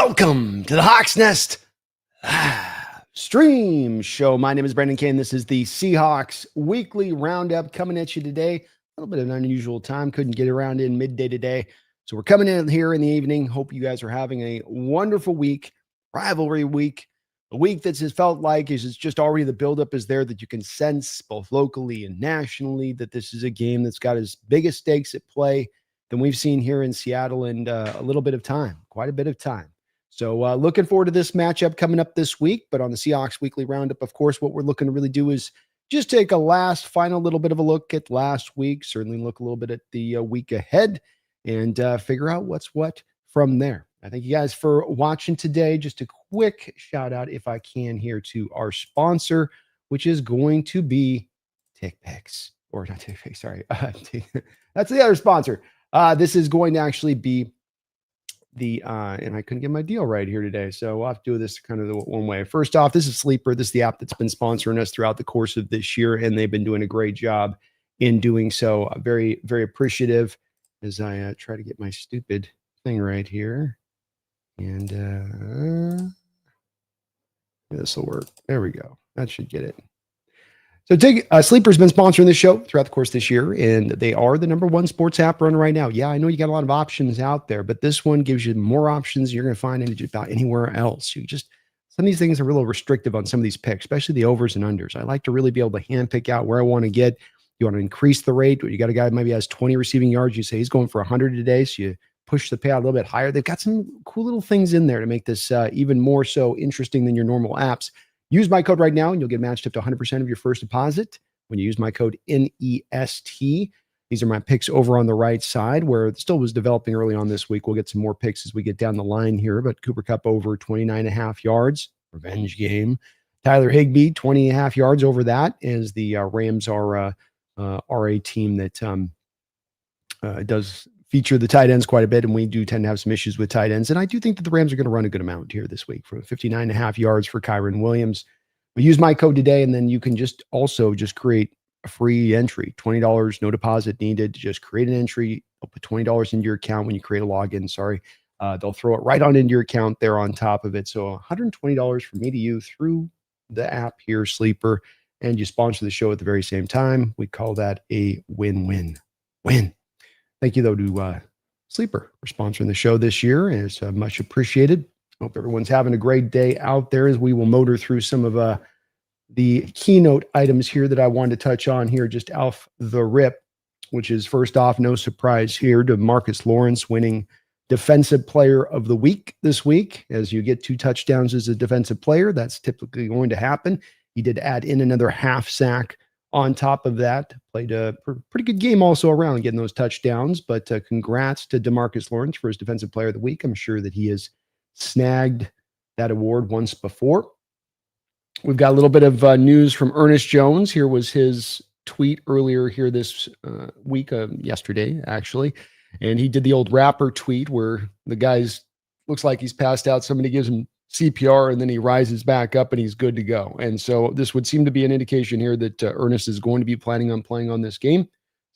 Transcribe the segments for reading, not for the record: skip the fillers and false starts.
Welcome to the Hawks Nest stream show. My name is Brendan Kane. This is the Seahawks weekly roundup coming at you today. A little bit of an unusual time. Couldn't get around in midday today. So we're coming in here in the evening. Hope you guys are having a wonderful week, rivalry week, a week that's just felt like is just already the buildup is there that you can sense both locally and nationally that this is a game that's got as big a stakes at play than we've seen here in Seattle in a little bit of time, quite a bit of time. So looking forward to this matchup coming up this week. But on the Seahawks Weekly Roundup, of course, what we're looking to really do is just take a final little bit of a look at last week, certainly look a little bit at the week ahead and figure out what's what from there. I thank you guys for watching today. Just a quick shout out, if I can, here to our sponsor, which is going to be TickPicks. Or not TickPicks, sorry. That's the other sponsor. This is going to actually be and I couldn't get my deal right here today. So I'll have to do this kind of the one way. First off, this is Sleeper. This is the app that's been sponsoring us throughout the course of this year, and they've been doing a great job in doing so. I'm very, very appreciative as I try to get my stupid thing right here. And this will work. There we go. That should get it. So Sleeper's been sponsoring this show throughout the course of this year, and they are the #1 sports app running right now. Yeah, I know you got a lot of options out there, but this one gives you more options you're going to find about anywhere else. Some of these things are a little restrictive on some of these picks, especially the overs and unders. I like to really be able to hand pick out where I want to get. You want to increase the rate. You got a guy who maybe has 20 receiving yards. You say he's going for 100 today, so you push the payout a little bit higher. They've got some cool little things in there to make this even more so interesting than your normal apps. Use my code right now, and you'll get matched up to 100% of your first deposit when you use my code NEST. These are my picks over on the right side, where it still was developing early on this week. We'll get some more picks as we get down the line here, but Cooper Kupp over 29.5 yards, revenge game. Tyler Higbee, 20.5 yards over that, as the Rams are a team that does feature the tight ends quite a bit, and we do tend to have some issues with tight ends. And I do think that the Rams are going to run a good amount here this week for 59.5 yards for Kyron Williams. We use my code today, and then you can just create a free entry, $20, no deposit needed. Just create an entry. They'll put $20 into your account when you create a login. They'll throw it right on into your account there on top of it. So $120 for me to you through the app here, Sleeper, and you sponsor the show at the very same time. We call that a win-win. Win. Thank you, though, to Sleeper for sponsoring the show this year. It's much appreciated. Hope everyone's having a great day out there as we will motor through some of the keynote items here that I wanted to touch on here just off the rip, which is, first off, no surprise here, to Marcus Lawrence winning Defensive Player of the Week this week. As you get 2 touchdowns as a defensive player, that's typically going to happen. He did add in another half sack on top of that. Played a pretty good game also around getting those touchdowns, but congrats to DeMarcus Lawrence for his Defensive Player of the Week. I'm sure that he has snagged that award once before. We've got a little bit of news from Ernest Jones. Here was his tweet earlier here this week, yesterday, actually. And he did the old rapper tweet where the guy's looks like he's passed out. Somebody gives him CPR, and then he rises back up and he's good to go. And so this would seem to be an indication here that Ernest is going to be planning on playing on this game.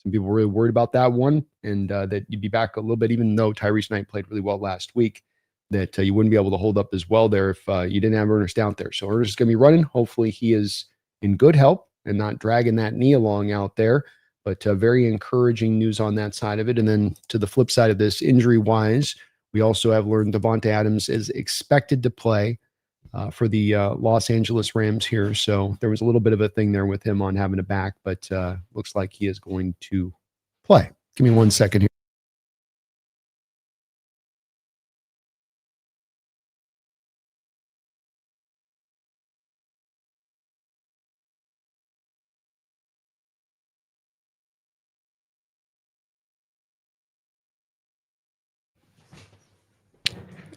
Some people were really worried about that one, and that you'd be back a little bit, even though Tyrese Knight played really well last week, that you wouldn't be able to hold up as well there if you didn't have Ernest out there. So Ernest is going to be running. Hopefully he is in good health and not dragging that knee along out there. But very encouraging news on that side of it. And then to the flip side of this, injury-wise, we also have learned Davante Adams is expected to play for the Los Angeles Rams here. So there was a little bit of a thing there with him on having a back, but looks like he is going to play. Give me 1 second here.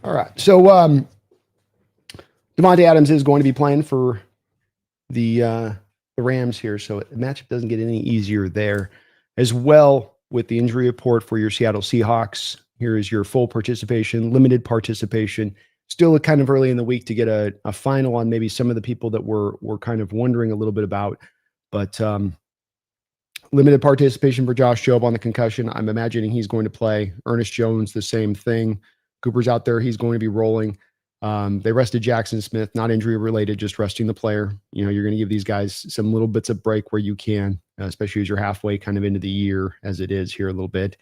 All right. So Davante Adams is going to be playing for the Rams here. So the matchup doesn't get any easier there. As well, with the injury report for your Seattle Seahawks, here is your full participation, limited participation. Still kind of early in the week to get a final on maybe some of the people that we're kind of wondering a little bit about. But limited participation for Josh Jobe on the concussion. I'm imagining he's going to play. Ernest Jones, the same thing. Cooper's out there. He's going to be rolling. They rested Jackson Smith, not injury related, just resting the player. You're going to give these guys some little bits of break where you can, especially as you're halfway kind of into the year as it is here a little bit.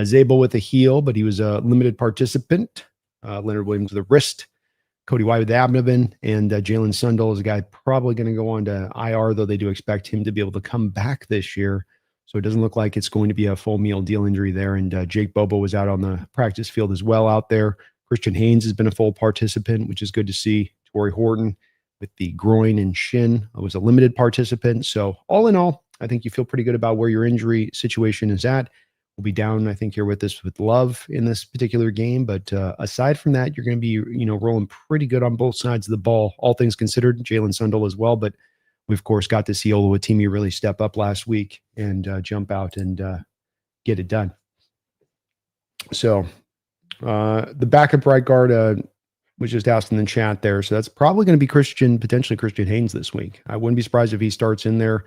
Zabel with a heel, but he was a limited participant. Leonard Williams with a wrist. Cody White with the abdomen, and Jalen Sundell is a guy probably going to go on to IR, though they do expect him to be able to come back this year. So it doesn't look like it's going to be a full meal deal injury there. And Jake Bobo was out on the practice field as well out there. Christian Haynes has been a full participant, which is good to see. Torrey Horton with the groin and shin was a limited participant. So all in all, I think you feel pretty good about where your injury situation is at. We'll be down, I think, here with Love in this particular game. But aside from that, you're going to be, rolling pretty good on both sides of the ball, all things considered. Jalen Sundell as well. But we, of course, got to see Oluwatimi really step up last week and jump out and get it done. So the backup right guard was just asked in the chat there. So that's probably going to be potentially Christian Haynes this week. I wouldn't be surprised if he starts in there.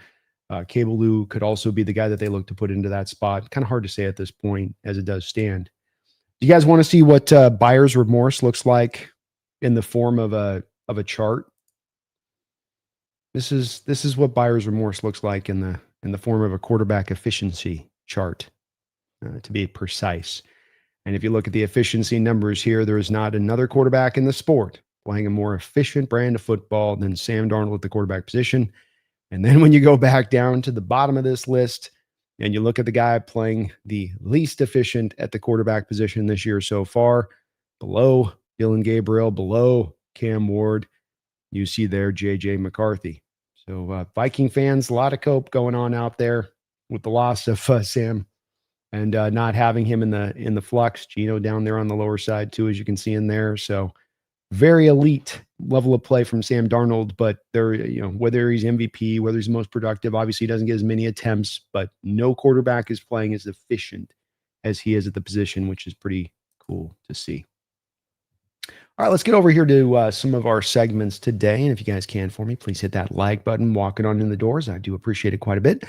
Cable Lou could also be the guy that they look to put into that spot. Kind of hard to say at this point as it does stand. Do you guys want to see what buyer's remorse looks like in the form of a chart? This is what buyer's remorse looks like in the form of a quarterback efficiency chart, to be precise. And if you look at the efficiency numbers here, there is not another quarterback in the sport playing a more efficient brand of football than Sam Darnold at the quarterback position. And then when you go back down to the bottom of this list and you look at the guy playing the least efficient at the quarterback position this year so far, below Dylan Gabriel, below Cam Ward, you see there J.J. McCarthy. So Viking fans, a lot of cope going on out there with the loss of Sam and not having him in the flux. Gino down there on the lower side too, as you can see in there. So very elite level of play from Sam Darnold, but there, whether he's MVP, whether he's the most productive, obviously he doesn't get as many attempts, but no quarterback is playing as efficient as he is at the position, which is pretty cool to see. All right, let's get over here to some of our segments today. And if you guys can for me, please hit that like button, walk it on in the doors. I do appreciate it quite a bit.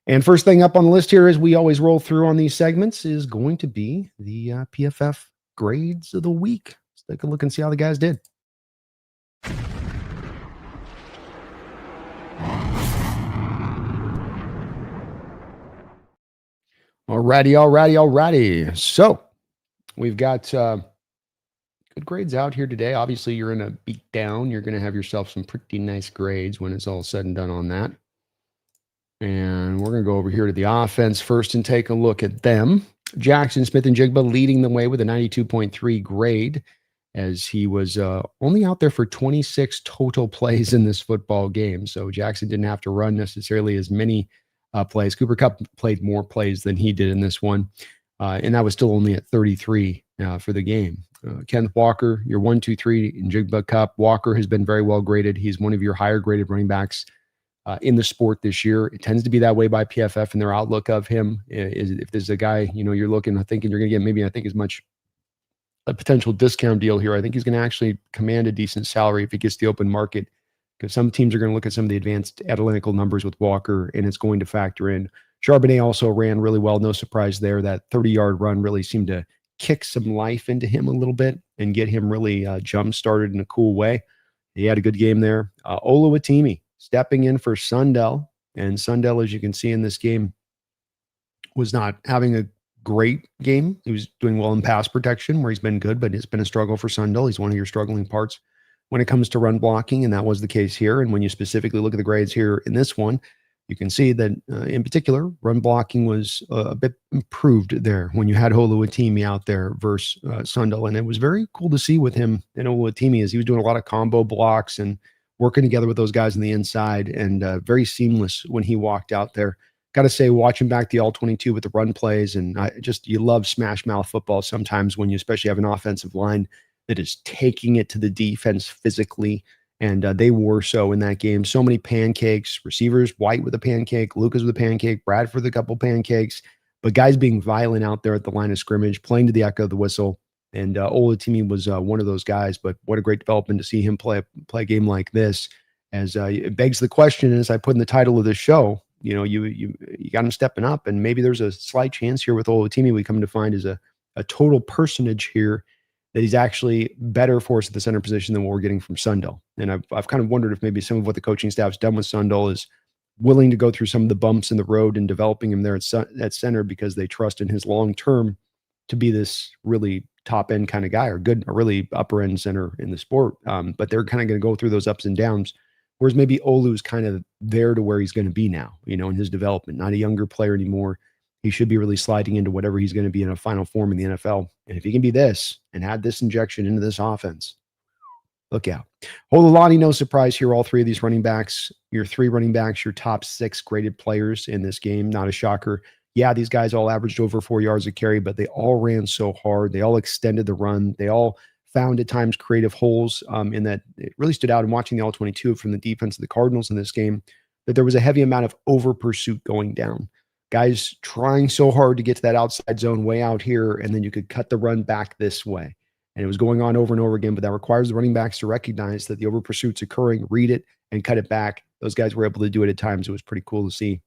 And first thing up on the list here, as we always roll through on these segments, is going to be the PFF grades of the week. Let's take a look and see how the guys did. Alrighty. So we've got good grades out here today. Obviously, you're in a beat down. You're going to have yourself some pretty nice grades when it's all said and done on that. And we're going to go over here to the offense first and take a look at them. Jackson Smith-Njigba leading the way with a 92.3 grade, as he was only out there for 26 total plays in this football game. So Jackson didn't have to run necessarily as many plays. Cooper Kupp played more plays than he did in this one. And that was still only at 33 for the game. Kenneth Walker, your 1, 2, 3 Njigba Kupp. Walker has been very well graded. He's one of your higher graded running backs in the sport this year. It tends to be that way by PFF and their outlook of him. If there's a guy, you're looking, thinking you're going to get maybe, I think, as much a potential discount deal here. I think he's going to actually command a decent salary if he gets the open market, because some teams are going to look at some of the advanced analytical numbers with Walker, and it's going to factor in. Charbonnet also ran really well. No surprise there. That 30-yard run really seemed to kick some life into him a little bit and get him really jump-started in a cool way. He had a good game there. Oluwatimi stepping in for Sundell. And Sundell, as you can see in this game, was not having a great game. He was doing well in pass protection, where he's been good, but it's been a struggle for Sundell. He's one of your struggling parts when it comes to run blocking, and that was the case here. And when you specifically look at the grades here in this one, you can see that in particular, run blocking was a bit improved there when you had Oluwatimi out there versus Sundell. And it was very cool to see with him and Oluwatimi, as he was doing a lot of combo blocks and working together with those guys on the inside, and very seamless when he walked out there. Got to say, watching back the all-22 with the run plays, and you love smash mouth football sometimes when you especially have an offensive line that is taking it to the defense physically, and they were so in that game. So many pancakes, receivers, White with a pancake, Lucas with a pancake, Bradford with a couple pancakes, but guys being violent out there at the line of scrimmage, playing to the echo of the whistle. And Oluwatimi was one of those guys, but what a great development to see him play a game like this. As it begs the question, as I put in the title of the show, you got him stepping up, and maybe there's a slight chance here with Oluwatimi we come to find is a total personage here that he's actually better for us at the center position than what we're getting from Sundell. And I've kind of wondered if maybe some of what the coaching staff's done with Sundell is willing to go through some of the bumps in the road and developing him there at center because they trust in his long term to be this really top end kind of guy or a really upper end center in the sport. But they're kind of going to go through those ups and downs. Whereas maybe Olu's kind of there to where he's going to be now, in his development, not a younger player anymore. He should be really sliding into whatever he's going to be in a final form in the NFL. And if he can be this and add this injection into this offense, look out. Hololani, no surprise here. All three of these running backs, your three running backs, your top 6 graded players in this game. Not a shocker. Yeah, these guys all averaged over 4 yards a carry, but they all ran so hard. They all extended the run. They all found at times creative holes in that. It really stood out in watching the all-22 from the defense of the Cardinals in this game, that there was a heavy amount of over pursuit going down. Guys trying so hard to get to that outside zone way out here, and then you could cut the run back this way. And it was going on over and over again, but that requires the running backs to recognize that the over pursuit's occurring, read it, and cut it back. Those guys were able to do it at times. It was pretty cool to see.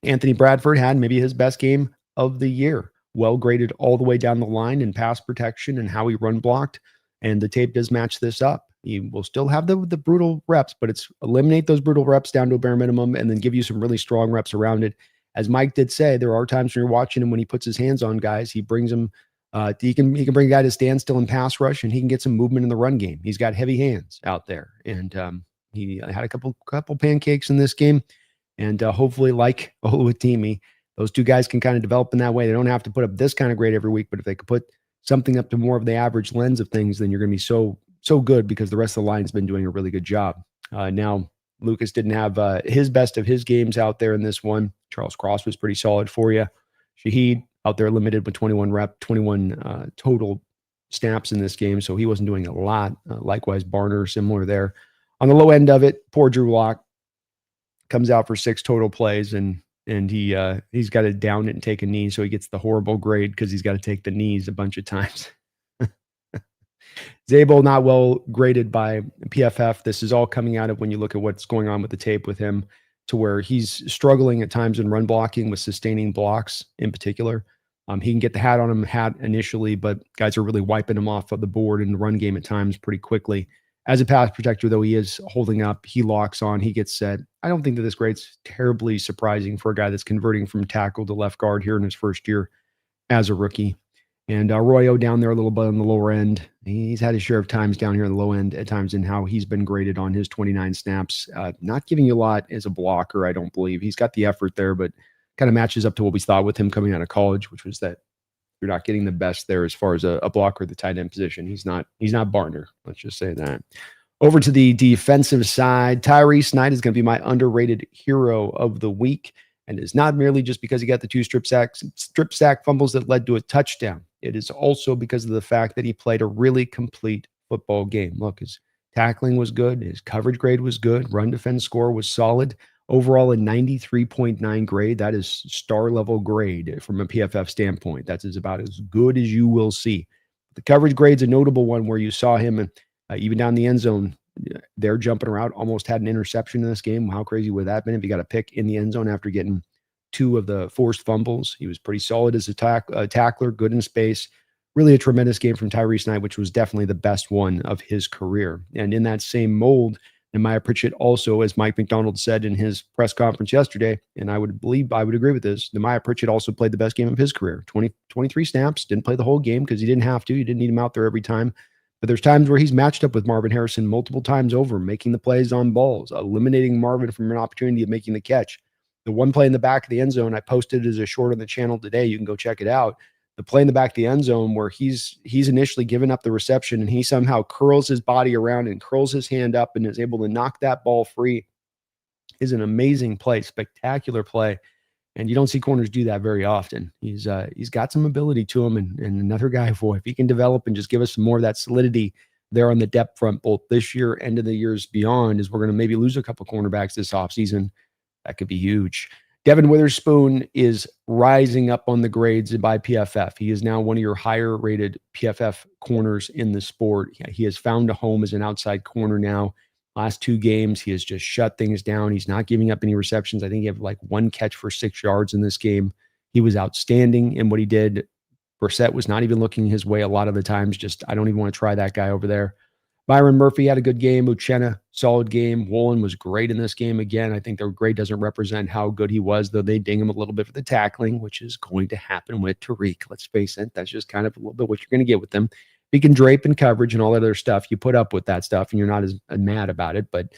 Anthony Bradford had maybe his best game of the year. Well graded all the way down the line in pass protection and how he run blocked. And the tape does match this up. He will still have the brutal reps, but it's eliminate those brutal reps down to a bare minimum and then give you some really strong reps around it. As Mike did say, there are times when you're watching him when he puts his hands on guys, he brings them. He can bring a guy to standstill in pass rush, and he can get some movement in the run game. He's got heavy hands out there, and he had a couple pancakes in this game. And hopefully, like Oluwatimi, those two guys can kind of develop in that way. They don't have to put up this kind of grade every week, but if they could put something up to more of the average lens of things, then you're going to be so good because the rest of the line's been doing a really good job. Now, Lucas didn't have his best of his games out there in this one. Charles Cross was pretty solid for you. Shaheed out there limited with 21 total snaps in this game, so he wasn't doing a lot. Likewise, Barner, similar there. On the low end of it, poor Drew Lock comes out for 6 total plays, and he's got to down it and take a knee, so he gets the horrible grade because he's got to take the knees a bunch of times. Zabel not well graded by PFF. This is all coming out of when you look at what's going on with the tape with him, to where he's struggling at times in run blocking with sustaining blocks in particular. He can get the hat on him initially, but guys are really wiping him off of the board in the run game at times pretty quickly. As a pass protector, though, he is holding up. He locks on. He gets set. I don't think that this grade's terribly surprising for a guy that's converting from tackle to left guard here in his first year as a rookie. And Arroyo down there a little bit on the lower end. He's had his share of times down here on the low end at times in how he's been graded on his 29 snaps. Not giving you a lot as a blocker, I don't believe. He's got the effort there, but kind of matches up to what we thought with him coming out of college, which was that you're not getting the best there as far as a blocker at the tight end position. He's not Barner. Let's just say that. Over to the defensive side, Tyrese Knight is going to be my underrated hero of the week. And it's not merely just because he got the 2 strip sack fumbles that led to a touchdown. It is also because of the fact that he played a really complete football game. Look, his tackling was good. His coverage grade was good. Run defense score was solid. Overall, a 93.9 grade. That is star level grade from a PFF standpoint. That's about as good as you will see. The coverage grade's a notable one where you saw him even down the end zone. They're jumping around, almost had an interception in this game. How crazy would that have been if he got a pick in the end zone after getting 2 of the forced fumbles? He was pretty solid as a tackler, good in space. Really a tremendous game from Tyrese Knight, which was definitely the best one of his career. And in that same mold, Nehemiah Pritchett also, as Mike McDonald said in his press conference yesterday, and I would agree with this, Nehemiah Pritchett also played the best game of his career. 23 snaps, didn't play the whole game because he didn't have to. You didn't need him out there every time. But there's times where he's matched up with Marvin Harrison multiple times over, making the plays on balls, eliminating Marvin from an opportunity of making the catch. The one play in the back of the end zone, I posted as a short on the channel today. You can go check it out. The play in the back of the end zone where he's initially given up the reception and he somehow curls his body around and curls his hand up and is able to knock that ball free is an amazing play, spectacular play. And you don't see corners do that very often. He's got some ability to him, and another guy, boy, if he can develop and just give us some more of that solidity there on the depth front, both this year and in the years beyond, as we're going to maybe lose a couple cornerbacks this offseason, that could be huge. Devin Witherspoon is rising up on the grades by PFF. He is now one of your higher rated PFF corners in the sport. He has found a home as an outside corner now. Last 2 games, he has just shut things down. He's not giving up any receptions. I think he had like 1 catch for 6 yards in this game. He was outstanding in what he did Brissett was not even looking his way a lot of the times. Just, I don't even want to try that guy over there. Byron Murphy had a good game. Uchenna, solid game. Woolen was great in this game again. I think their grade doesn't represent how good he was, though they ding him a little bit for the tackling, which is going to happen with Tariq. Let's face it. That's just kind of a little bit what you're going to get with them. He can drape and coverage and all that other stuff. You put up with that stuff, and you're not as mad about it. But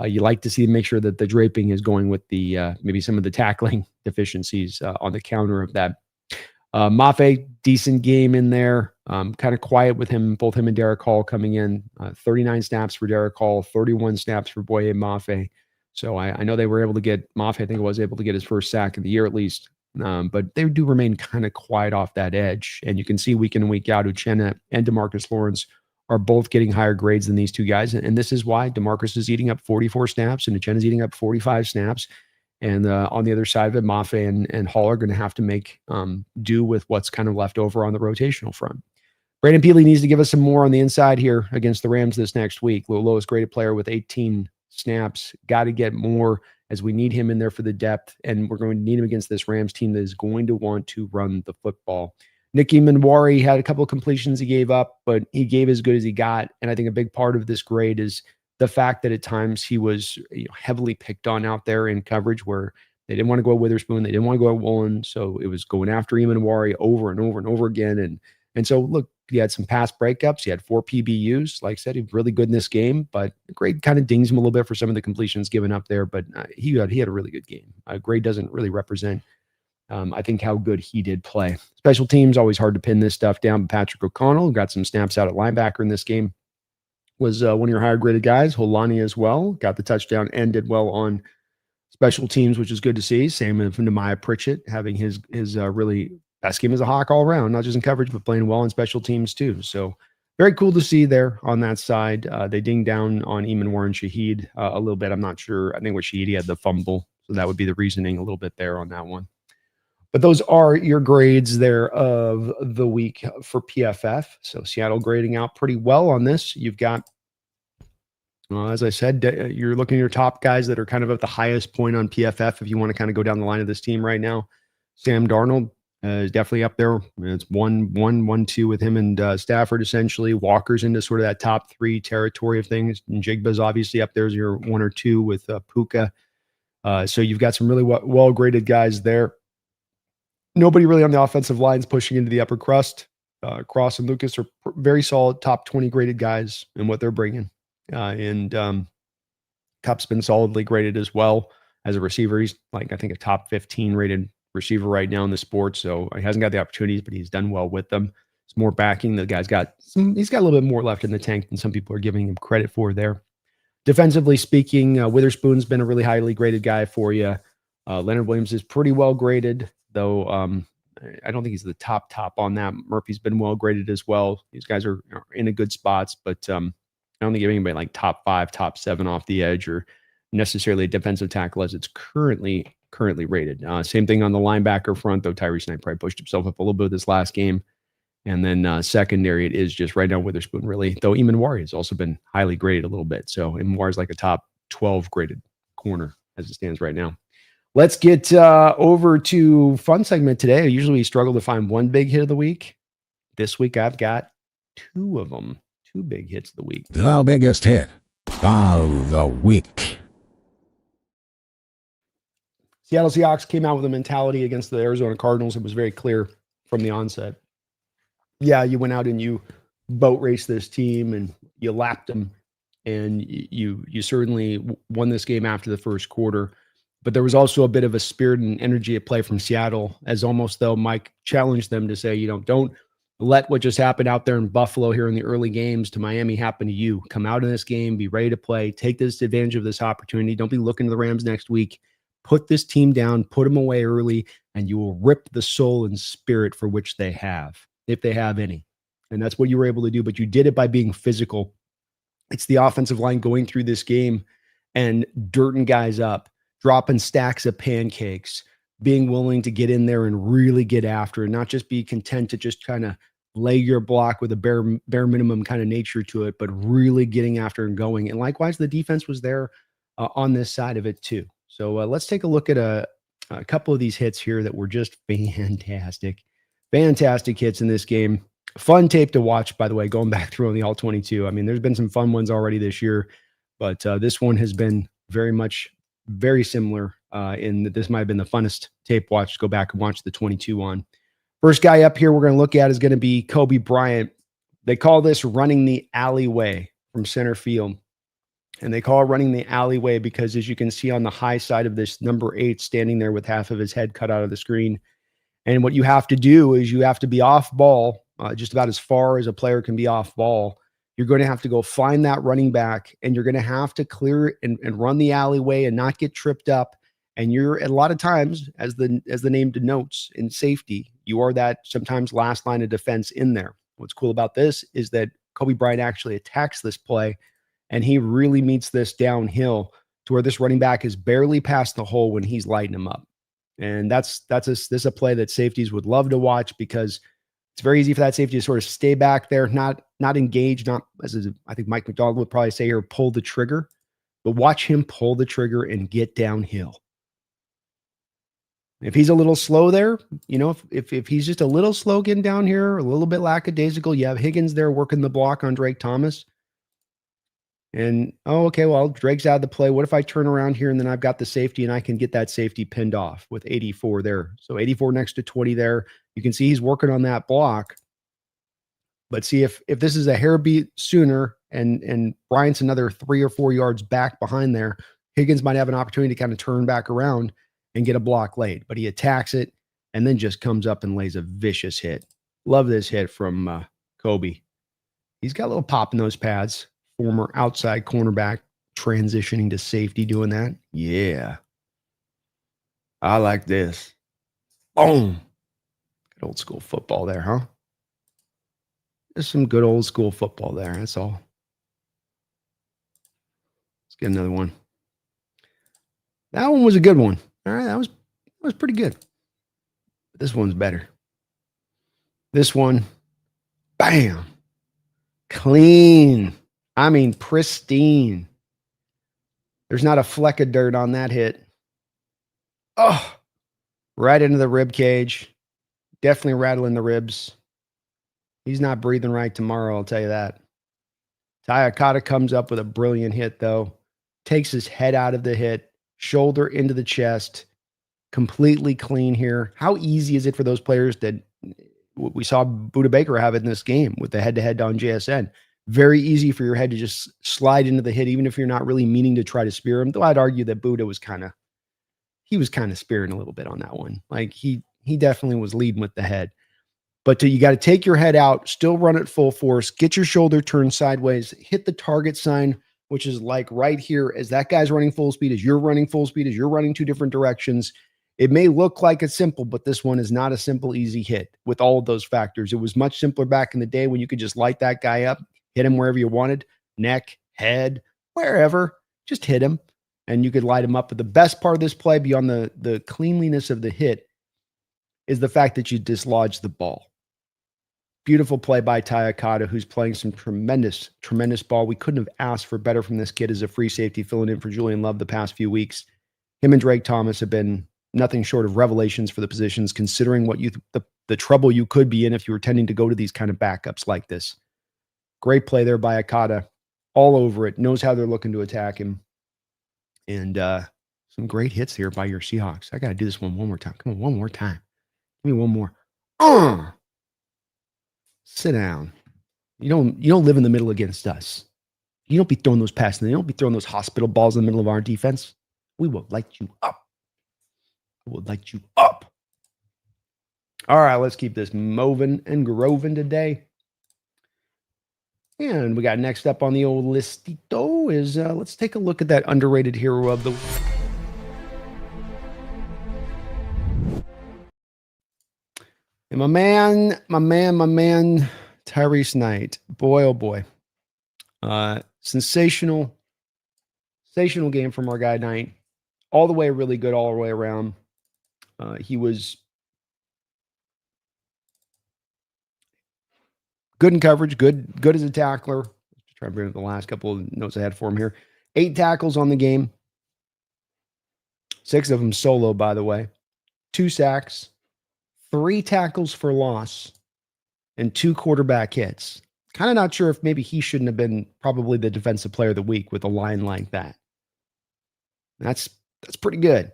you like to see make sure that the draping is going with the maybe some of the tackling deficiencies on the counter of that. Mafe, decent game in there. Kind of quiet with him, both him and Derek Hall coming in. 39 snaps for Derek Hall, 31 snaps for Boye Mafe. So I know they were able to get, Mafe, I think, was able to get his first sack of the year at least. But they do remain kind of quiet off that edge. And you can see week in and week out, Uchenna and DeMarcus Lawrence are both getting higher grades than these two guys. And this is why DeMarcus is eating up 44 snaps and Uchenna is eating up 45 snaps. And on the other side of it, Mafe and Hall are going to have to make do with what's kind of left over on the rotational front. Brandon Peely needs to give us some more on the inside here against the Rams this next week. The lowest graded player with 18 snaps. Got to get more as we need him in there for the depth. And we're going to need him against this Rams team that is going to want to run the football. Nicky Manwari had a couple of completions he gave up, but he gave as good as he got. And I think a big part of this grade is the fact that at times he was heavily picked on out there in coverage where they didn't want to go at Witherspoon. They didn't want to go at Woolen. So it was going after Manwari over and over and over again. And so, look, he had some pass breakups. He had 4 PBUs. Like I said, he was really good in this game, but the grade kind of dings him a little bit for some of the completions given up there. But he had a really good game. Grade doesn't really represent, I think, how good he did play. Special teams, always hard to pin this stuff down. Patrick O'Connell got some snaps out at linebacker in this game. Was one of your higher graded guys. Holani as well. Got the touchdown and did well on special teams, which is good to see. Same with Nehemiah Pritchett having his really best game as a Hawk all around, not just in coverage, but playing well in special teams too. So very cool to see there on that side. They dinged down on Eamon Warren Shaheed a little bit. I'm not sure. I think with Shaheed, he had the fumble. So that would be the reasoning a little bit there on that one. But those are your grades there of the week for PFF. So Seattle grading out pretty well on this. You've got, as I said, you're looking at your top guys that are kind of at the highest point on PFF. If you want to kind of go down the line of this team right now, Sam Darnold is definitely up there. It's 1-1-1-2 with him and Stafford essentially. Walker's into sort of that top 3 territory of things. And Jigba's obviously up there as your 1 or 2 with Puka. So you've got some really well-graded guys there. Nobody really on the offensive lines pushing into the upper crust. Cross and Lucas are very solid, top 20 graded guys in what they're bringing. And Cup's been solidly graded as well as a receiver. He's like, I think, a top 15 rated receiver right now in the sport. So he hasn't got the opportunities, but he's done well with them. It's more backing. The guy's he's got a little bit more left in the tank than some people are giving him credit for there. Defensively speaking, Witherspoon's been a really highly graded guy for you. Leonard Williams is pretty well graded, though I don't think he's the top on that. Murphy's been well graded as well. These guys are in a good spots, but I don't think anybody like top 5, top 7 off the edge or necessarily a defensive tackle as it's currently rated. Same thing on the linebacker front, though Tyrese Knight probably pushed himself up a little bit this last game. And then secondary, it is just right now Witherspoon, really. Though Eamon Warren has also been highly graded a little bit. So Eamon Warren is like a top 12 graded corner as it stands right now. Let's get over to fun segment today. I usually struggle to find one big hit of the week. This week I've got 2 of them. 2 big hits of the week. The biggest hit of the week. Seattle Seahawks came out with a mentality against the Arizona Cardinals. It was very clear from the onset. Yeah, you went out and you boat raced this team and you lapped them, and you certainly won this game after the first quarter. But there was also a bit of a spirit and energy at play from Seattle, as almost though Mike challenged them to say, don't let what just happened out there in Buffalo here in the early games to Miami happen to you. Come out in this game, be ready to play, take this advantage of this opportunity. Don't be looking to the Rams next week. Put this team down, put them away early, and you will rip the soul and spirit for which they have, if they have any. And that's what you were able to do, but you did it by being physical. It's the offensive line going through this game and dirting guys up, dropping stacks of pancakes, being willing to get in there and really get after it, not just be content to just kind of lay your block with a bare minimum kind of nature to it, but really getting after and going. And likewise, the defense was there on this side of it too. So let's take a look at a couple of these hits here that were just fantastic. Fantastic hits in this game. Fun tape to watch, by the way, going back through on the All-22. I mean, there's been some fun ones already this year, but this one has been very similar in that this might have been the funnest tape watch to go back and watch the 22 on. First guy up here we're going to look at is going to be Kobe Bryant. They call this running the alleyway from center field. And they call it running the alleyway because, as you can see on the high side of this, number 8 standing there with half of his head cut out of the screen. And what you have to do is you have to be off ball, just about as far as a player can be off ball. You're going to have to go find that running back, and you're going to have to clear and run the alleyway and not get tripped up. And you're, a lot of times, as the name denotes, in safety, you are that sometimes last line of defense in there. What's cool about this is that Kobe Bryant actually attacks this play, and he really meets this downhill to where this running back is barely past the hole when he's lighting him up. And this is a play that safeties would love to watch because it's very easy for that safety to sort of stay back there, not engaged, not as I think Mike McDonald would probably say here, pull the trigger, but watch him pull the trigger and get downhill. If he's a little slow there, if he's just a little slow getting down here, a little bit lackadaisical, you have Higgins there working the block on Drake Thomas. And, okay, well, Drake's out of the play. What if I turn around here and then I've got the safety and I can get that safety pinned off with 84 there. So 84 next to 20 there. You can see he's working on that block. But see, if this is a hair beat sooner and Bryant's another 3 or 4 yards back behind there, Higgins might have an opportunity to kind of turn back around and get a block late. But he attacks it and then just comes up and lays a vicious hit. Love this hit from Kobe. He's got a little pop in those pads. Former outside cornerback transitioning to safety doing that. Yeah. I like this. Boom. Good old school football there, huh? Just some good old school football there. That's all. Let's get another one. That one was a good one. All right. That was pretty good. This one's better. This one, bam. Clean. I mean, pristine. There's not a fleck of dirt on that hit. Oh, right into the rib cage. Definitely rattling the ribs. He's not breathing right tomorrow, I'll tell you that. Tayakata comes up with a brilliant hit, though. Takes his head out of the hit, shoulder into the chest. Completely clean here. How easy is it for those players that we saw Budda Baker have it in this game with the head-to-head on JSN? Very easy for your head to just slide into the hit, even if you're not really meaning to try to spear him. Though I'd argue that Budda was kind of spearing a little bit on that one. Like he definitely was leading with the head. But you got to take your head out, still run at full force, get your shoulder turned sideways, hit the target sign, which is like right here as that guy's running full speed, as you're running full speed, as you're running 2 different directions. It may look like it's simple, but this one is not a simple, easy hit with all of those factors. It was much simpler back in the day when you could just light that guy up, hit him wherever you wanted, neck, head, wherever, just hit him, and you could light him up. But the best part of this play, beyond the cleanliness of the hit, is the fact that you dislodge the ball. Beautiful play by Tayakata, who's playing some tremendous, tremendous ball. We couldn't have asked for better from this kid as a free safety filling in for Julian Love the past few weeks. Him and Drake Thomas have been nothing short of revelations for the positions, considering what the trouble you could be in if you were tending to go to these kind of backups like this. Great play there by Akata. All over it. Knows how they're looking to attack him. And some great hits here by your Seahawks. I got to do this one more time. Come on, one more time. Give me one more. Sit down. You don't live in the middle against us. You don't be throwing those passes. You don't be throwing those hospital balls in the middle of our defense. We will light you up. I will light you up. All right, let's keep this moving and groving today. And we got next up on the old listito is let's take a look at that underrated hero of the week. And my man, Tyrese Knight. Boy, oh boy. Sensational game from our guy Knight. All the way really good all the way around. He was good in coverage, good as a tackler. Just try to bring up the last couple of notes I had for him here. 8 tackles on the game. 6 of them solo, by the way. 2 sacks. 3 tackles for loss, and 2 quarterback hits. Kind of not sure if maybe he shouldn't have been probably the defensive player of the week with a line like that. That's pretty good.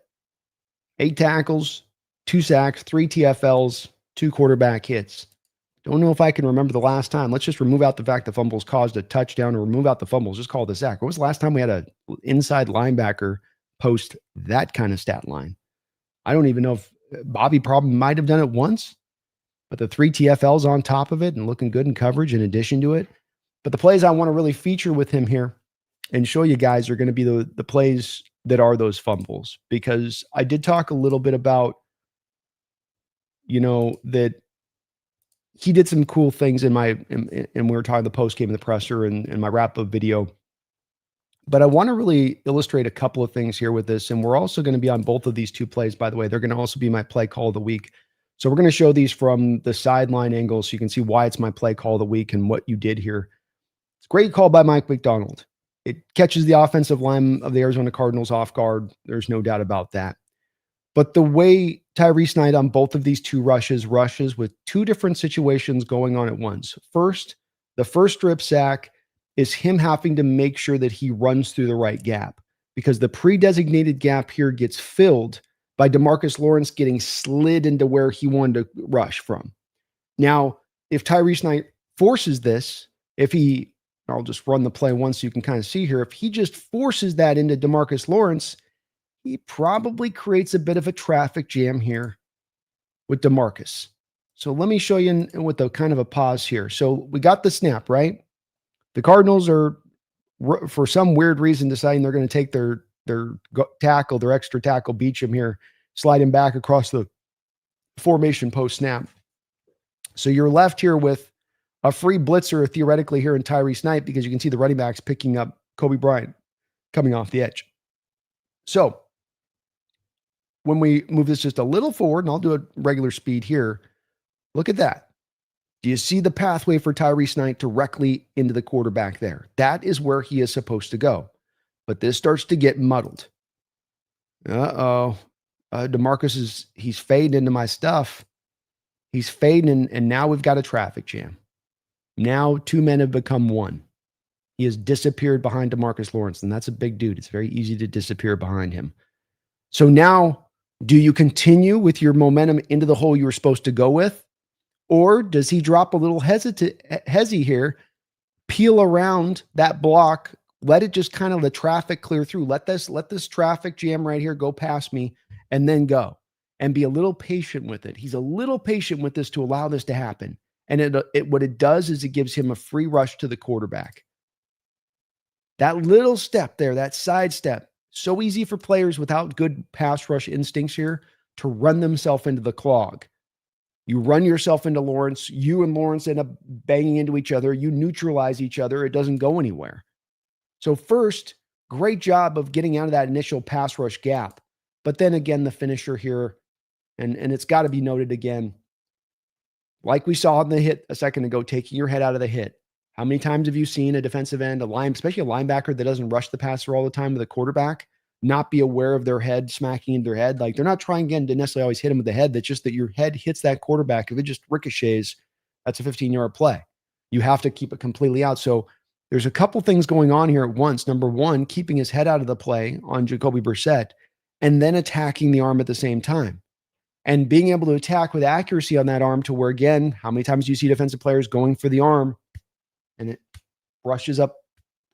8 tackles, 2 sacks, 3 TFLs, 2 quarterback hits. Don't know if I can remember the last time. Let's just remove out the fact the fumbles caused a touchdown, or remove out the fumbles. Just call it a sack. When was the last time we had an inside linebacker post that kind of stat line? I don't even know if Bobby probably might have done it once, but the 3 TFLs on top of it and looking good in coverage in addition to it. But the plays I want to really feature with him here and show you guys are going to be the plays that are those fumbles, because I did talk a little bit about, that he did some cool things and we were talking the post game in the presser and my wrap up video. But I want to really illustrate a couple of things here with this. And we're also going to be on both of these 2 plays, by the way. They're going to also be my play call of the week. So we're going to show these from the sideline angle so you can see why it's my play call of the week and what you did here. It's a great call by Mike McDonald. It catches the offensive line of the Arizona Cardinals off guard. There's no doubt about that. But the way Tyrese Knight on both of these 2 rushes with 2 different situations going on at once. First, the first strip sack is him having to make sure that he runs through the right gap, because the pre-designated gap here gets filled by DeMarcus Lawrence getting slid into where he wanted to rush from. Now, if Tyrese Knight forces this, I'll just run the play once so you can kind of see here. If he just forces that into DeMarcus Lawrence, he probably creates a bit of a traffic jam here with DeMarcus. So let me show you with a kind of a pause here. So we got the snap, right? The Cardinals are, for some weird reason, deciding they're going to take their extra tackle, beach him here, slide him back across the formation post snap. So you're left here with a free blitzer theoretically here in Tyrese Knight, because you can see the running backs picking up Kobe Bryant coming off the edge. So when we move this just a little forward, and I'll do a regular speed here, look at that. Do you see the pathway for Tyrese Knight directly into the quarterback there? That is where he is supposed to go. But this starts to get muddled. DeMarcus he's fading into my stuff. He's fading, and now we've got a traffic jam. Now 2 men have become 1. He has disappeared behind DeMarcus Lawrence, and that's a big dude. It's very easy to disappear behind him. So now, do you continue with your momentum into the hole you were supposed to go with? Or does he drop a little hezzy here, peel around that block, let it just kind of the traffic clear through, let this traffic jam right here go past me, and then go, and be a little patient with it. He's a little patient with this to allow this to happen. And what it does is it gives him a free rush to the quarterback. That little step there, that side step, so easy for players without good pass rush instincts here to run themselves into the clog. You run yourself into Lawrence. You and Lawrence end up banging into each other. You neutralize each other. It doesn't go anywhere. So first, great job of getting out of that initial pass rush gap. But then again, the finisher here, and it's got to be noted again, like we saw in the hit a second ago, taking your head out of the hit. How many times have you seen a defensive end, especially a linebacker that doesn't rush the passer all the time with a quarterback, not be aware of their head smacking into their head? Like, they're not trying again to necessarily always hit him with the head. That's just that your head hits that quarterback. If it just ricochets, that's a 15-yard play. You have to keep it completely out. So there's a couple things going on here at once. Number one, keeping his head out of the play on Jacoby Brissett, and then attacking the arm at the same time. And being able to attack with accuracy on that arm to where, again, how many times do you see defensive players going for the arm and it brushes up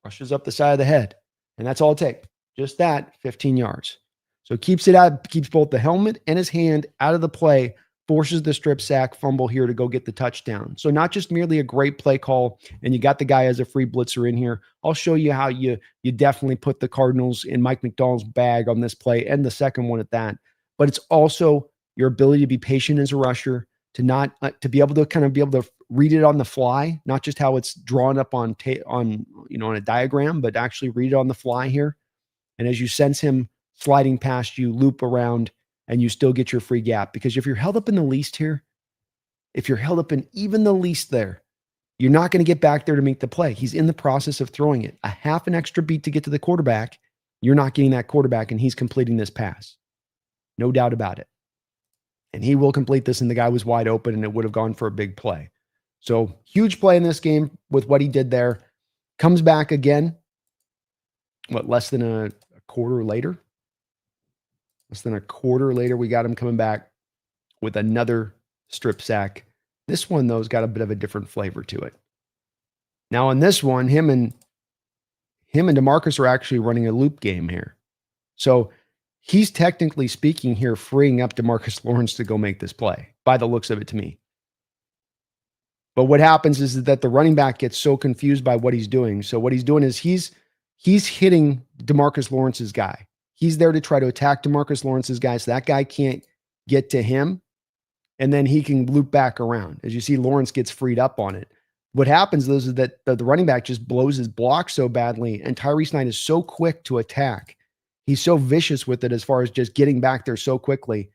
the side of the head? And that's all it takes. Just that, 15 yards. So keeps it out, keeps both the helmet and his hand out of the play, forces the strip sack fumble here to go get the touchdown. So not just merely a great play call, and you got the guy as a free blitzer in here. I'll show you how you definitely put the Cardinals in Mike McDonald's bag on this play, and the second one at that. But it's also your ability to be patient as a rusher, to not to be able to read it on the fly, not just how it's drawn up on a diagram, but actually read it on the fly here. And as you sense him sliding past you, loop around, and you still get your free gap. Because if you're held up in the least here, if you're held up in even the least there, you're not going to get back there to make the play. He's in the process of throwing it. A half an extra beat to get to the quarterback. You're not getting that quarterback, and he's completing this pass. No doubt about it. And he will complete this, and the guy was wide open, and it would have gone for a big play. So huge play in this game with what he did there. Comes back again. Less than a quarter later? Less than a quarter later, we got him coming back with another strip sack. This one, though, has got a bit of a different flavor to it. Now, on this one, him and DeMarcus are actually running a loop game here. So he's technically speaking here freeing up DeMarcus Lawrence to go make this play, by the looks of it to me. But what happens is that the running back gets so confused by what he's doing. So what he's doing is he's hitting DeMarcus Lawrence's guy. He's there to try to attack DeMarcus Lawrence's guy so that guy can't get to him, and then he can loop back around. As you see, Lawrence gets freed up on it. What happens is that the running back just blows his block so badly, and Tyrese Knight is so quick to attack. He's so vicious with it as far as just getting back there so quickly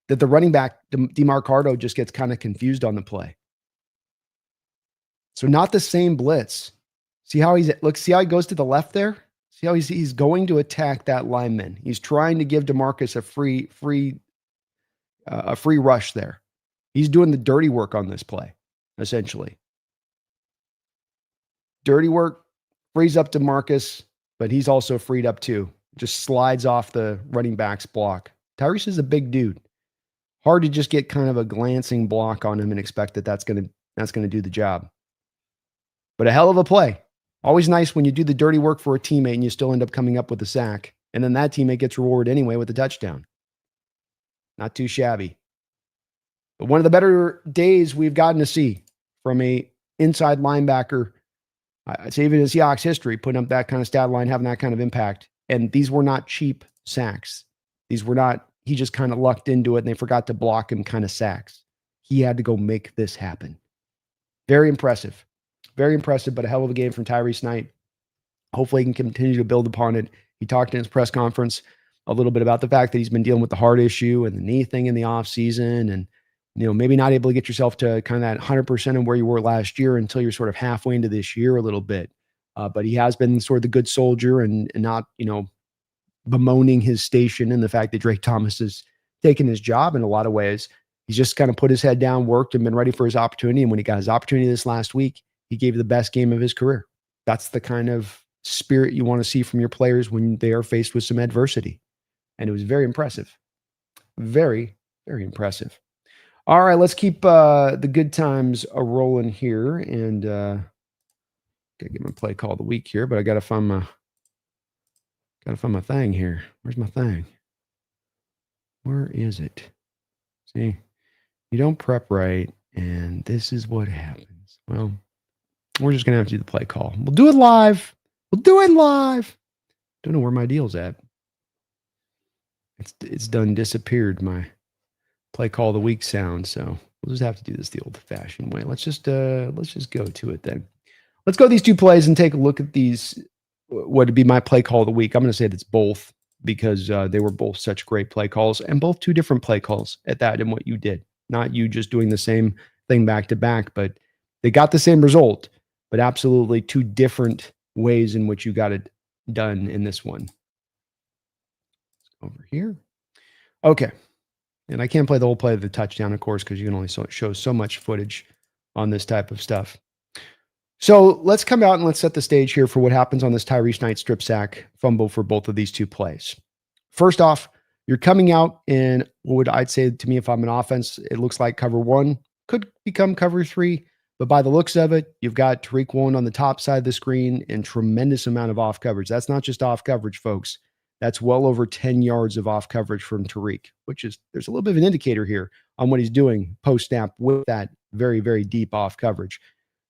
that the running back, DeMarcado, just gets kind of confused on the play. So not the same blitz. See how he goes to the left there? See how he's going to attack that lineman. He's trying to give DeMarcus a free rush there. He's doing the dirty work on this play, essentially. Dirty work, frees up DeMarcus, but he's also freed up too. Just slides off the running back's block. Tyrese is a big dude. Hard to just get kind of a glancing block on him and expect that that's going to do the job. But a hell of a play. Always nice when you do the dirty work for a teammate and you still end up coming up with a sack. And then that teammate gets rewarded anyway with a touchdown. Not too shabby. But one of the better days we've gotten to see from a inside linebacker, I'd say even in Seahawks history, putting up that kind of stat line, having that kind of impact. And these were not cheap sacks. These were not, he just kind of lucked into it and they forgot to block him kind of sacks. He had to go make this happen. Very impressive. Very impressive, but a hell of a game from Tyrese Knight. Hopefully he can continue to build upon it. He talked in his press conference a little bit about the fact that he's been dealing with the heart issue and the knee thing in the offseason, and maybe not able to get yourself to kind of that 100% of where you were last year until you're sort of halfway into this year a little bit. But he has been sort of the good soldier and not, bemoaning his station and the fact that Drake Thomas has taken his job in a lot of ways. He's just kind of put his head down, worked, and been ready for his opportunity. And when he got his opportunity this last week, he gave the best game of his career. That's the kind of spirit you want to see from your players when they are faced with some adversity. And it was very impressive. Very, very impressive. All right, let's keep the good times rolling here. And gotta get my play call of the week here, but I gotta find my thing here. Where's my thing? Where is it? See, you don't prep right, and this is what happens. Well, we're just gonna have to do the play call. We'll do it live. Don't know where my deal's at. It's done disappeared, my play call of the week sound. So we'll just have to do this the old-fashioned way. Let's just go to it then. Let's go these two plays and take a look at these. What would be my play call of the week? I'm going to say it's both because they were both such great play calls and both two different play calls at that and what you did. Not you just doing the same thing back to back, but they got the same result, but absolutely two different ways in which you got it done in this one. Over here. Okay. And I can't play the whole play of the touchdown, of course, because you can only show so much footage on this type of stuff. So let's come out and let's set the stage here for what happens on this Tyrese Knight strip sack fumble for both of these two plays. First off, you're coming out in what would I'd say to me, if I'm an offense, it looks like cover one, could become cover three, but by the looks of it, you've got Tariq Woolen on the top side of the screen and tremendous amount of off coverage. That's not just off coverage, folks. That's well over 10 yards of off coverage from Tariq, which is, there's a little bit of an indicator here on what he's doing post-snap with that very, very deep off coverage.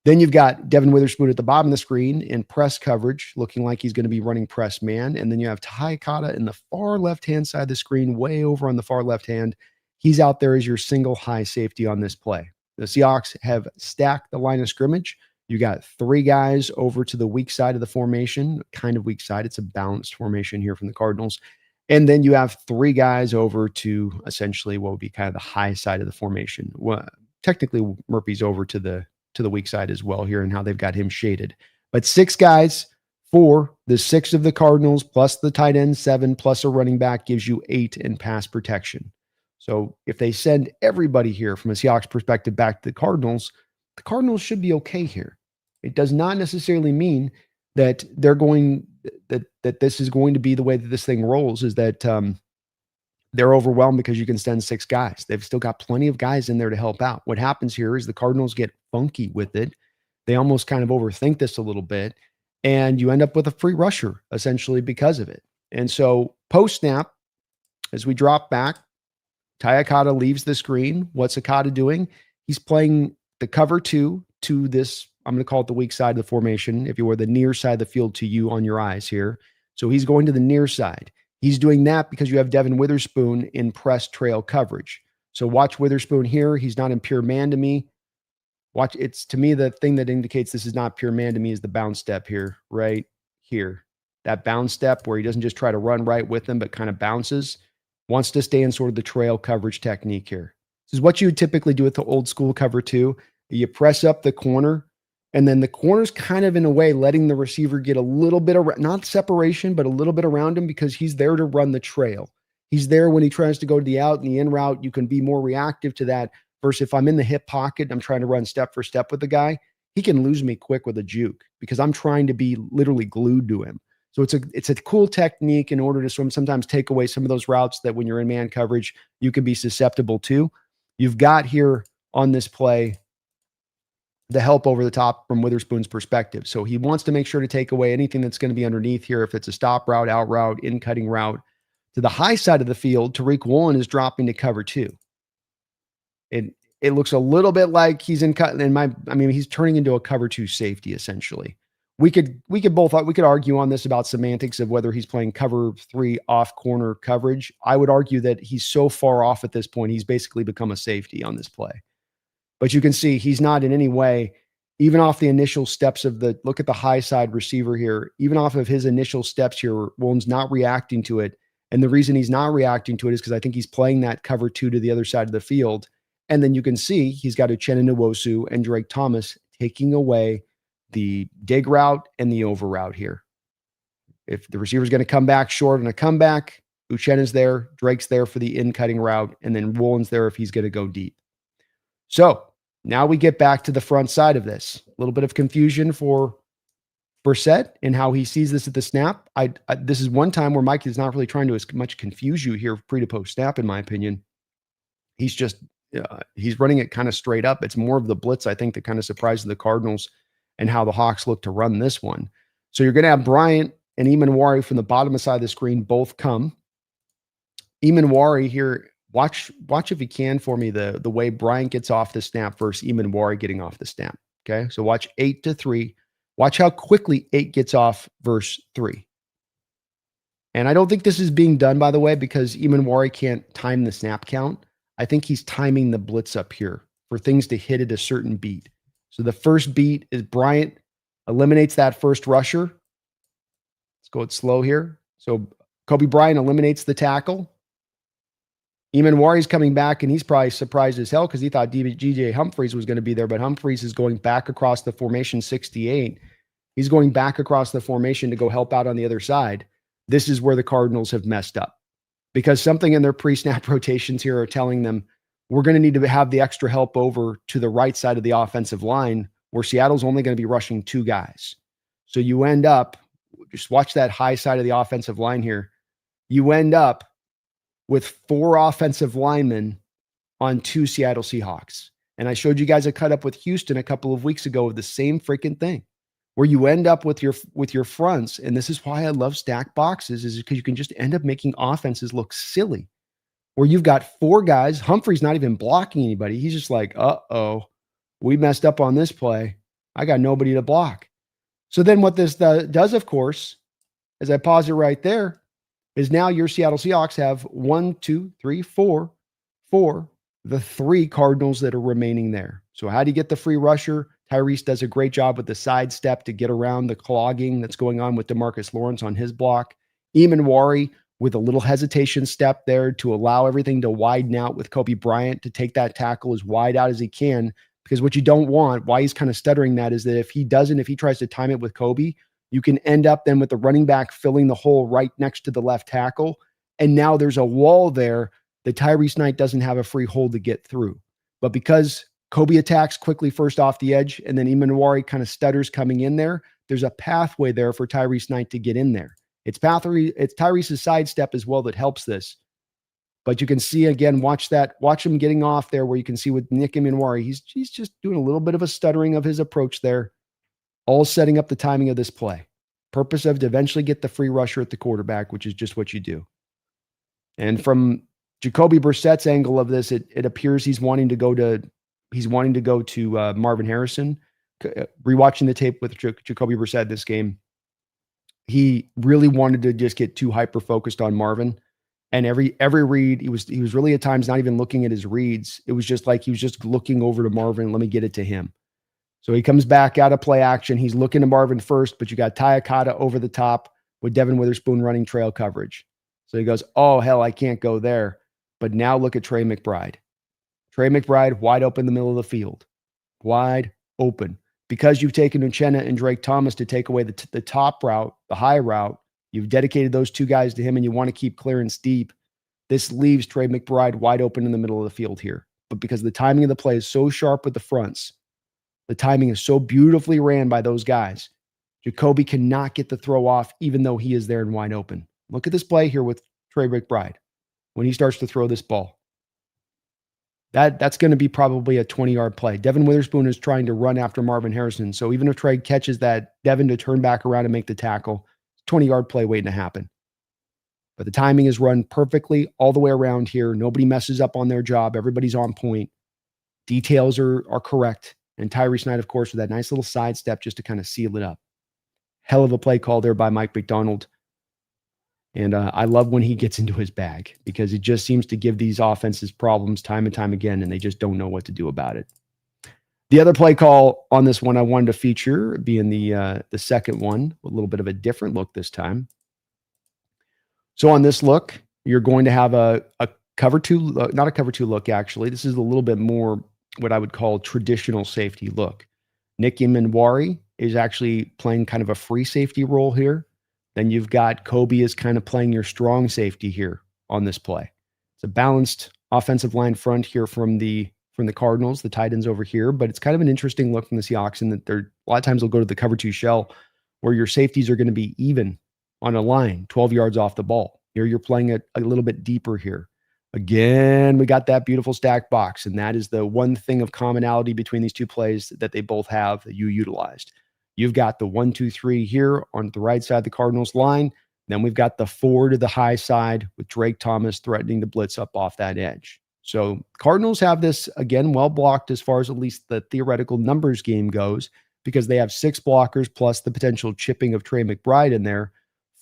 Then you've got Devin Witherspoon at the bottom of the screen in press coverage, looking like he's going to be running press man. And then you have Ty Cotta in the far left-hand side of the screen, way over on the far left hand. He's out there as your single high safety on this play. The Seahawks have stacked the line of scrimmage. You got three guys over to the weak side of the formation, kind of weak side. It's a balanced formation here from the Cardinals. And then you have three guys over to essentially what would be kind of the high side of the formation. Well, technically, Murphy's over to the weak side as well here and how they've got him shaded. But six guys for the six of the Cardinals plus the tight end 7 plus a running back gives you 8 in pass protection. So if they send everybody here from a Seahawks perspective back to the Cardinals should be okay here. It does not necessarily mean that they're going that this is going to be the way that this thing rolls, is that they're overwhelmed because you can send 6 guys. They've still got plenty of guys in there to help out. What happens here is the Cardinals get funky with it. They almost kind of overthink this a little bit, and you end up with a free rusher essentially because of it. And so post snap, as we drop back, Ty Akata leaves the screen. What's Akata doing? He's playing the cover 2 to this, I'm going to call it the weak side of the formation, if you were the near side of the field to you on your eyes here. So he's going to the near side. He's doing that because you have Devin Witherspoon in press trail coverage. So watch Witherspoon here. He's not in pure man to me. Watch, it's to me, the thing that indicates this is not pure man to me is the bounce step here, right here. That bounce step where he doesn't just try to run right with them, but kind of bounces, wants to stay in sort of the trail coverage technique here. This is what you would typically do with the old school cover 2. You press up the corner, and then the corner's kind of in a way letting the receiver get a little bit of, not separation, but a little bit around him because he's there to run the trail. He's there when he tries to go to the out and the in route. You can be more reactive to that versus if I'm in the hip pocket and I'm trying to run step for step with the guy, he can lose me quick with a juke because I'm trying to be literally glued to him. So it's a cool technique in order to sometimes take away some of those routes that when you're in man coverage, you can be susceptible to. You've got here on this play the help over the top from Witherspoon's perspective. So he wants to make sure to take away anything that's going to be underneath here. If it's a stop route, out route, in cutting route to the high side of the field, Tariq Woolen is dropping to cover 2. It looks a little bit like he's he's turning into a cover 2 safety essentially. We could argue on this about semantics of whether he's playing cover 3 off corner coverage. I would argue that he's so far off at this point, he's basically become a safety on this play. But you can see he's not in any way, even off the initial steps of look at the high side receiver here, even off of his initial steps here, Woolen's not reacting to it. And the reason he's not reacting to it is because I think he's playing that cover 2 to the other side of the field. And then you can see he's got Uchenna Nwosu and Drake Thomas taking away the dig route and the over route here. If the receiver's going to come back short on a comeback, Uchenna's there, Drake's there for the in-cutting route, and then Woolen's there if he's going to go deep. So now we get back to the front side of this. A little bit of confusion for Brissett and how he sees this at the snap. This is one time where Mike is not really trying to as much confuse you here pre to post snap, in my opinion. He's just, he's running it kind of straight up. It's more of the blitz, I think, that kind of surprises the Cardinals and how the Hawks look to run this one. So you're going to have Bryant and Emanwari from the bottom side of the screen both come. Emanwari here, watch if you can for me the way Bryant gets off the snap versus Emanwari getting off the snap. Okay, so watch 8-3. Watch how quickly 8 gets off verse 3. And I don't think this is being done, by the way, because Emanwari can't time the snap count. I think he's timing the blitz up here for things to hit at a certain beat. So the first beat is Bryant eliminates that first rusher. Let's go slow here. So Kobe Bryant eliminates the tackle. Emanwari's coming back, and he's probably surprised as hell because he thought DJ Humphries was going to be there, but Humphries is going back across the formation 68. He's going back across the formation to go help out on the other side. This is where the Cardinals have messed up because something in their pre-snap rotations here are telling them we're going to need to have the extra help over to the right side of the offensive line where Seattle's only going to be rushing 2 guys. So you end up, just watch that high side of the offensive line here. You end up with 4 offensive linemen on 2 Seattle Seahawks. And I showed you guys a cut up with Houston a couple of weeks ago of the same freaking thing, where you end up with your fronts. And this is why I love stack boxes, is because you can just end up making offenses look silly, where you've got 4 guys. Humphrey's not even blocking anybody. He's just like, uh-oh, we messed up on this play. I got nobody to block. So then what this does, of course, as I pause it right there, is now your Seattle Seahawks have 1, 2, 3, 4, the 3 Cardinals that are remaining there. So how do you get the free rusher? Tyrese does a great job with the sidestep to get around the clogging that's going on with DeMarcus Lawrence on his block. Emanwari with a little hesitation step there to allow everything to widen out with Kobe Bryant to take that tackle as wide out as he can. Because what you don't want, why he's kind of stuttering that, is that if he tries to time it with Kobe, you can end up then with the running back filling the hole right next to the left tackle. And now there's a wall there that Tyrese Knight doesn't have a free hole to get through. But because Kobe attacks quickly first off the edge, and then Imanwari kind of stutters coming in there, there's a pathway there for Tyrese Knight to get in there. It's Tyrese's sidestep as well that helps this. But you can see again, watch him getting off there where you can see with Nick Imanwari, he's just doing a little bit of a stuttering of his approach there, all setting up the timing of this play. Purpose of to eventually get the free rusher at the quarterback, which is just what you do. And from Jacoby Brissett's angle of this, it appears he's wanting to go to Marvin Harrison. Rewatching the tape with Jacoby Brissett this game, he really wanted to just get too hyper focused on Marvin. And every read, he was really at times not even looking at his reads. It was just like he was just looking over to Marvin. Let me get it to him. So he comes back out of play action. He's looking to Marvin first, but you got Tayakata over the top with Devin Witherspoon running trail coverage. So he goes, oh, hell, I can't go there. But now look at Trey McBride. Trey McBride wide open in the middle of the field. Wide open. Because you've taken Uchenna and Drake Thomas to take away the top route, the high route, you've dedicated those two guys to him and you want to keep clearance deep. This leaves Trey McBride wide open in the middle of the field here. But because the timing of the play is so sharp with the fronts, the timing is so beautifully ran by those guys, Jacoby cannot get the throw off even though he is there and wide open. Look at this play here with Trey McBride when he starts to throw this ball. That's going to be probably a 20-yard play. Devin Witherspoon is trying to run after Marvin Harrison. So even if Trey catches that, Devin to turn back around and make the tackle, 20-yard play waiting to happen. But the timing is run perfectly all the way around here. Nobody messes up on their job. Everybody's on point. Details are correct. And Tyrese Knight, of course, with that nice little sidestep just to kind of seal it up. Hell of a play call there by Mike McDonald. And I love when he gets into his bag because it just seems to give these offenses problems time and time again, and they just don't know what to do about it. The other play call on this one I wanted to feature being the second one, a little bit of a different look this time. So on this look, you're going to have a cover two, not a cover two look, actually. This is a little bit more what I would call traditional safety look. Nick Imanwari is actually playing kind of a free safety role here. Then you've got Kobe is kind of playing your strong safety here on this play. It's a balanced offensive line front here from the Cardinals, the tight ends over here, but it's kind of an interesting look from the Seahawks in that they're a lot of times they'll go to the cover two shell where your safeties are going to be even on a line 12 yards off the ball. Here you're playing it a little bit deeper here. Again, we got that beautiful stack box, and that is the one thing of commonality between these two plays that they both have that you utilized. You've got the 1, 2, 3 here on the right side of the Cardinals line. Then we've got the 4 to the high side with Drake Thomas threatening to blitz up off that edge. So Cardinals have this, again, well blocked as far as at least the theoretical numbers game goes because they have 6 blockers plus the potential chipping of Trey McBride in there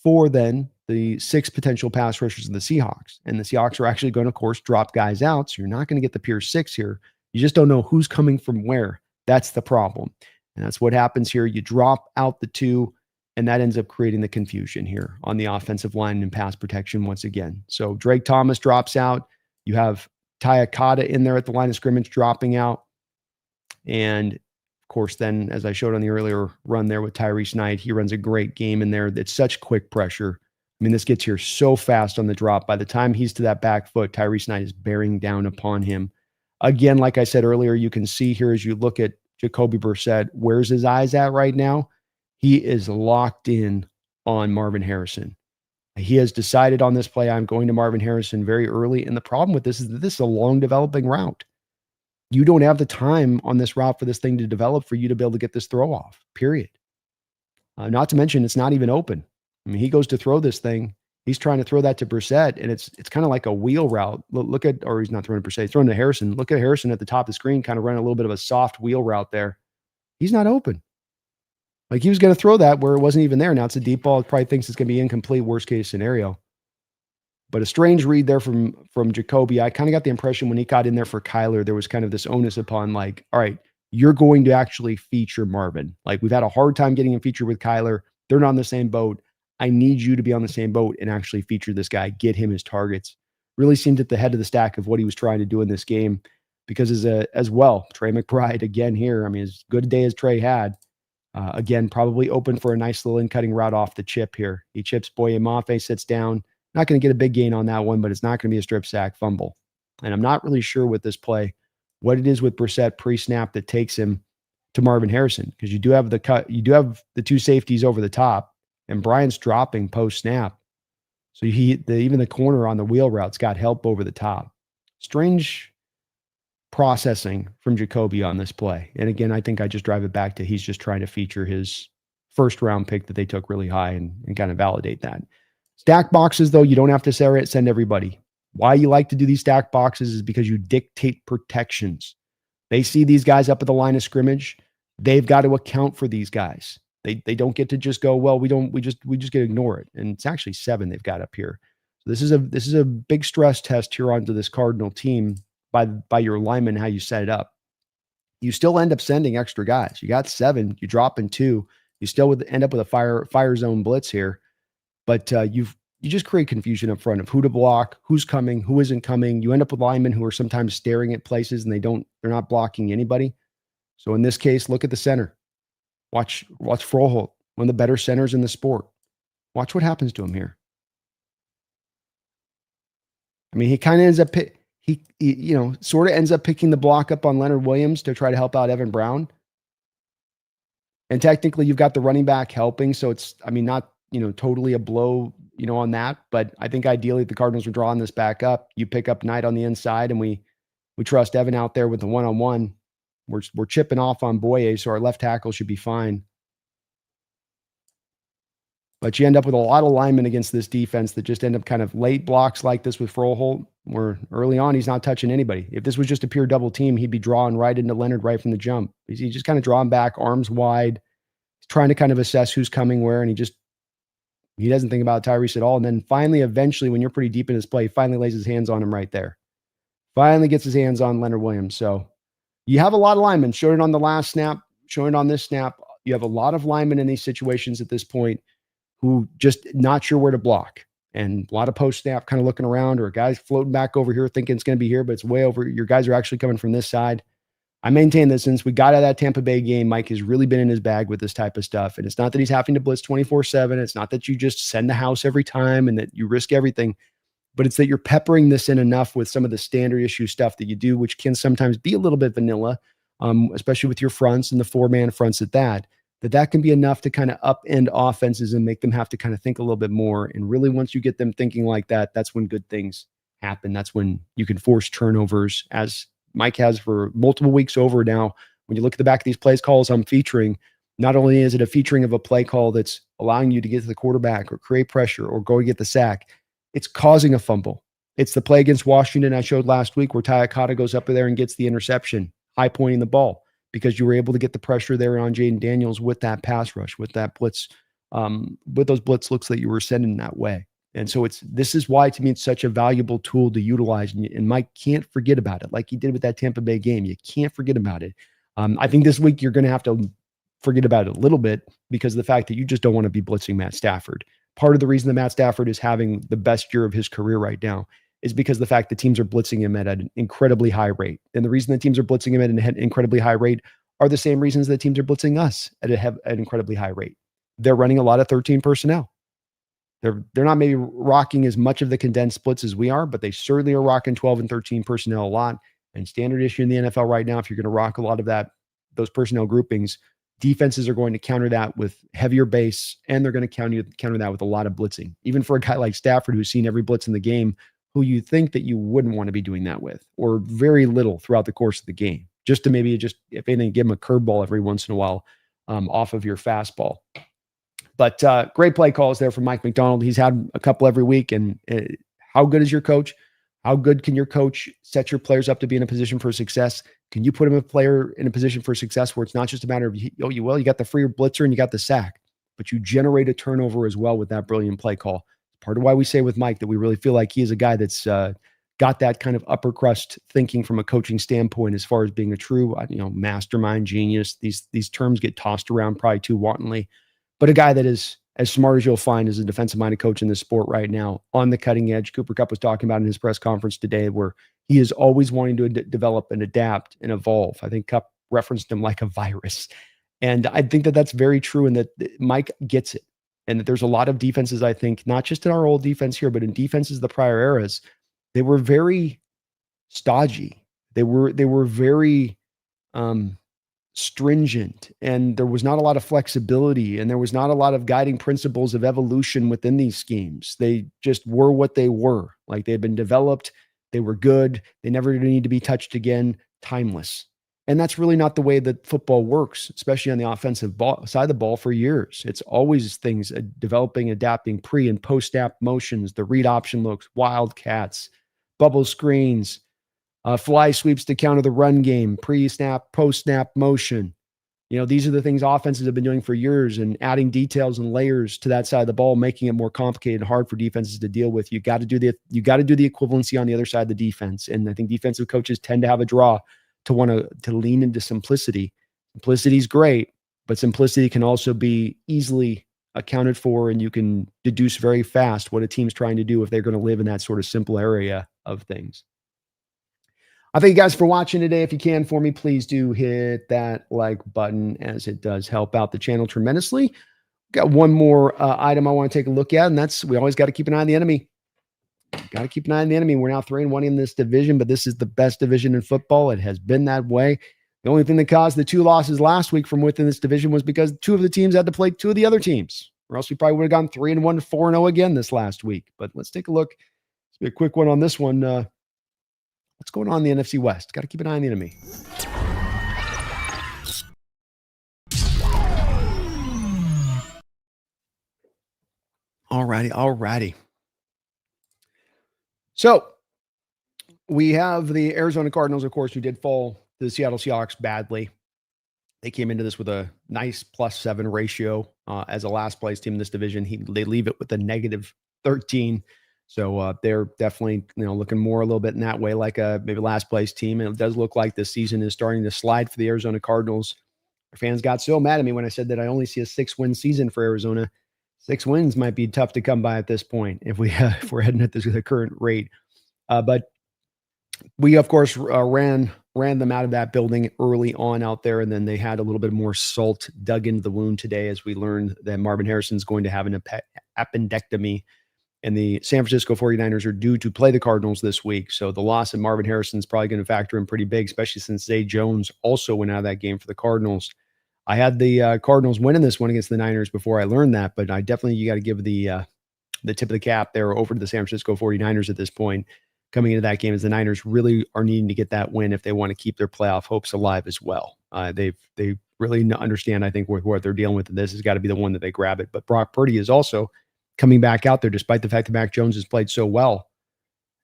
for then the 6 potential pass rushers of the Seahawks. And the Seahawks are actually going to, of course, drop guys out. So you're not going to get the pure 6 here. You just don't know who's coming from where. That's the problem. And that's what happens here. You drop out the 2, and that ends up creating the confusion here on the offensive line and pass protection once again. So Drake Thomas drops out. You have Tayakata in there at the line of scrimmage dropping out. And, of course, then, as I showed on the earlier run there with Tyrese Knight, he runs a great game in there. It's such quick pressure. I mean, this gets here so fast on the drop. By the time he's to that back foot, Tyrese Knight is bearing down upon him. Again, like I said earlier, you can see here as you look at Jacoby Brissett, where's his eyes at right now? He is locked in on Marvin Harrison. He has decided on this play, I'm going to Marvin Harrison very early. And the problem with this is that this is a long developing route. You don't have the time on this route for this thing to develop for you to be able to get this throw off, period. Not to mention, it's not even open. I mean, he goes to throw this thing. He's trying to throw that to Brissett, and it's kind of like a wheel route. Look at, or he's not throwing to Brissett, he's throwing to Harrison. Look at Harrison at the top of the screen, kind of running a little bit of a soft wheel route there. He's not open. Like he was going to throw that where it wasn't even there. Now it's a deep ball. It probably thinks it's going to be incomplete, worst case scenario. But a strange read there from Jacoby. I kind of got the impression when he got in there for Kyler, there was kind of this onus upon like, all right, you're going to actually feature Marvin. Like we've had a hard time getting him featured with Kyler. They're not on the same boat. I need you to be on the same boat and actually feature this guy, get him his targets. Really seemed at the head of the stack of what he was trying to do in this game because as well, Trey McBride again here. I mean, as good a day as Trey had, again, probably open for a nice little in-cutting route off the chip here. He chips Boye Mafe, sits down. Not going to get a big gain on that one, but it's not going to be a strip sack fumble. And I'm not really sure with this play what it is with Brissett pre-snap that takes him to Marvin Harrison, because you do have the two safeties over the top, and Bryant's dropping post-snap. So even the corner on the wheel routes got help over the top. Strange processing from Jacoby on this play. And again, I think I just drive it back to he's just trying to feature his first round pick that they took really high and kind of validate that. Stack boxes, though, you don't have to send everybody. Why you like to do these stack boxes is because you dictate protections. They see these guys up at the line of scrimmage. They've got to account for these guys. They don't get to just go, well, we just get to ignore it. And it's actually 7 they've got up here. So this is a big stress test here onto this Cardinal team by your lineman, how you set it up. You still end up sending extra guys. You got 7, you drop in 2, you still would end up with a fire zone blitz here. But you just create confusion up front of who to block, who's coming, who isn't coming. You end up with linemen who are sometimes staring at places and they're not blocking anybody. So in this case, look at the center. Watch Froholt, one of the better centers in the sport. Watch what happens to him here. I mean, he kind of ends up sort of ends up picking the block up on Leonard Williams to try to help out Evan Brown. And technically, you've got the running back helping, so it's not totally a blow on that. But I think ideally the Cardinals are drawing this back up. You pick up Knight on the inside, and we trust Evan out there with the one-on-one. We're chipping off on Boye, so our left tackle should be fine. But you end up with a lot of linemen against this defense that just end up kind of late blocks like this with Froholt, where early on he's not touching anybody. If this was just a pure double team, he'd be drawing right into Leonard right from the jump. He's just kind of drawing back, arms wide, trying to kind of assess who's coming where, and he doesn't think about Tyrese at all. And then finally, eventually, when you're pretty deep in his play, he finally lays his hands on him right there. Finally gets his hands on Leonard Williams. So you have a lot of linemen. Showed it on the last snap, showing it on this snap. You have a lot of linemen in these situations at this point who just not sure where to block. And a lot of post-snap kind of looking around, or guys floating back over here thinking it's going to be here, but it's way over. Your guys are actually coming from this side. I maintain that since we got out of that Tampa Bay game, Mike has really been in his bag with this type of stuff. And it's not that he's having to blitz 24/7. It's not that you just send the house every time and that you risk everything, but it's that you're peppering this in enough with some of the standard issue stuff that you do, which can sometimes be a little bit vanilla, especially with your fronts and the 4-man fronts at that can be enough to kind of upend offenses and make them have to kind of think a little bit more. And really, once you get them thinking like that, that's when good things happen. That's when you can force turnovers, as Mike has for multiple weeks over now. When you look at the back of these plays calls I'm featuring, not only is it a featuring of a play call that's allowing you to get to the quarterback or create pressure or go get the sack, it's causing a fumble. It's the play against Washington I showed last week where Tyakata goes up there and gets the interception, high pointing the ball, because you were able to get the pressure there on Jaden Daniels with that pass rush, with that blitz, with those blitz looks that you were sending that way. And so this is why, to me, it's such a valuable tool to utilize. And Mike can't forget about it, like he did with that Tampa Bay game. You can't forget about it. I think this week you're going to have to forget about it a little bit because of the fact that you just don't want to be blitzing Matt Stafford. Part of the reason that Matt Stafford is having the best year of his career right now is because of the fact that teams are blitzing him at an incredibly high rate. And the reason that teams are blitzing him at an incredibly high rate are the same reasons that teams are blitzing us at an incredibly high rate. They're running a lot of 13 personnel. They're not maybe rocking as much of the condensed splits as we are, but they certainly are rocking 12 and 13 personnel a lot. And standard issue in the NFL right now, if you're going to rock a lot of those personnel groupings, defenses are going to counter that with heavier base, and they're going to counter that with a lot of blitzing. Even for a guy like Stafford, who's seen every blitz in the game, who you think that you wouldn't want to be doing that with, or very little throughout the course of the game, just to maybe if anything, give him a curveball every once in a while off of your fastball. But great play calls there from Mike McDonald. He's had a couple every week. And how good is your coach? How good can your coach set your players up to be in a position for success? Can you put a player in a position for success where it's not just a matter of, you got the free blitzer and you got the sack, but you generate a turnover as well with that brilliant play call. Part of why we say with Mike that we really feel like he is a guy that's got that kind of upper crust thinking from a coaching standpoint, as far as being a true, mastermind genius. These terms get tossed around probably too wantonly, but a guy that is as smart as you'll find as a defensive-minded coach in this sport right now, on the cutting edge. Cooper Kupp was talking about in his press conference today, where he is always wanting to develop and adapt and evolve. I think Kupp referenced him like a virus. And I think that that's very true, and that Mike gets it. And that there's a lot of defenses, I think, not just in our old defense here, but in defenses of the prior eras, they were very stodgy. They were very stringent, and there was not a lot of flexibility, and there was not a lot of guiding principles of evolution within these schemes. They just were what they were. Like, they had been developed, they were good, they never need to be touched again, timeless. And that's really not the way that football works, especially on the offensive side of the ball for years. It's always things developing, adapting, pre and post snap motions, the read option looks, wildcats, bubble screens, fly sweeps to counter the run game, pre-snap, post-snap motion. These are the things offenses have been doing for years, and adding details and layers to that side of the ball, making it more complicated and hard for defenses to deal with. You got to do the equivalency on the other side of the defense. And I think defensive coaches tend to have a draw to want to lean into simplicity. Simplicity is great, but simplicity can also be easily accounted for, and you can deduce very fast what a team's trying to do if they're going to live in that sort of simple area of things. I thank you guys for watching today. If you can for me, please do hit that like button, as it does help out the channel tremendously. Got one more item I want to take a look at, and that's, we always got to keep an eye on the enemy. Got to keep an eye on the enemy. We're now 3-1 in this division, but this is the best division in football. It has been that way. The only thing that caused the 2 losses last week from within this division was because 2 of the teams had to play 2 of the other teams, or else we probably would have gone 3-1 to 4-0 again this last week. But let's take a look. Let's be a quick one on this one. What's going on in the NFC West? Got to keep an eye on the enemy. Alrighty. So we have the Arizona Cardinals, of course, who did fall to the Seattle Seahawks badly. They came into this with a nice +7 ratio as a last place team in this division. They leave it with a -13. So they're definitely, looking more a little bit in that way, like a maybe last place team. And it does look like this season is starting to slide for the Arizona Cardinals. Our fans got so mad at me when I said that I only see a 6-win season for Arizona. 6 wins might be tough to come by at this point if we're heading at the current rate. But we, of course, ran them out of that building early on out there, and then they had a little bit more salt dug into the wound today as we learned that Marvin Harrison's going to have an appendectomy. And the San Francisco 49ers are due to play the Cardinals this week. So the loss of Marvin Harrison is probably going to factor in pretty big, especially since Zay Jones also went out of that game for the Cardinals. I had the Cardinals winning this one against the Niners before I learned that, but you got to give the tip of the cap there over to the San Francisco 49ers at this point coming into that game, as the Niners really are needing to get that win if they want to keep their playoff hopes alive as well. They really understand, I think, what they're dealing with. This has got to be the one that they grab it. But Brock Purdy is also coming back out there, despite the fact that Mac Jones has played so well.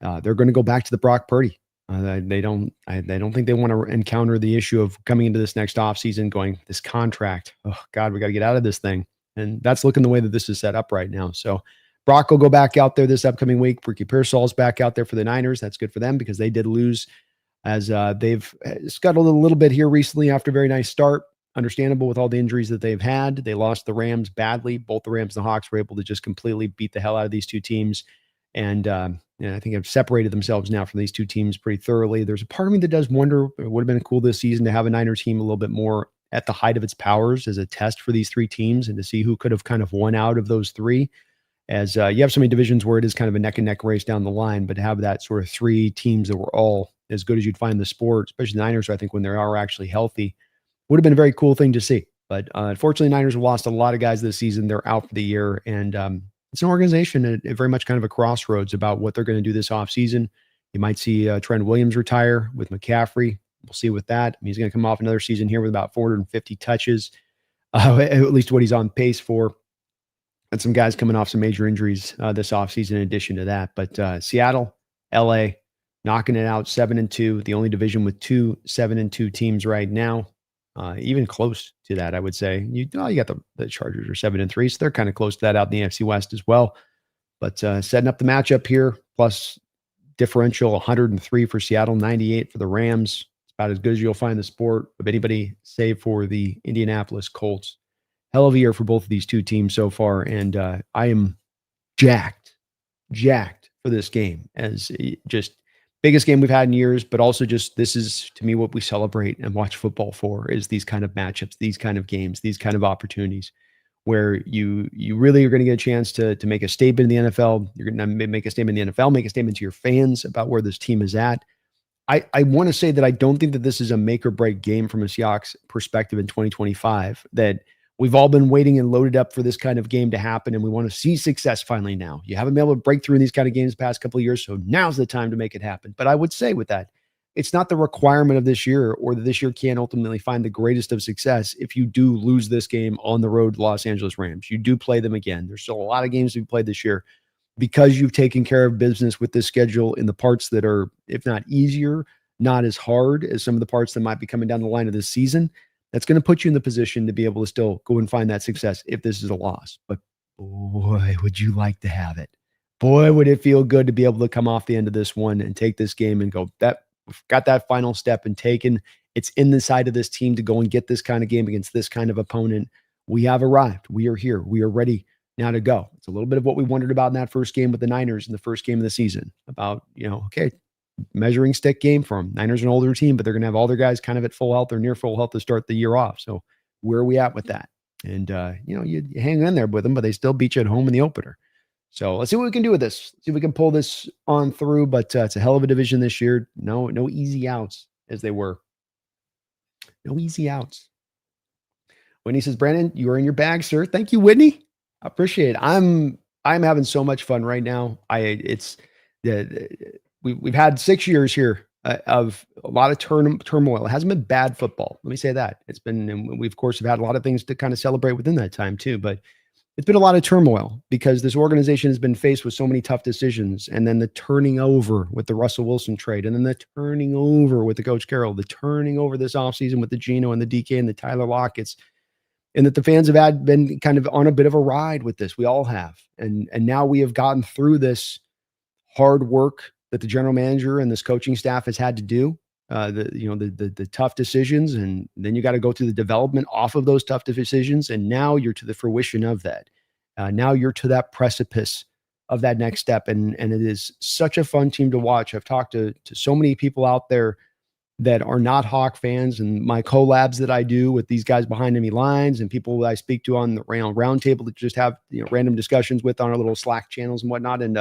They're going to go back to the Brock Purdy. They don't think they want to encounter the issue of coming into this next offseason going, this contract, oh God, we got to get out of this thing. And that's looking the way that this is set up right now. So Brock will go back out there this upcoming week. Ricky Pearsall's back out there for the Niners. That's good for them because they did lose, as they've scuttled a little bit here recently after a very nice start. Understandable with all the injuries that they've had. They lost the Rams badly. Both the Rams and the Hawks were able to just completely beat the hell out of these 2 teams. And I think have separated themselves now from these 2 teams pretty thoroughly. There's a part of me that does wonder, it would have been cool this season to have a Niners team a little bit more at the height of its powers as a test for these 3 teams and to see who could have kind of won out of those 3. As you have so many divisions where it is kind of a neck and neck race down the line, but to have that sort of 3 teams that were all as good as you'd find in the sport, especially the Niners, I think when they are actually healthy, would have been a very cool thing to see. But unfortunately, Niners have lost a lot of guys this season. They're out for the year. And it's an organization at very much kind of a crossroads about what they're going to do this offseason. You might see Trent Williams retire with McCaffrey. We'll see with that. He's going to come off another season here with about 450 touches, at least what he's on pace for. And some guys coming off some major injuries this offseason in addition to that. But Seattle, LA, knocking it out 7-2, the only division with 2 7-2 teams right now. Even close to that, I would say. You got the Chargers are 7-3, so they're kind of close to that out in the NFC West as well. But setting up the matchup here, plus differential 103 for Seattle, 98 for the Rams. It's about as good as you'll find in the sport of anybody, save for the Indianapolis Colts. Hell of a year for both of these 2 teams so far, and I am jacked for this game, as just biggest game we've had in years, but also just this is, to me, what we celebrate and watch football for, is these kind of matchups, these kind of games, these kind of opportunities where you really are going to get a chance to make a statement in the NFL. You're going to make a statement in the NFL, make a statement to your fans about where this team is at. I want to say that I don't think that this is a make or break game from a Seahawks perspective in 2025, that we've all been waiting and loaded up for this kind of game to happen, and we want to see success finally now. You haven't been able to break through in these kind of games the past couple of years, so now's the time to make it happen. But I would say with that, it's not the requirement of this year, or that this year can ultimately find the greatest of success if you do lose this game on the road to Los Angeles Rams. You do play them again. There's still a lot of games to be played this year. Because you've taken care of business with this schedule in the parts that are, if not easier, not as hard as some of the parts that might be coming down the line of this season, that's going to put you in the position to be able to still go and find that success if this is a loss. But boy, would you like to have it. Boy, would it feel good to be able to come off the end of this one and take this game and go, that we've got that final step and taken. It's in the side of this team to go and get this kind of game against this kind of opponent. We have arrived. We are here. We are ready now to go. It's a little bit of what we wondered about in that first game with the Niners in the first game of the season about, okay, measuring stick game for them. Niners are an older team, but they're going to have all their guys kind of at full health or near full health to start the year off. So where are we at with that? And, you hang in there with them, but they still beat you at home in the opener. So let's see what we can do with this. See if we can pull this on through, but it's a hell of a division this year. No easy outs as they were. No easy outs. Whitney says, Brandon, you are in your bag, sir. Thank you, Whitney. I appreciate it. I'm having so much fun right now. We've had 6 years here of a lot of turmoil. It hasn't been bad football. Let me say that. It's been, and we of course have had a lot of things to kind of celebrate within that time too, but it's been a lot of turmoil because this organization has been faced with so many tough decisions, and then the turning over with the Russell Wilson trade, and then the turning over with the Coach Carroll, the turning over this offseason with the Geno and the DK and the Tyler Lockett's. And that the fans have been kind of on a bit of a ride with this. We all have. And now we have gotten through this hard work that the general manager and this coaching staff has had to do, the tough decisions. And then you got to go through the development off of those tough decisions. And now you're to the fruition of that. Now you're to that precipice of that next step. And it is such a fun team to watch. I've talked to so many people out there that are not Hawk fans, and my collabs that I do with these guys behind enemy lines and people that I speak to on the round table that just have random discussions with on our little Slack channels and whatnot. And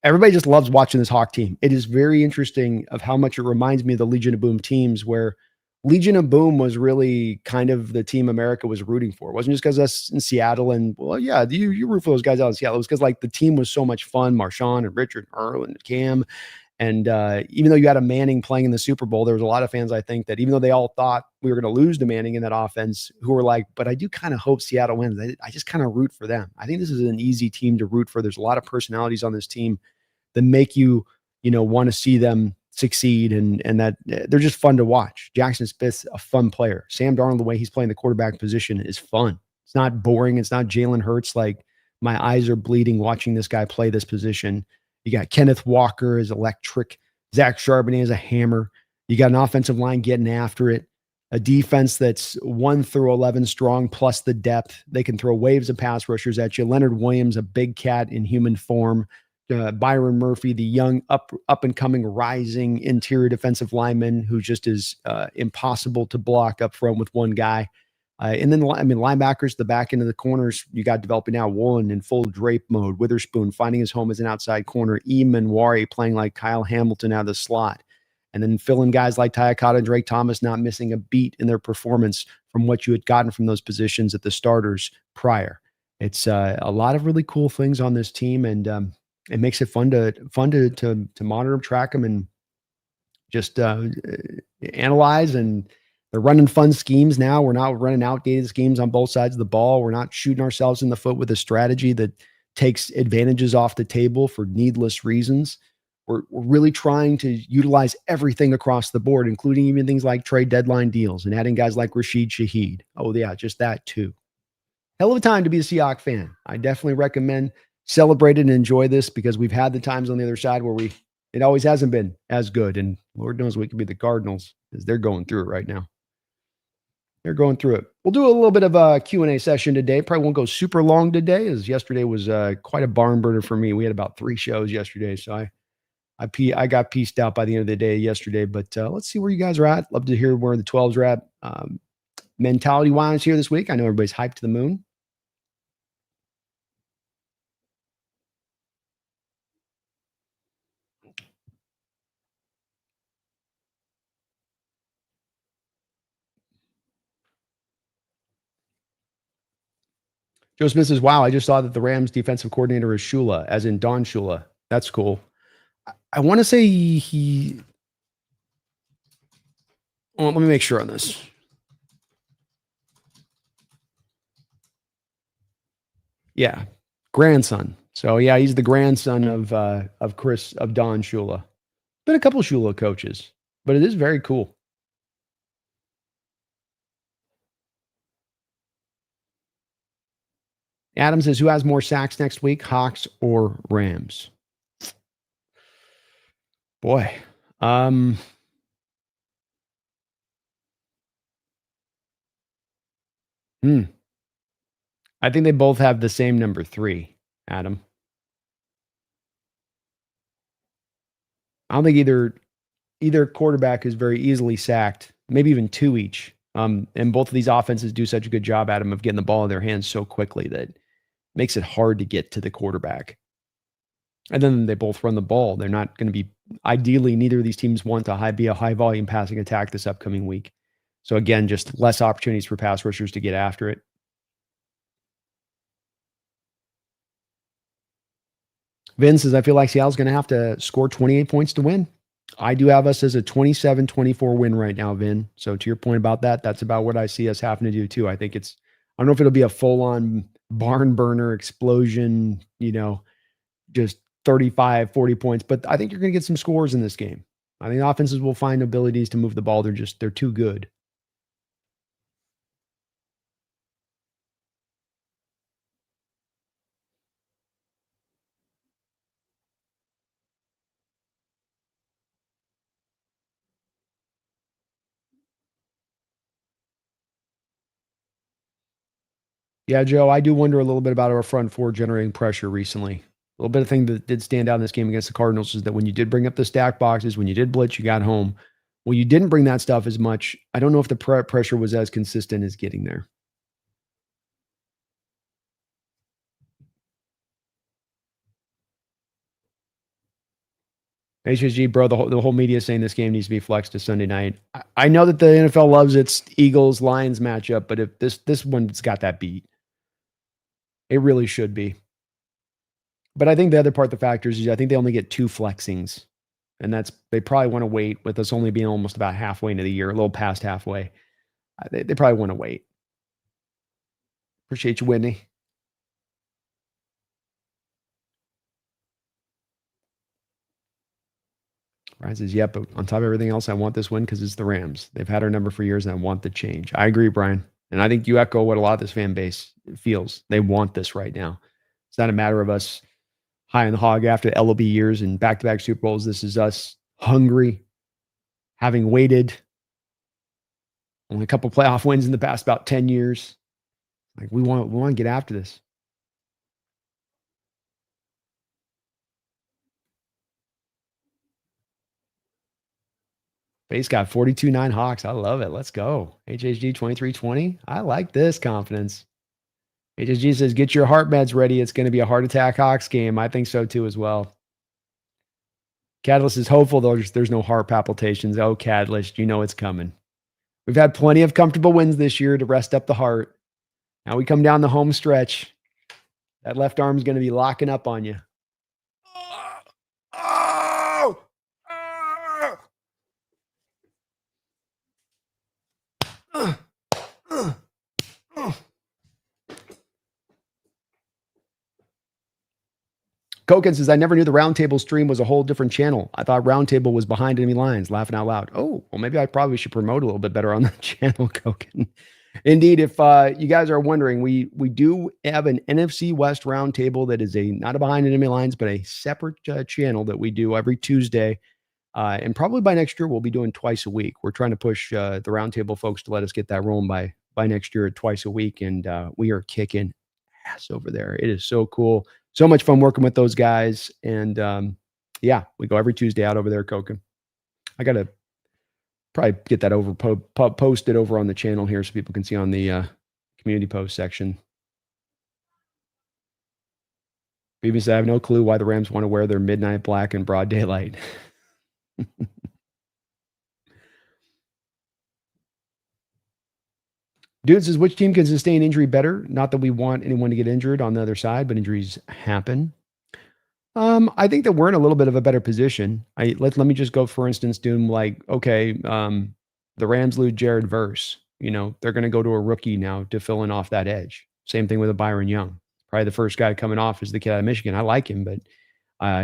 everybody just loves watching this Hawk team. It is very interesting of how much it reminds me of the Legion of Boom teams, where Legion of Boom was really kind of the team America was rooting for. It wasn't just because us in Seattle and, well, yeah, you root for those guys out in Seattle. It was because like the team was so much fun. Marshawn and Richard, Earl and Cam. And even though you had a Manning playing in the Super Bowl, there was a lot of fans, I think, that even though they all thought we were going to lose to Manning in that offense, who were like, but I do kind of hope Seattle wins. I just kind of root for them. I think this is an easy team to root for. There's a lot of personalities on this team that make you, want to see them succeed, and that they're just fun to watch. Jackson Smith's a fun player. Sam Darnold, the way he's playing the quarterback position is fun. It's not boring. It's not Jalen Hurts. Like, my eyes are bleeding watching this guy play this position. You got Kenneth Walker is electric. Zach Charbonnet is a hammer. You got an offensive line getting after it. A defense that's 1 through 11 strong, plus the depth. They can throw waves of pass rushers at you. Leonard Williams, a big cat in human form. Byron Murphy, the young up and coming rising interior defensive lineman who just is impossible to block up front with one guy. And then, linebackers, the back end of the corners, you got developing now. Woolen in full drape mode. Witherspoon finding his home as an outside corner. Manwari playing like Kyle Hamilton out of the slot. And then filling guys like Tyakata and Drake Thomas not missing a beat in their performance from what you had gotten from those positions at the starters prior. It's a lot of really cool things on this team, and it makes it fun to monitor them, track them, and just analyze. And they're running fun schemes now. We're not running outdated schemes on both sides of the ball. We're not shooting ourselves in the foot with a strategy that takes advantages off the table for needless reasons. We're really trying to utilize everything across the board, including even things like trade deadline deals and adding guys like Rashid Shaheed. Oh, yeah, just that too. Hell of a time to be a Seahawks fan. I definitely recommend celebrate and enjoy this, because we've had the times on the other side where it always hasn't been as good. And Lord knows we could be the Cardinals, because they're going through it right now. They're going through it. We'll do a little bit of a Q&A session today. Probably won't go super long today, as yesterday was quite a barn burner for me. We had about 3 shows yesterday, so I got pieced out by the end of the day yesterday. But let's see where you guys are at. Love to hear where the 12s are at. mentality-wise here this week? I know everybody's hyped to the moon. Joe Smith says, wow, I just saw that the Rams defensive coordinator is Shula, as in Don Shula. That's cool. I want to say he well, let me make sure on this. Yeah, grandson. So yeah, he's the grandson of Don Shula. Been a couple Shula coaches, but it is very cool. Adam says, who has more sacks next week, Hawks or Rams? Boy, I think they both have the same number 3, Adam. I don't think either quarterback is very easily sacked, maybe even 2 each. And both of these offenses do such a good job, Adam, of getting the ball in their hands so quickly that it makes it hard to get to the quarterback. And then they both run the ball. They're not going to be, ideally, neither of these teams want to be a high volume passing attack this upcoming week. So again, just less opportunities for pass rushers to get after it. Vin says, I feel like Seattle's going to have to score 28 points to win. I do have us as a 27-24 win right now, Vin. So to your point about that, that's about what I see us having to do too. I think I don't know if it'll be a full-on barn burner explosion, just 35, 40 points, but I think you're going to get some scores in this game. I think offenses will find abilities to move the ball. They're too good. Yeah, Joe, I do wonder a little bit about our front four generating pressure recently. A little bit of thing that did stand out in this game against the Cardinals is that when you did bring up the stack boxes, when you did blitz, you got home. When you didn't bring that stuff as much, I don't know if the pressure was as consistent as getting there. HSG, bro, the whole media is saying this game needs to be flexed to Sunday night. I know that the NFL loves its Eagles-Lions matchup, but if this one's got that beat. It really should be. But I think the other part, the factors, is I think they only get 2 flexings. And they probably want to wait with us only being almost about halfway into the year, a little past halfway. They probably want to wait. Appreciate you, Whitney. Ryan says, yep, but on top of everything else, I want this win because it's the Rams. They've had our number for years, and I want the change. I agree, Brian. And I think you echo what a lot of this fan base feels. They want this right now. It's not a matter of us high on the hog after the LOB years and back-to-back Super Bowls. This is us hungry, having waited. Only a couple playoff wins in the past about 10 years. Like we want to get after this. Base got 42-9 Hawks. I love it. Let's go. HHG 23-20. I like this confidence. HSG says, get your heart meds ready. It's going to be a heart attack Hawks game. I think so too as well. Catalyst is hopeful, though. There's no heart palpitations. Oh, Catalyst, you know it's coming. We've had plenty of comfortable wins this year to rest up the heart. Now we come down the home stretch. That left arm is going to be locking up on you. Oh! Koken says, I never knew the Roundtable stream was a whole different channel. I thought Roundtable was behind enemy lines, laughing out loud. Oh, well, maybe I probably should promote a little bit better on the channel, Koken. Indeed, if you guys are wondering, we do have an NFC West Roundtable that is not a behind enemy lines, but a separate channel that we do every Tuesday. And probably by next year, we'll be doing twice a week. We're trying to push the Roundtable folks to let us get that rolling by next year at twice a week. And we are kicking ass over there. It is so cool. So much fun working with those guys. And yeah, we go every Tuesday out over there, Koken. I got to probably get that over posted over on the channel here so people can see on the community post section. People said, I have no clue why the Rams want to wear their midnight black in broad daylight. Dude says, which team can sustain injury better? Not that we want anyone to get injured on the other side, but injuries happen. I think that we're in a little bit of a better position. Let me just go, for instance, doom like, okay, the Rams lose Jared Verse. You know, they're going to go to a rookie now to fill in off that edge. Same thing with a Byron Young. Probably the first guy coming off is the kid out of Michigan. I like him, but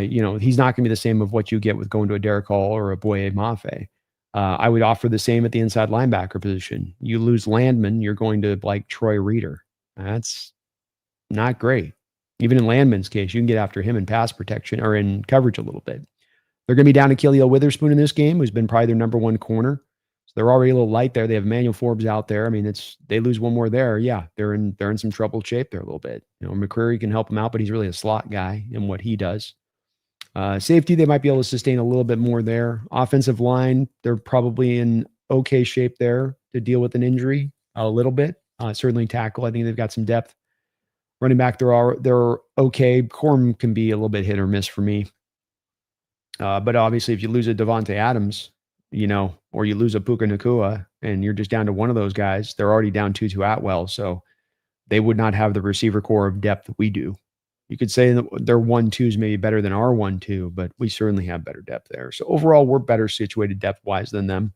you know, he's not going to be the same of what you get with going to a Derek Hall or a Boye Mafe. I would offer the same at the inside linebacker position. You lose Landman, you're going to like Troy Reader. That's not great. Even in Landman's case, you can get after him in pass protection or in coverage a little bit. They're going to be down to Khalil Witherspoon in this game, who's been probably their number one corner. So they're already a little light there. They have Emmanuel Forbes out there. I mean, they lose one more there. Yeah, they're in some troubled shape there a little bit. You know, McCreary can help him out, but he's really a slot guy in what he does. Safety, they might be able to sustain a little bit more there. Offensive line, they're probably in okay shape there to deal with an injury a little bit. Certainly tackle, I think they've got some depth. Running back, they're okay. Corum can be a little bit hit or miss for me. But obviously, if you lose a Devontae Adams, you know, or you lose a Puka Nacua, and you're just down to one of those guys, they're already down two to Atwell, so they would not have the receiver core of depth that we do. You could say that their 1-2s maybe better than our 1-2, but we certainly have better depth there. So overall, we're better situated depth-wise than them.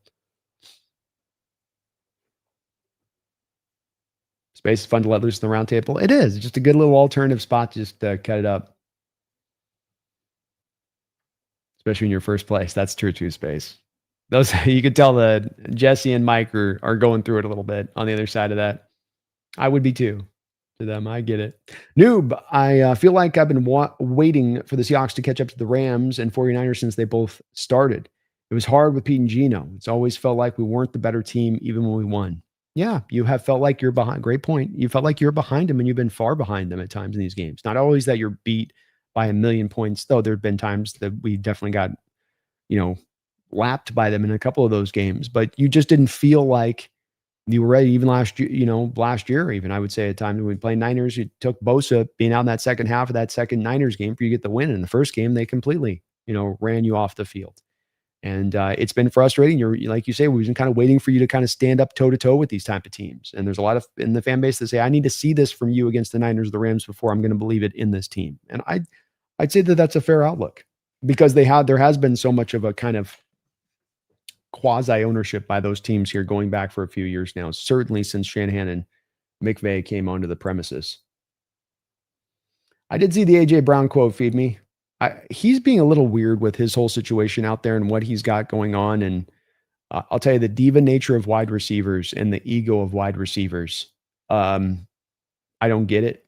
Space is fun to let loose in the round table. It is. It's just a good little alternative spot to just cut it up. Especially in your first place. That's true too, Space. Those, you could tell that Jesse and Mike are going through it a little bit on the other side of that. I would be too. To them, I get it. Noob, I feel like I've been waiting for the Seahawks to catch up to the Rams and 49ers since they both started. It was hard with Pete and Gino. It's always felt like we weren't the better team even when we won. Yeah, you have felt like you're behind. Great point. You felt like you're behind them and you've been far behind them at times in these games. Not always that you're beat by a million points, though there have been times that we definitely got, you know, lapped by them in a couple of those games, but you just didn't feel like you were ready. Even last year, even I would say at times when we played Niners, you took Bosa being out in that second half of that second Niners game for you to get the win. In the first game, they completely, you know, ran you off the field. And it's been frustrating. You're, like you say, we've been kind of waiting for you to kind of stand up toe to toe with these type of teams. And there's a lot of in the fan base that say, I need to see this from you against the Niners, the Rams before I'm going to believe it in this team. And I'd say that that's a fair outlook because there has been so much of a kind of quasi ownership by those teams here going back for a few years now, certainly since Shanahan and McVay came onto the premises. I did see the AJ Brown quote feed me. He's being a little weird with his whole situation out there and what he's got going on. And I'll tell you, the diva nature of wide receivers and the ego of wide receivers. I don't get it.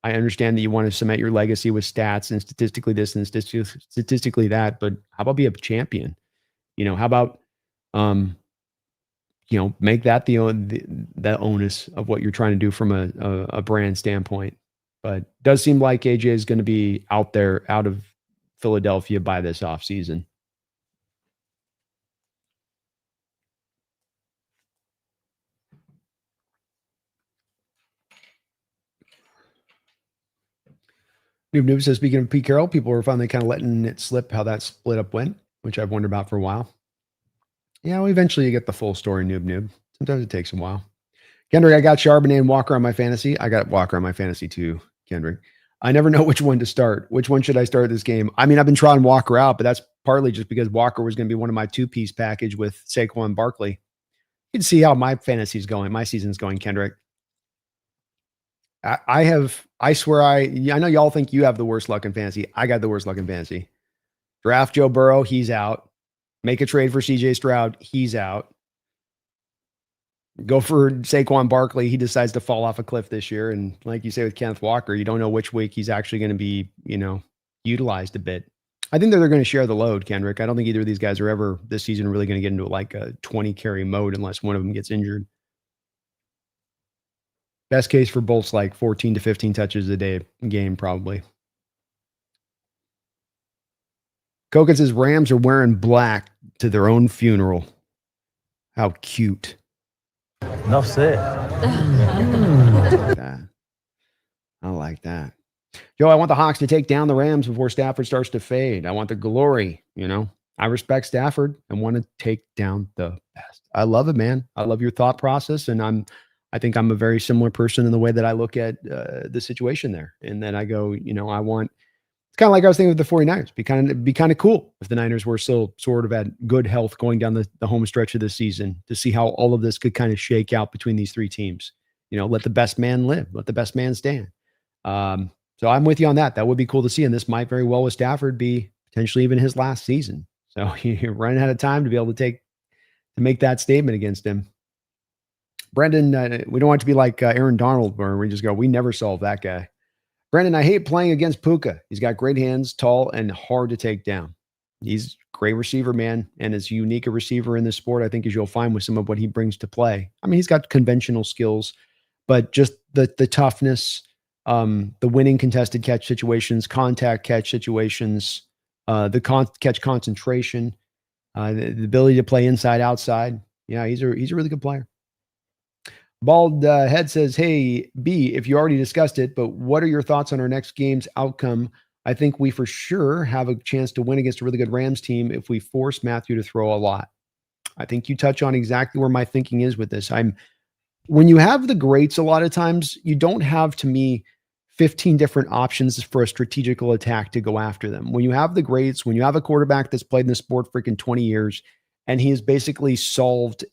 I understand that you want to cement your legacy with stats and statistically this and statistically that, but how about be a champion? You know, how about, you know, make that the onus of what you're trying to do from a brand standpoint. But it does seem like AJ is going to be out of Philadelphia by this offseason. Noob says, speaking of Pete Carroll, people are finally kind of letting it slip how that split up went, which I've wondered about for a while. Yeah, well, eventually you get the full story, noob. Sometimes it takes a while. Kendrick, I got Charbonnet and Walker on my fantasy. I got Walker on my fantasy too, Kendrick. I never know which one to start. Which one should I start this game? I mean, I've been trying Walker out, but that's partly just because Walker was going to be one of my two-piece package with Saquon Barkley. You can see how my fantasy's going. My season's going, Kendrick. I swear I know y'all think you have the worst luck in fantasy. I got the worst luck in fantasy. Draft Joe Burrow, he's out. Make a trade for CJ Stroud, he's out. Go for Saquon Barkley, he decides to fall off a cliff this year. And like you say with Kenneth Walker, you don't know which week he's actually going to be, you know, utilized a bit. I think that they're going to share the load, Kendrick. I don't think either of these guys are ever this season really going to get into like a 20 carry mode unless one of them gets injured. Best case for both like 14 to 15 touches a day game, probably. Koken says Rams are wearing black to their own funeral. How cute. Enough said. I like that. Joe, I want the Hawks to take down the Rams before Stafford starts to fade. I want the glory, I respect Stafford and want to take down the best. I love it, man. I love your thought process. And I think I'm a very similar person in the way that I look at the situation there. And then I go, I want, it's kind of like I was thinking with the 49ers, be kind of cool if the Niners were still sort of at good health going down the home stretch of this season to see how all of this could kind of shake out between these three teams. Let the best man live, let the best man stand. So I'm with you on that. That would be cool to see. And this might very well with Stafford be potentially even his last season. So you're running out of time to be able to make that statement against him. Brendan, we don't want it to be like Aaron Donald, where we just go, we never solve that guy. Brandon, I hate playing against Puka. He's got great hands, tall, and hard to take down. He's a great receiver, man, and as unique a receiver in this sport, I think, as you'll find with some of what he brings to play. I mean, he's got conventional skills, but just the toughness, the winning contested catch situations, contact catch situations, the catch concentration, the ability to play inside, outside. Yeah, he's a really good player. Bald Head says, hey, B, if you already discussed it, but what are your thoughts on our next game's outcome? I think we for sure have a chance to win against a really good Rams team if we force Matthew to throw a lot. I think you touch on exactly where my thinking is with this. When you have the greats, a lot of times you don't have, to me, 15 different options for a strategical attack to go after them. When you have the greats, when you have a quarterback that's played in the sport freaking 20 years, and he has basically solved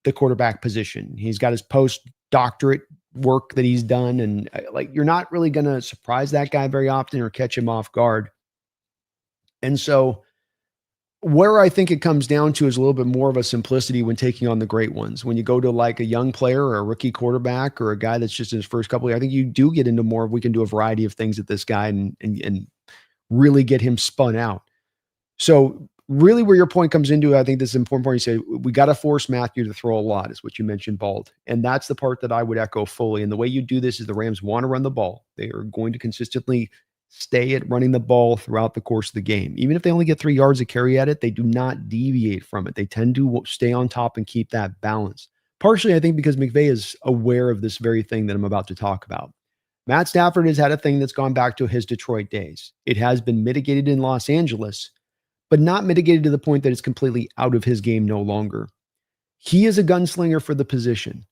the quarterback position. He's got his post-doctorate work that he's done. And you're not really going to surprise that guy very often or catch him off guard. And so where I think it comes down to is a little bit more of a simplicity when taking on the great ones. When you go to like a young player or a rookie quarterback or a guy that's just in his first couple of years, I think you do get into more, we can do a variety of things at this guy and really get him spun out. So really where your point comes into, I think this is an important point. You say, we got to force Matthew to throw a lot, is what you mentioned, Bald. And that's the part that I would echo fully. And the way you do this is the Rams want to run the ball. They are going to consistently stay at running the ball throughout the course of the game. Even if they only get 3 yards of carry at it, they do not deviate from it. They tend to stay on top and keep that balance. Partially, I think, because McVay is aware of this very thing that I'm about to talk about. Matt Stafford has had a thing that's gone back to his Detroit days. It has been mitigated in Los Angeles, but not mitigated to the point that it's completely out of his game no longer. He is a gunslinger for the position.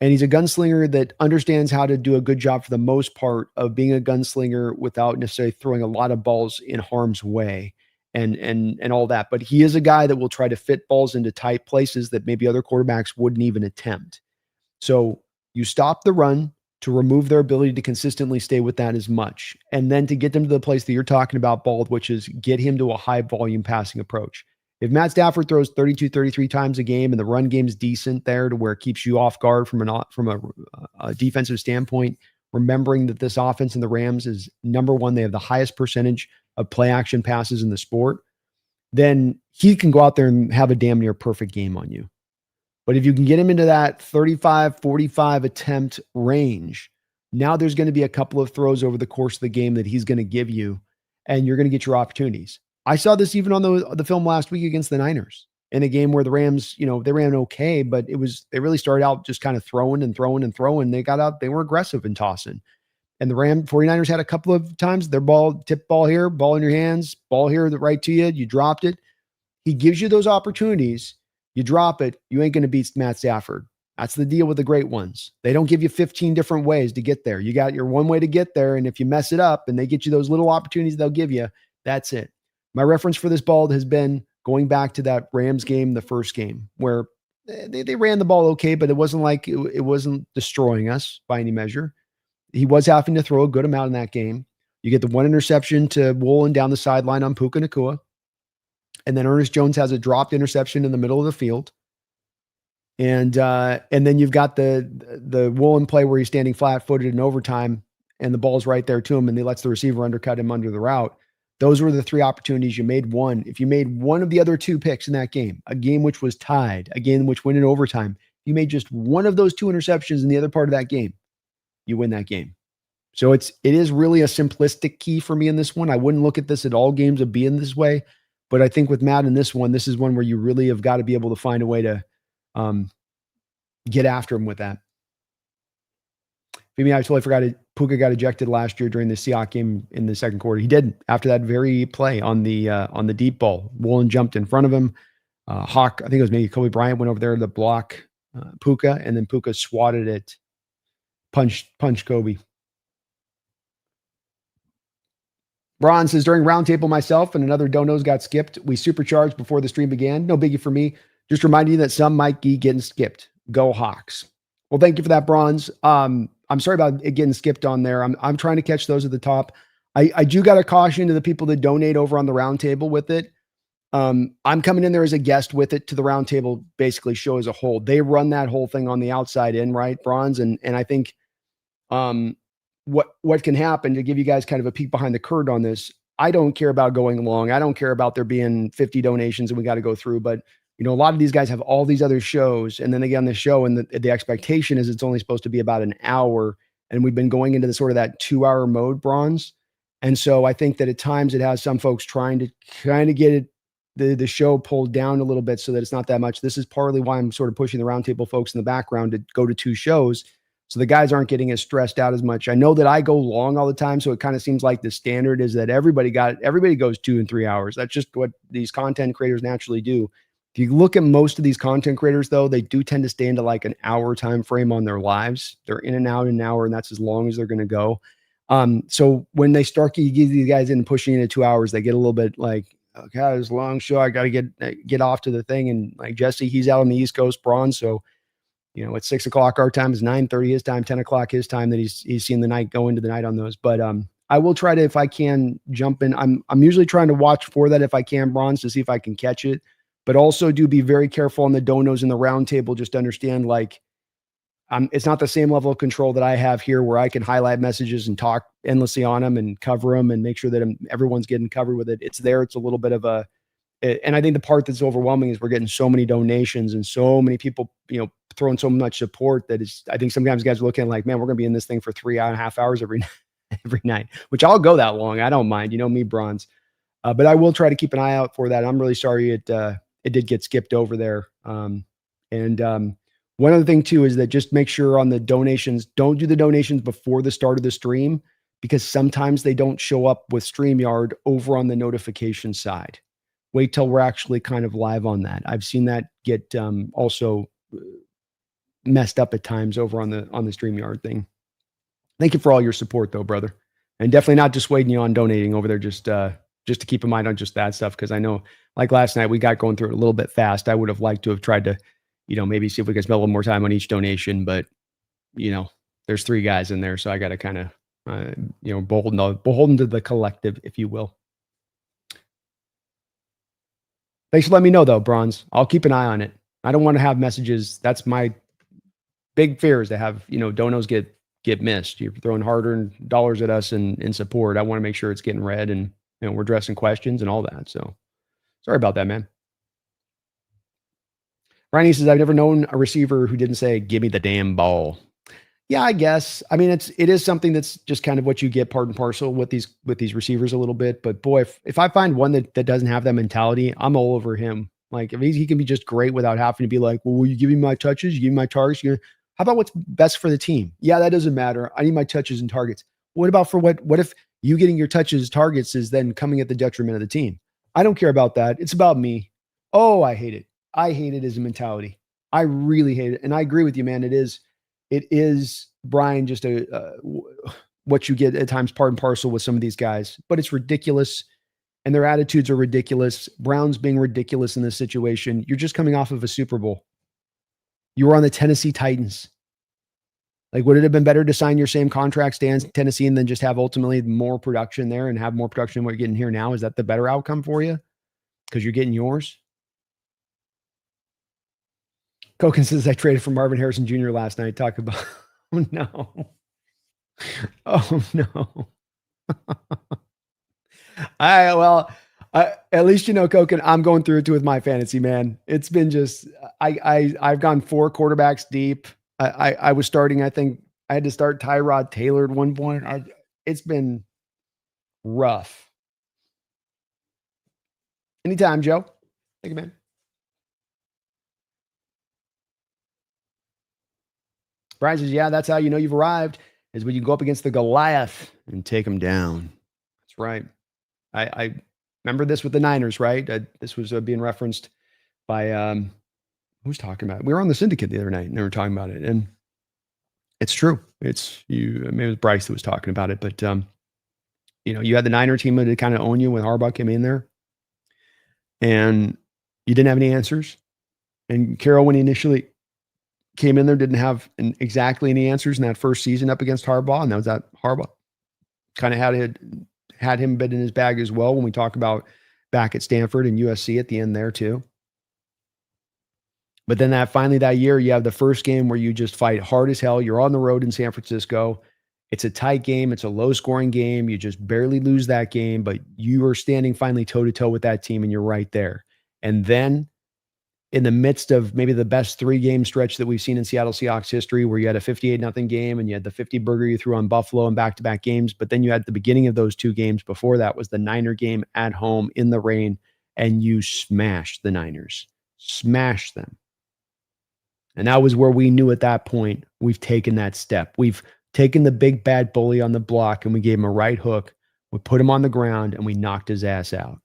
And he's a gunslinger that understands how to do a good job for the most part of being a gunslinger without necessarily throwing a lot of balls in harm's way and all that. But he is a guy that will try to fit balls into tight places that maybe other quarterbacks wouldn't even attempt. So you stop the run to remove their ability to consistently stay with that as much. And then to get them to the place that you're talking about, Bald, which is get him to a high volume passing approach. If Matt Stafford throws 32, 33 times a game and the run game's decent there to where it keeps you off guard from a defensive standpoint, remembering that this offense in the Rams is number one, they have the highest percentage of play action passes in the sport, then he can go out there and have a damn near perfect game on you. But if you can get him into that 35, 45 attempt range, now there's going to be a couple of throws over the course of the game that he's going to give you, and you're going to get your opportunities. I saw this even on the film last week against the Niners in a game where the Rams, they ran okay, but they really started out just kind of throwing and throwing and throwing. They got out, they were aggressive in tossing. And the 49ers had a couple of times their tip ball here, ball in your hands, ball here, right to you. You dropped it. He gives you those opportunities. You drop it. You ain't going to beat Matt Stafford. That's the deal with the great ones. They don't give you 15 different ways to get there. You got your one way to get there. And if you mess it up and they get you those little opportunities they'll give you, that's it. My reference for this, Bald, has been going back to that Rams game, the first game, where they ran the ball okay, but it wasn't like it wasn't destroying us by any measure. He was having to throw a good amount in that game. You get the one interception to Woolen down the sideline on Puka Nacua. And then Ernest Jones has a dropped interception in the middle of the field. And then you've got the Woolen play where he's standing flat-footed in overtime, and the ball's right there to him, and he lets the receiver undercut him under the route. Those were the three opportunities. You made one. If you made one of the other two picks in that game, a game which was tied, a game which went in overtime, you made just one of those two interceptions in the other part of that game, you win that game. So it is really a simplistic key for me in this one. I wouldn't look at this at all games of being this way, but I think with Matt in this one, this is one where you really have got to be able to find a way to Get after him with that. Maybe I totally forgot it. Puka got ejected last year during the Seahawks game in the second quarter. He did after that very play on the deep ball. Woolen jumped in front of him. Hawk, I think it was maybe Kobe Bryant went over there to block Puka, and then Puka swatted it, punched Kobe. Ron says, during roundtable, myself and another donos got skipped. We supercharged before the stream began. No biggie for me. Just reminding you that some might be getting skipped. Go Hawks. Well, thank you for that, Bronze. I'm sorry about it getting skipped on there. I'm trying to catch those at the top. I do got a caution to the people that donate over on the roundtable with it. I'm coming in there as a guest with it to the roundtable, basically show as a whole. They run that whole thing on the outside in, right, Bronze? And I think what can happen, to give you guys kind of a peek behind the curtain on this, I don't care about going long. I don't care about there being 50 donations and we got to go through. But, a lot of these guys have all these other shows, and then they get on the show, and the expectation is it's only supposed to be about an hour. And we've been going into the sort of that 2-hour mode, Bronze. And so I think that at times it has some folks trying to kind of get it, the show pulled down a little bit so that it's not that much. This is partly why I'm sort of pushing the roundtable folks in the background to go to 2 shows, so the guys aren't getting as stressed out as much. I know that I go long all the time, so it kind of seems like the standard is that everybody goes 2 and 3 hours. That's just what these content creators naturally do. If you look at most of these content creators, though, they do tend to stay into like an hour time frame on their lives. They're in and out in an hour, and that's as long as they're going to go. So when they start to get these guys in and pushing into 2 hours, they get a little bit like, okay, this is a long show. I got to get off to the thing. And like Jesse, he's out on the East Coast, Bronze. So, it's 6 o'clock our time, is 9:30 his time, 10 o'clock his time, that he's seen the night go into the night on those. But I will try to, if I can, jump in. I'm usually trying to watch for that if I can, Bronze, to see if I can catch it. But also do be very careful on the donos in the roundtable. Just understand, like, it's not the same level of control that I have here, where I can highlight messages and talk endlessly on them and cover them and make sure that everyone's getting covered with it. It's there. It's a little bit of and I think the part that's overwhelming is we're getting so many donations and so many people, throwing so much support that I think sometimes guys are looking like, man, we're going to be in this thing for 3.5 hours every night, which I'll go that long. I don't mind, me, Bronze. But I will try to keep an eye out for that. I'm really sorry it did get skipped over there. One other thing too is that just make sure on the donations, don't do the donations before the start of the stream, because sometimes they don't show up with StreamYard over on the notification side. Wait till we're actually kind of live on that. I've seen that get also messed up at times over on the StreamYard thing. Thank you for all your support though, brother. And definitely not dissuading you on donating over there, just to keep in mind on just that stuff. Cause I know, like last night, we got going through it a little bit fast. I would have liked to have tried to, maybe see if we could spend a little more time on each donation, but there's 3 guys in there. So I got to kind of, beholden to the collective, if you will. Thanks for letting me know though, Bronze. I'll keep an eye on it. I don't want to have messages. That's my big fear, is to have, donos get missed. You're throwing hard-earned dollars at us in support. I want to make sure it's getting read, and we're addressing questions and all that. So sorry about that, man. Ronnie says, I've never known a receiver who didn't say, give me the damn ball. Yeah, I guess. I mean, it is something that's just kind of what you get part and parcel with these receivers a little bit. But boy, if I find one that doesn't have that mentality, I'm all over him. Like, if he can be just great without having to be like, well, will you give me my touches? You give me my targets? How about what's best for the team? Yeah, that doesn't matter. I need my touches and targets. What about for what if you getting your touches, targets is then coming at the detriment of the team? I don't care about that. It's about me. Oh, I hate it. I hate it as a mentality. I really hate it. And I agree with you, man. It is, Brian, just what you get at times part and parcel with some of these guys, but it's ridiculous. And their attitudes are ridiculous. Brown's being ridiculous in this situation. You're just coming off of a Super Bowl. You were on the Tennessee Titans. Like, would it have been better to sign your same contract, stay in Tennessee, and then just have ultimately more production there and have more production than what you're getting here now? Is that the better outcome for you? Because you're getting yours? Koken says, I traded for Marvin Harrison Jr. last night. Talk about, oh no. Oh no. At least, Koken, I'm going through it with my fantasy, man. It's been just, I've gone 4 quarterbacks deep. I was starting, I think I had to start Tyrod Taylor at one point. It's been rough. Anytime, Joe. Thank you, man. Brian says, yeah, that's how you know you've arrived, is when you go up against the Goliath and take him down. That's right. I remember this with the Niners, right? This was being referenced by, who's talking about it? We were on the syndicate the other night and they were talking about it. And it's true. It's you. Maybe it was Bryce that was talking about it, but you had the Niner team to kind of own you when Harbaugh came in there, and you didn't have any answers. And Carroll, when he initially came in there, didn't have exactly any answers in that first season up against Harbaugh, and that was that Harbaugh kind of had him a bit in his bag as well. When we talk about back at Stanford and USC at the end there too. But then that year, you have the first game where you just fight hard as hell. You're on the road in San Francisco. It's a tight game. It's a low-scoring game. You just barely lose that game, but you are standing finally toe-to-toe with that team, and you're right there. And then in the midst of maybe the best 3-game stretch that we've seen in Seattle Seahawks history, where you had a 58-0 game and you had the 50-burger you threw on Buffalo in back-to-back games, but then you had the beginning of those 2 games before that was the Niner game at home in the rain, and you smashed the Niners. Smashed them. And that was where we knew at that point, we've taken that step. We've taken the big bad bully on the block and we gave him a right hook. We put him on the ground and we knocked his ass out.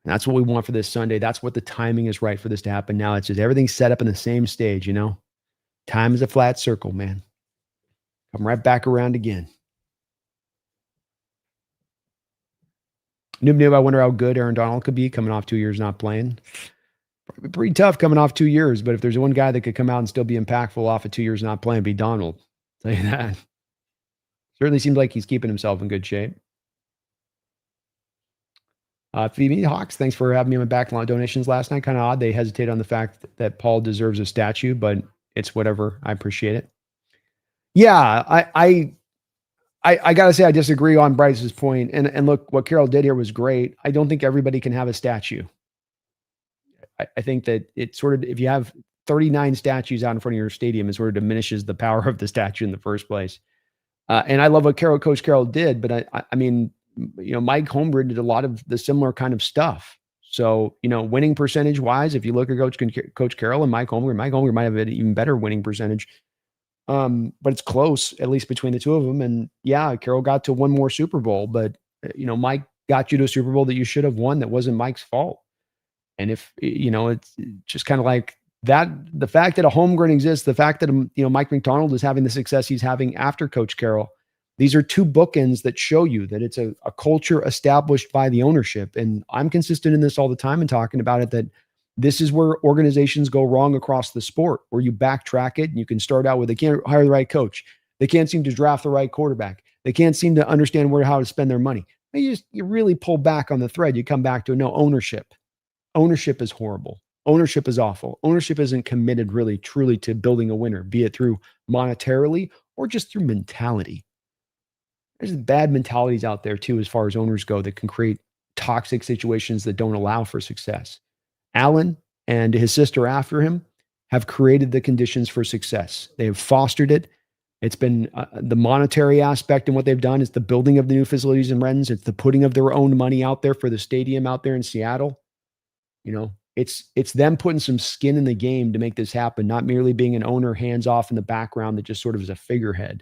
And that's what we want for this Sunday. That's what the timing is right for this to happen now. It's just everything's set up in the same stage, Time is a flat circle, man. Come right back around again. Noob, I wonder how good Aaron Donald could be coming off 2 years not playing. Probably pretty tough coming off 2 years, but if there's one guy that could come out and still be impactful off of 2 years not playing, it'd be Donald. I'll tell you that. Certainly seems like he's keeping himself in good shape. Phoebe Hawks, thanks for having me on my back line donations last night. Kind of odd. They hesitate on the fact that Paul deserves a statue, but it's whatever. I appreciate it. Yeah, I got to say, I disagree on Bryce's point. And look, what Carroll did here was great. I don't think everybody can have a statue. I think that it sort of, if you have 39 statues out in front of your stadium, it sort of diminishes the power of the statue in the first place. And I love what Coach Carroll did, but I mean, Mike Holmgren did a lot of the similar kind of stuff. So, winning percentage wise, if you look at Coach Carroll and Mike Holmgren might have an even better winning percentage. But it's close, at least between the two of them. And yeah, Carroll got to one more Super Bowl, but Mike got you to a Super Bowl that you should have won. That wasn't Mike's fault. And if, it's just kind of like that, the fact that a Holmgren exists, the fact that, Mike McDonald is having the success he's having after Coach Carroll, these are two bookends that show you that it's a culture established by the ownership. And I'm consistent in this all the time and talking about it, that this is where organizations go wrong across the sport, where you backtrack it and you can start out with, they can't hire the right coach. They can't seem to draft the right quarterback. They can't seem to understand how to spend their money. You really pull back on the thread. You come back to ownership. Ownership is horrible. Ownership is awful. Ownership isn't committed really, truly to building a winner, be it through monetarily or just through mentality. There's bad mentalities out there too, as far as owners go, that can create toxic situations that don't allow for success. Allen and his sister after him have created the conditions for success. They have fostered it. It's been the monetary aspect, and what they've done is the building of the new facilities in Rennes. It's the putting of their own money out there for the stadium out there in Seattle. It's them putting some skin in the game to make this happen, not merely being an owner hands off in the background that just sort of is a figurehead.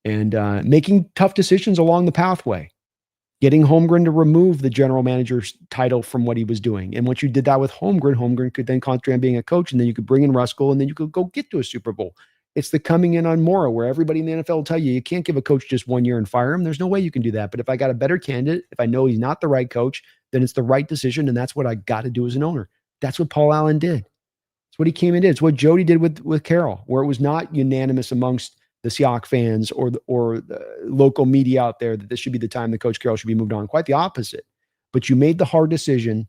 And making tough decisions along the pathway, getting Holmgren to remove the general manager's title from what he was doing. And once you did that with Holmgren could then concentrate on being a coach, and then you could bring in Ruskell, and then you could go get to a Super Bowl. It's the coming in on Mora, where everybody in the NFL will tell you can't give a coach just 1 year and fire him. There's no way you can do that. But if I got a better candidate, if I know he's not the right coach, then it's the right decision, and that's what I got to do as an owner. That's what Paul Allen did. It's what he came and did. It's what Jody did with Carroll, where it was not unanimous amongst the Seahawks fans or the local media out there that this should be the time that Coach Carroll should be moved on. Quite the opposite. But you made the hard decision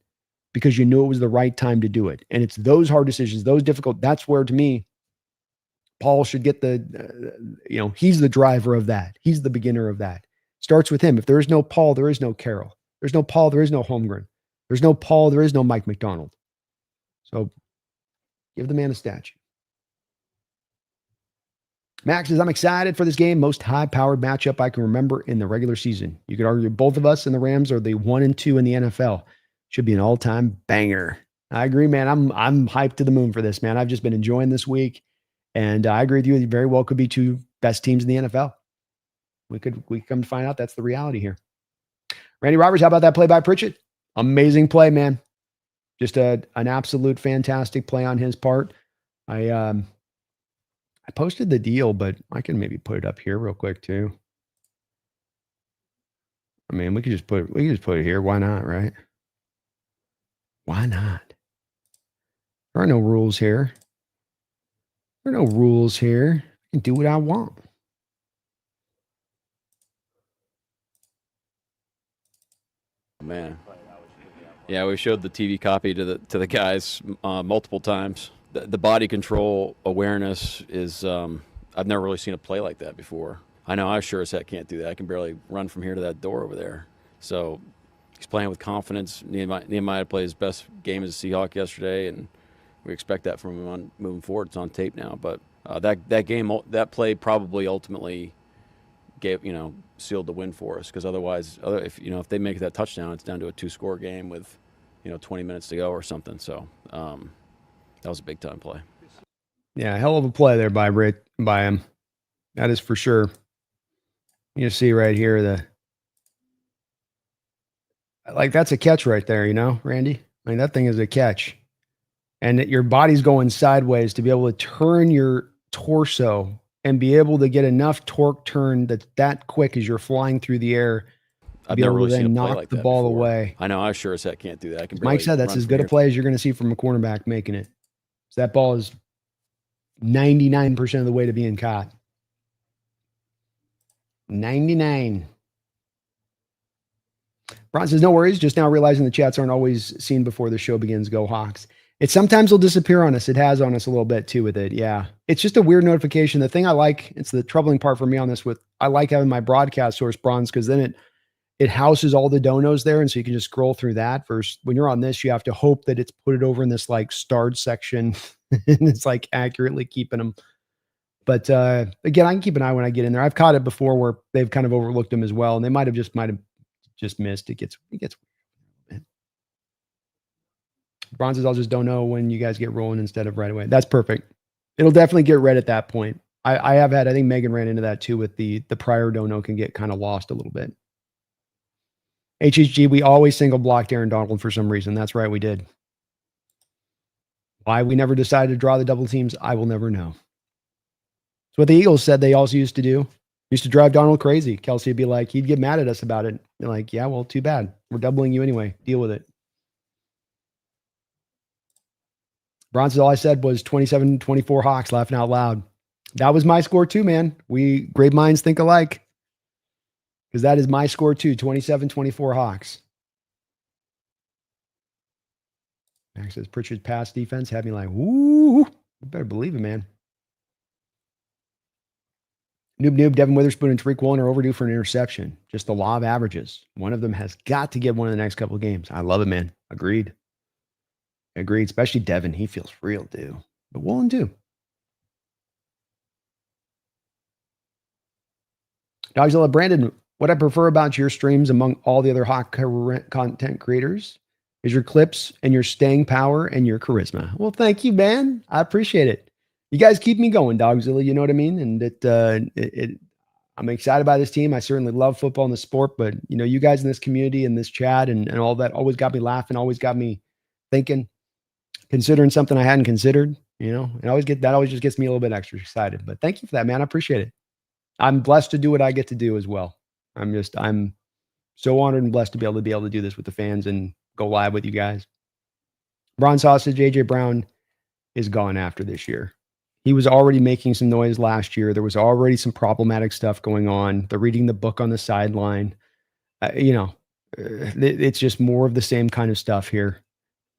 because you knew it was the right time to do it. And it's those hard decisions, those difficult, that's where, to me, Paul should get he's the driver of that. He's the beginner of that. Starts with him. If there is no Paul, there is no Carroll. There's no Paul, there is no Holmgren. There's no Paul, there is no Mike McDonald. So give the man a statue. Max says, I'm excited for this game. Most high-powered matchup I can remember in the regular season. You could argue both of us and the Rams are the 1 and 2 in the NFL. Should be an all-time banger. I agree, man. I'm hyped to the moon for this, man. I've just been enjoying this week. And I agree with you. It very well could be two best teams in the NFL. We come to find out that's the reality here. Randy Roberts, how about that play by Pritchett? Amazing play, man. Just an absolute fantastic play on his part. I posted the deal, but I can maybe put it up here real quick too. I mean, we could just put it here. Why not, right? Why not? There are no rules here. There are no rules here. I can do what I want. Man. Yeah, we showed the TV copy to the guys multiple times. The body control awareness is I've never really seen a play like that before. I know I sure as heck can't do that. I can barely run from here to that door over there. So he's playing with confidence. Nehemiah played his best game as a Seahawk yesterday, and we expect that from him moving forward. It's on tape now, but that play probably ultimately sealed the win for us, because otherwise, if they make that touchdown, it's down to a 2-score game with 20 minutes to go or something. So that was a big time play. Yeah, hell of a play there by him. That is for sure. You see right here that's a catch right there, Randy. I mean, that thing is a catch, and that your body's going sideways to be able to turn your torso and be able to get enough torque turn that quick as you're flying through the air. I've never really seen a play knock like the that ball before. away. I know I sure as heck can't do that. I can. Mike said that's as good a play as you're going to see from a cornerback making it. So that ball is 99% of the way to being caught. 99. Bron says, no worries. Just now realizing the chats aren't always seen before the show begins. Go Hawks. It sometimes will disappear on us. It has on us a little bit too with it. Yeah. It's just a weird notification. The thing I like, it's the troubling part for me on this I like having my broadcast source Bronze, because then it houses all the donos there. And so you can just scroll through that. Versus when you're on this, you have to hope that it's put it over in this starred section and it's accurately keeping them. But again, I can keep an eye when I get in there. I've caught it before where they've kind of overlooked them as well. And they might have just missed. It gets Bronzes, I'll just don't know when you guys get rolling instead of right away. That's perfect. It'll definitely get read at that point. I have had, I think Megan ran into that too with the prior dono can get kind of lost a little bit. HHG, we always single blocked Aaron Donald for some reason. That's right, we did. Why we never decided to draw the double teams, I will never know. It's what the Eagles said they also used to do. Used to drive Donald crazy. Kelsey would be like, he'd get mad at us about it. They're like, yeah, well, too bad. We're doubling you anyway. Deal with it. Bronze, all I said was 27-24 Hawks, laughing out loud. That was my score too, man. Great minds think alike. Because that is my score too, 27-24 Hawks. Max says Pritchard's pass defense had me like, woo. You better believe it, man. Noob, Devin Witherspoon and Tariq Woolen are overdue for an interception. Just the law of averages. One of them has got to get one in the next couple of games. I love it, man. Agreed. Especially Devin. He feels real due. But Woolen too. Dogzilla Brandon, what I prefer about your streams among all the other hot content creators is your clips and your staying power and your charisma. Well, thank you, man. I appreciate it. You guys keep me going, Dogzilla. You know what I mean? And I'm excited by this team. I certainly love football and the sport, but you guys in this community and this chat and all that always got me laughing, always got me thinking, considering something I hadn't considered. It always just gets me a little bit extra excited. But thank you for that, man. I appreciate it. I'm blessed to do what I get to do as well. I'm so honored and blessed to be able to do this with the fans and go live with you guys. Bron Sausage, AJ Brown is gone after this year. He was already making some noise last year. There was already some problematic stuff going on. The reading the book on the sideline. It's just more of the same kind of stuff here.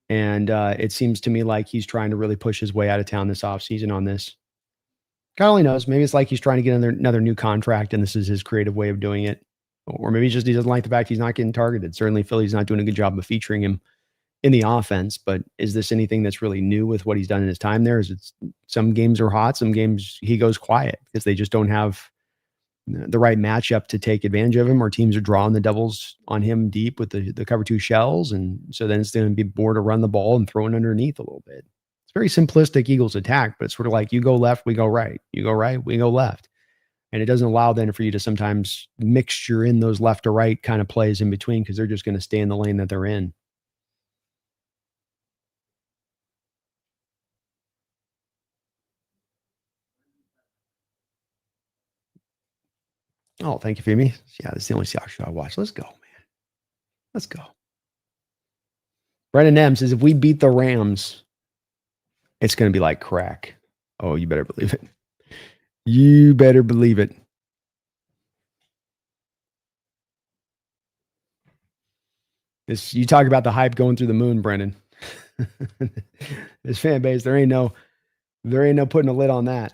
And it seems to me like he's trying to really push his way out of town this offseason on this. God only knows. Maybe it's like he's trying to get another new contract, and this is his creative way of doing it. Or maybe he doesn't like the fact he's not getting targeted. Certainly, Philly's not doing a good job of featuring him in the offense. But is this anything that's really new with what he's done in his time there? Some games are hot, some games he goes quiet because they just don't have the right matchup to take advantage of him, or teams are drawing the doubles on him deep with the cover two shells. And so then it's going to be more to run the ball and throw it underneath a little bit. very simplistic Eagles attack, but it's sort of like you go left, we go right. You go right, we go left. And it doesn't allow then for you to sometimes mixture in those left to right kind of plays in between because they're just going to stay in the lane that they're in. Oh, thank you, Femi. Yeah, that's the only Seahawks show I watch. Let's go, man. Let's go. Brendan M says, if we beat the Rams, it's going to be like crack. Oh, you better believe it. You better believe it. This, you talk about the hype going through the moon, Brendan. This fan base, there ain't no putting a lid on that.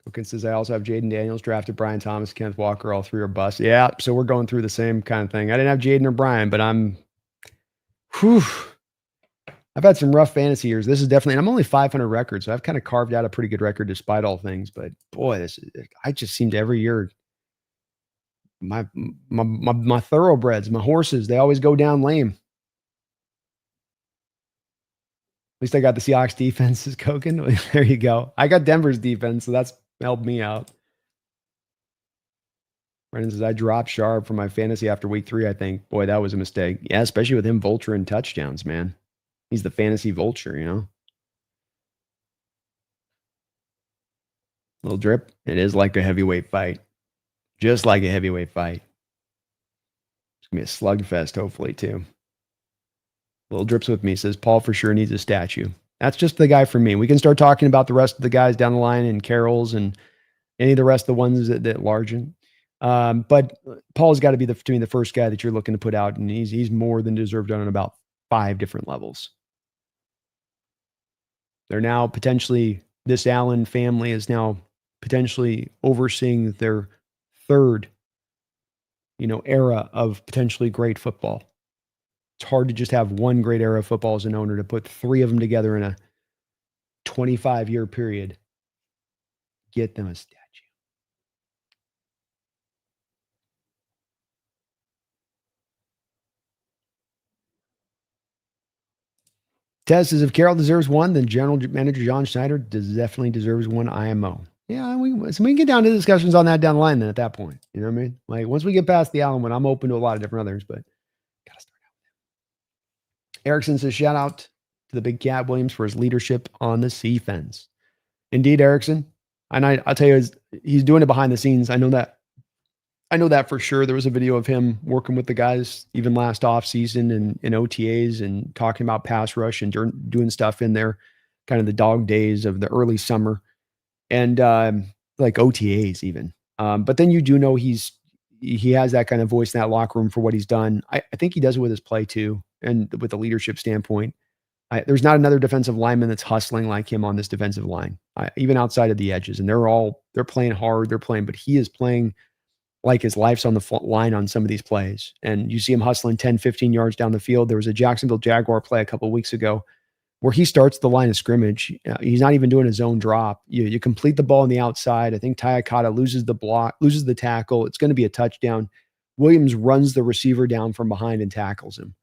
Wilkins says, I also have Jaden Daniels drafted, Brian Thomas, Kenneth Walker, all three are bust. Yeah, so we're going through the same kind of thing. I didn't have Jaden or Brian, but I've had some rough fantasy years. This is definitely, and I'm only 500 records, so I've kind of carved out a pretty good record despite all things. But boy, I just seem to every year, my thoroughbreds, my horses, they always go down lame. At least I got the Seahawks defenses cooking. There you go. I got Denver's defense, so that's helped me out. Brendan says, I dropped Sharp for my fantasy after week 3, I think. Boy, that was a mistake. Yeah, especially with him vulturing touchdowns, man. He's the fantasy vulture, you know? Little drip. It is like a heavyweight fight. Just like a heavyweight fight. It's going to be a slugfest, hopefully, too. Little drips with me says, Paul for sure needs a statue. That's just the guy for me. We can start talking about the rest of the guys down the line and Carroll's and any of the rest of the ones that largen. But Paul's got to be the first guy that you're looking to put out, and he's more than deserved on about 5 different levels. They're now potentially, this Allen family is now potentially overseeing their 3rd, era of potentially great football. It's hard to just have one great era of football as an owner. To put 3 of them together in a 25-year period, get them a statue. Tess says, if Carroll deserves one, then General Manager John Schneider definitely deserves one IMO. Yeah, we can get down to discussions on that down the line then at that point. You know what I mean? Like, once we get past the Allen one, I'm open to a lot of different others, but got to start out. Erickson says, shout out to the big Cat Williams for his leadership on the C-Fence. Indeed, Erickson. And I'll tell you, he's doing it behind the scenes. I know that for sure. There was a video of him working with the guys even last offseason and in OTAs and talking about pass rush and doing stuff in there, kind of the dog days of the early summer and like OTAs even. But then you do know he has that kind of voice in that locker room for what he's done. I think he does it with his play too and with the leadership standpoint. There's not another defensive lineman that's hustling like him on this defensive line, even outside of the edges. And they're playing hard, but he is playing like his life's on the line on some of these plays. And you see him hustling 10, 15 yards down the field. There was a Jacksonville Jaguar play a couple of weeks ago where he starts the line of scrimmage. He's not even doing a zone drop. You complete the ball on the outside. I think Tayakata loses the tackle. It's going to be a touchdown. Williams runs the receiver down from behind and tackles him.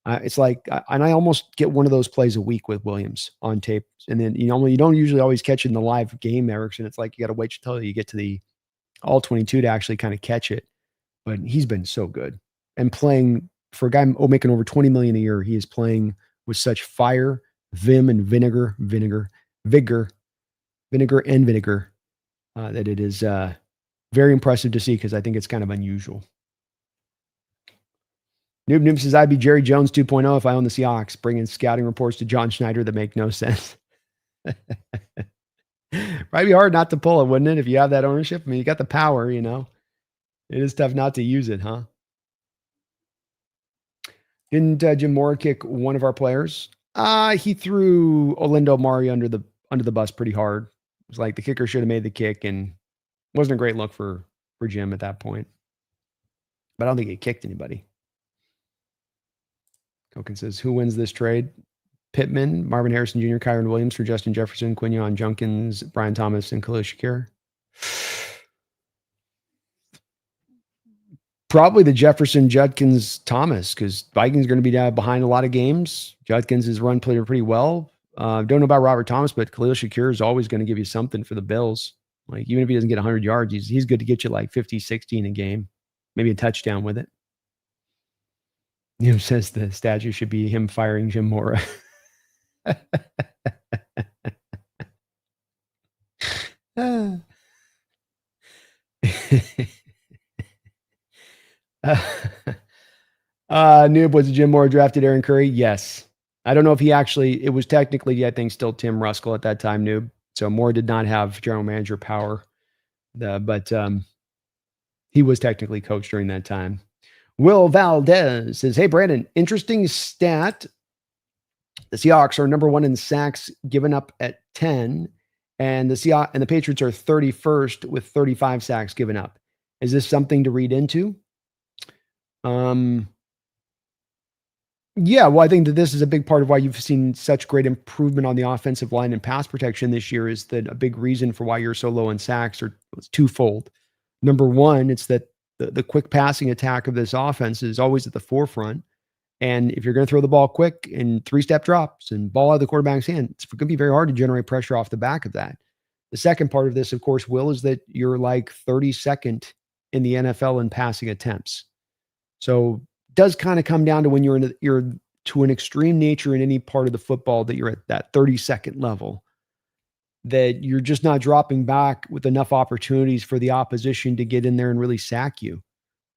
It's like, and I almost get one of those plays a week with Williams on tape. And then, you don't usually always catch it in the live game, Erickson. It's like, you got to wait until you get to the all 22 to actually kind of catch it. But he's been so good and playing for a guy making over 20 million a year. He is playing with such fire, vim, and vigor, that it is very impressive to see because I think it's kind of unusual. Noob says, I'd be Jerry Jones 2.0 if I own the Seahawks, bringing scouting reports to John Schneider that make no sense. Probably be hard not to pull it, wouldn't it? If you have that ownership, I mean, you got the power, It is tough not to use it, huh? Didn't Jim Mora kick one of our players? He threw Orlando Mari under the bus pretty hard. It was like the kicker should have made the kick, and it wasn't a great look for Jim at that point. But I don't think he kicked anybody. Koken says, who wins this trade? Pittman, Marvin Harrison Jr., Kyron Williams for Justin Jefferson, Quinion Junkins, Brian Thomas, and Khalil Shakir. Probably the Jefferson, Judkins, Thomas, because Vikings are going to be down behind a lot of games. Judkins has run pretty well. Don't know about Robert Thomas, but Khalil Shakir is always going to give you something for the Bills. Like, even if he doesn't get 100 yards, he's good to get you like 50, 60 in a game, maybe a touchdown with it. Says the statue should be him firing Jim Mora. Noob, was Jim Mora drafted Aaron Curry? Yes. I don't know if it was technically, I think, still Tim Ruskell at that time, Noob. So Moore did not have general manager power, but he was technically coach during that time. Will Valdez says, hey, Brandon, interesting stat. The Seahawks are number 1 in sacks given up at 10, and the Patriots are 31st with 35 sacks given up. Is this something to read into? Yeah, well, I think that this is a big part of why you've seen such great improvement on the offensive line and pass protection this year. Is that a big reason for why you're so low in sacks? Or it's twofold. Number one, it's that the quick passing attack of this offense is always at the forefront. And if you're going to throw the ball quick and 3-step drops and ball out of the quarterback's hand, it's going to be very hard to generate pressure off the back of that. The second part of this, of course, Will, is that you're like 32nd in the NFL in passing attempts. So it does kind of come down to when you're to an extreme nature in any part of the football that you're at that 32nd level, that you're just not dropping back with enough opportunities for the opposition to get in there and really sack you.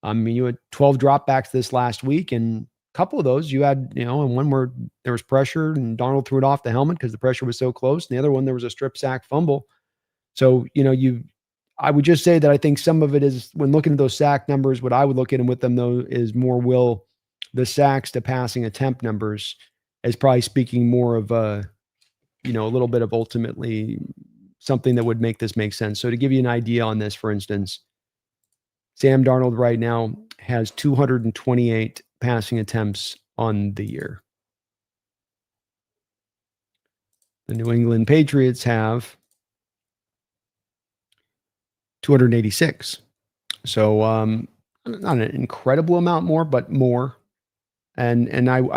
I mean, you had 12 dropbacks this last week, and a couple of those you had, and one where there was pressure and Darnold threw it off the helmet because the pressure was so close. And the other one, there was a strip sack fumble. So, I would just say that I think some of it is, when looking at those sack numbers, what I would look at them with them, though, is more the sacks to passing attempt numbers is probably speaking more of a little bit of ultimately something that would make this make sense. So to give you an idea on this, for instance, Sam Darnold right now has 228 passing attempts on the year. The New England Patriots have 286. So not an incredible amount more, but more. And I'm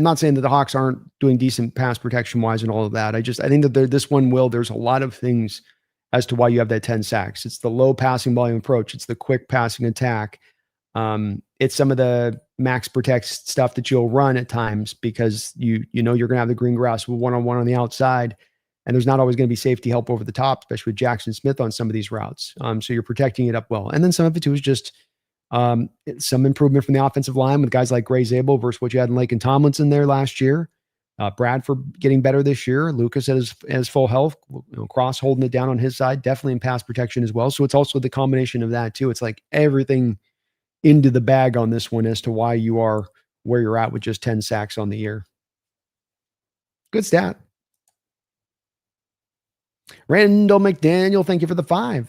not saying that the Hawks aren't doing decent pass protection wise and all of that. I think that this one, there's a lot of things as to why you have that 10 sacks. It's the low passing volume approach. It's the quick passing attack. It's some of the max protect stuff that you'll run at times because you're going to have the green grass with one-on-one on the outside. And there's not always going to be safety help over the top, especially with Jackson Smith on some of these routes. So you're protecting it up well. And then some of it too is just some improvement from the offensive line with guys like Gray Zabel versus what you had in Lake and Tomlinson there last year. Bradford getting better this year. Lucas has full health. Cross holding it down on his side, definitely in pass protection as well. So it's also the combination of that too. It's like everything into the bag on this one as to why you are where you're at with just 10 sacks on the year. Good stat. Randall McDaniel, thank you for the $5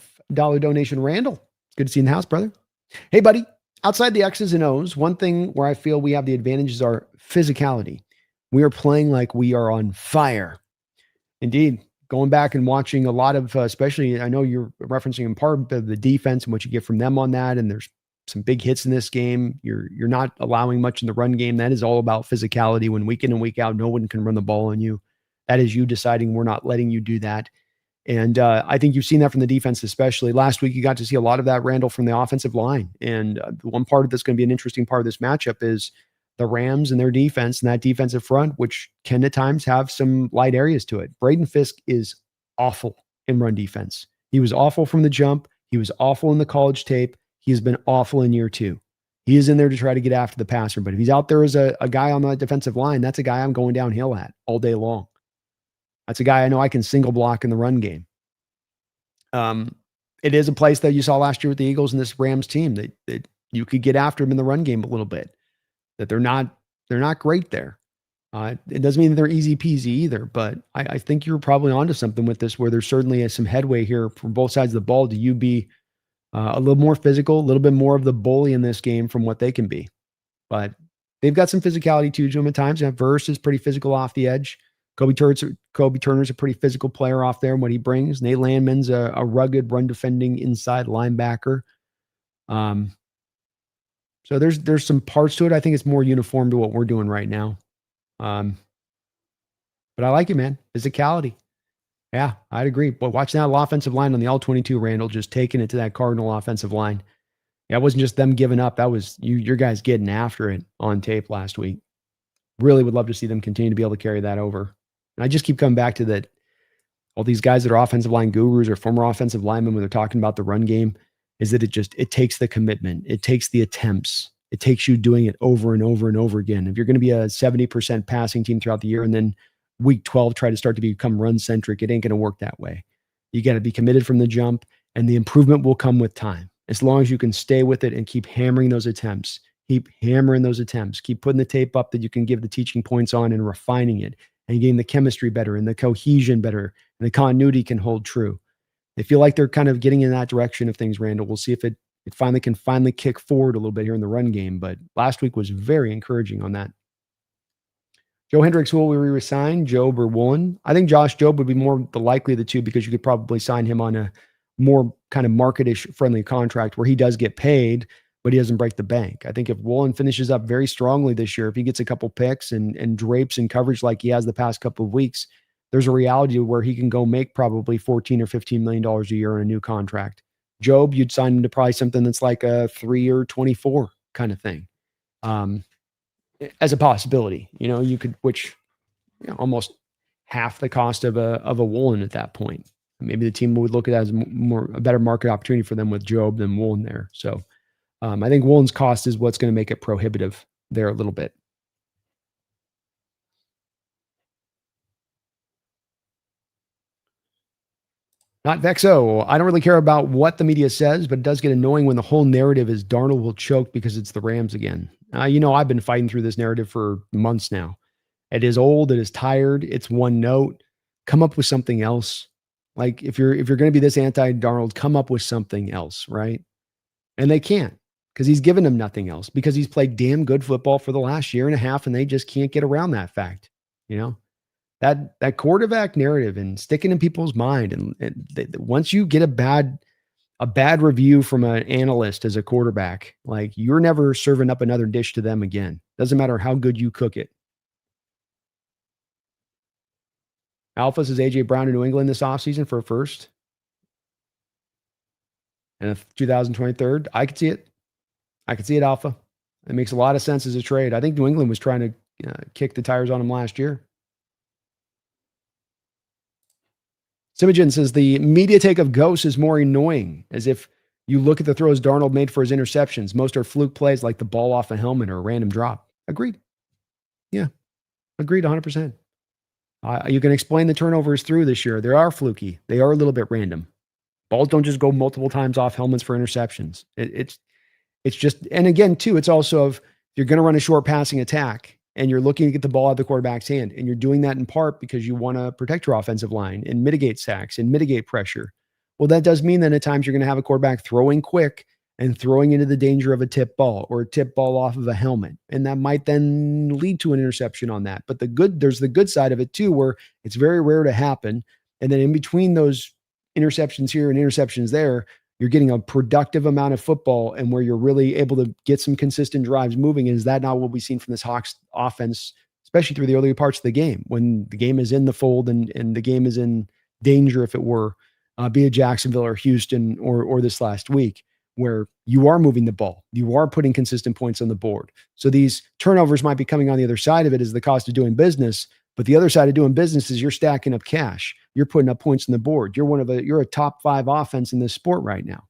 donation. Randall, good to see you in the house, brother. Hey, buddy. Outside the X's and O's, one thing where I feel we have the advantage is our physicality. We are playing like we are on fire. Indeed, going back and watching a lot of, especially, I know you're referencing in part of the defense and what you get from them on that, and there's some big hits in this game. You're not allowing much in the run game. That is all about physicality. When week in and week out, no one can run the ball on you. That is you deciding we're not letting you do that. And I think you've seen that from the defense, especially. Last week, you got to see a lot of that, Randall, from the offensive line. And the one part that's going to be an interesting part of this matchup is the Rams and their defense and that defensive front, which can at times have some light areas to it. Braden Fisk is awful in run defense. He was awful from the jump. He was awful in the college tape. He has been awful in year 2. He is in there to try to get after the passer. But if he's out there as a guy on the defensive line, that's a guy I'm going downhill at all day long. That's a guy I know I can single block in the run game. It is a place that you saw last year with the Eagles and this Rams team that you could get after them in the run game a little bit. That they're not great there. It doesn't mean that they're easy peasy either, but I think you're probably onto something with this, where there's certainly some headway here from both sides of the ball. Do you be a little more physical, a little bit more of the bully in this game from what they can be? But they've got some physicality to them at times. Verse is pretty physical off the edge. Kobe Turner's a pretty physical player off there and what he brings. Nate Landman's a rugged run defending inside linebacker. So there's some parts to it. I think it's more uniform to what we're doing right now. But I like it, man. Physicality. Yeah, I'd agree. But watching that offensive line on the all-22, Randall, just taking it to that Cardinal offensive line. Yeah, it wasn't just them giving up. That was your guys getting after it on tape last week. Really would love to see them continue to be able to carry that over. And I just keep coming back to that. All these guys that are offensive line gurus or former offensive linemen, when they're talking about the run game, is that it takes the commitment. It takes the attempts. It takes you doing it over and over and over again. If you're going to be a 70% passing team throughout the year and then week 12 try to start to become run centric, it ain't going to work that way. You got to be committed from the jump, and the improvement will come with time. As long as you can stay with it and keep hammering those attempts, keep putting the tape up that you can give the teaching points on and refining it and getting the chemistry better and the cohesion better and the continuity can hold true. They feel like they're kind of getting in that direction of things, Randall. We'll see if it can finally kick forward a little bit here in the run game. But last week was very encouraging on that. Joe Hendricks, will we resign Job or Woolen? I think Josh Job would be more the likely of the two because you could probably sign him on a more kind of market-ish friendly contract where he does get paid, but he doesn't break the bank. I think if Woolen finishes up very strongly this year, if he gets a couple picks and drapes in coverage like he has the past couple of weeks, there's a reality where he can go make probably $14 or $15 million a year on a new contract. Job, you'd sign him to probably something that's like a 3 or 24 kind of thing. As a possibility, you could, which almost half the cost of a Woolen at that point. Maybe the team would look at it as a better market opportunity for them with Job than Woolen there. So I think Woolen's cost is what's going to make it prohibitive there a little bit. Not Vexo. I don't really care about what the media says, but it does get annoying when the whole narrative is Darnold will choke because it's the Rams again. I've been fighting through this narrative for months now. It is old. It is tired. It's one note. Come up with something else. Like if you're going to be this anti-Darnold, come up with something else, right? And they can't because he's given them nothing else because he's played damn good football for the last year and a half and they just can't get around that fact, That quarterback narrative and sticking in people's mind. And once you get a bad review from an analyst as a quarterback, like you're never serving up another dish to them again. Doesn't matter how good you cook it. Alpha says AJ Brown to New England this offseason for a first. And a 2023. I could see it. Alpha. It makes a lot of sense as a trade. I think New England was trying to kick the tires on him last year. Simogen says the media take of Ghost is more annoying, as if you look at the throws Darnold made for his interceptions. Most are fluke plays like the ball off a helmet or a random drop. Agreed. Yeah. Agreed 100%. You can explain the turnovers through this year. They are fluky. They are a little bit random. Balls don't just go multiple times off helmets for interceptions. It's just, and again, too, it's also if you're going to run a short passing attack and you're looking to get the ball out of the quarterback's hand, and you're doing that in part because you want to protect your offensive line and mitigate sacks and mitigate pressure. Well, that does mean that at times you're going to have a quarterback throwing quick and throwing into the danger of a tip ball or a tip ball off of a helmet. And that might then lead to an interception on that. But there's the good side of it too, where it's very rare to happen. And then in between those interceptions here and interceptions there, you're getting a productive amount of football and where you're really able to get some consistent drives moving. Is that not what we've seen from this Hawks offense, especially through the early parts of the game, when the game is in the fold and the game is in danger, if it were, be it Jacksonville or Houston or this last week, where you are moving the ball, you are putting consistent points on the board. So these turnovers might be coming on the other side of it as the cost of doing business. But the other side of doing business is you're stacking up cash. You're putting up points on the board. You're a top 5 offense in this sport right now.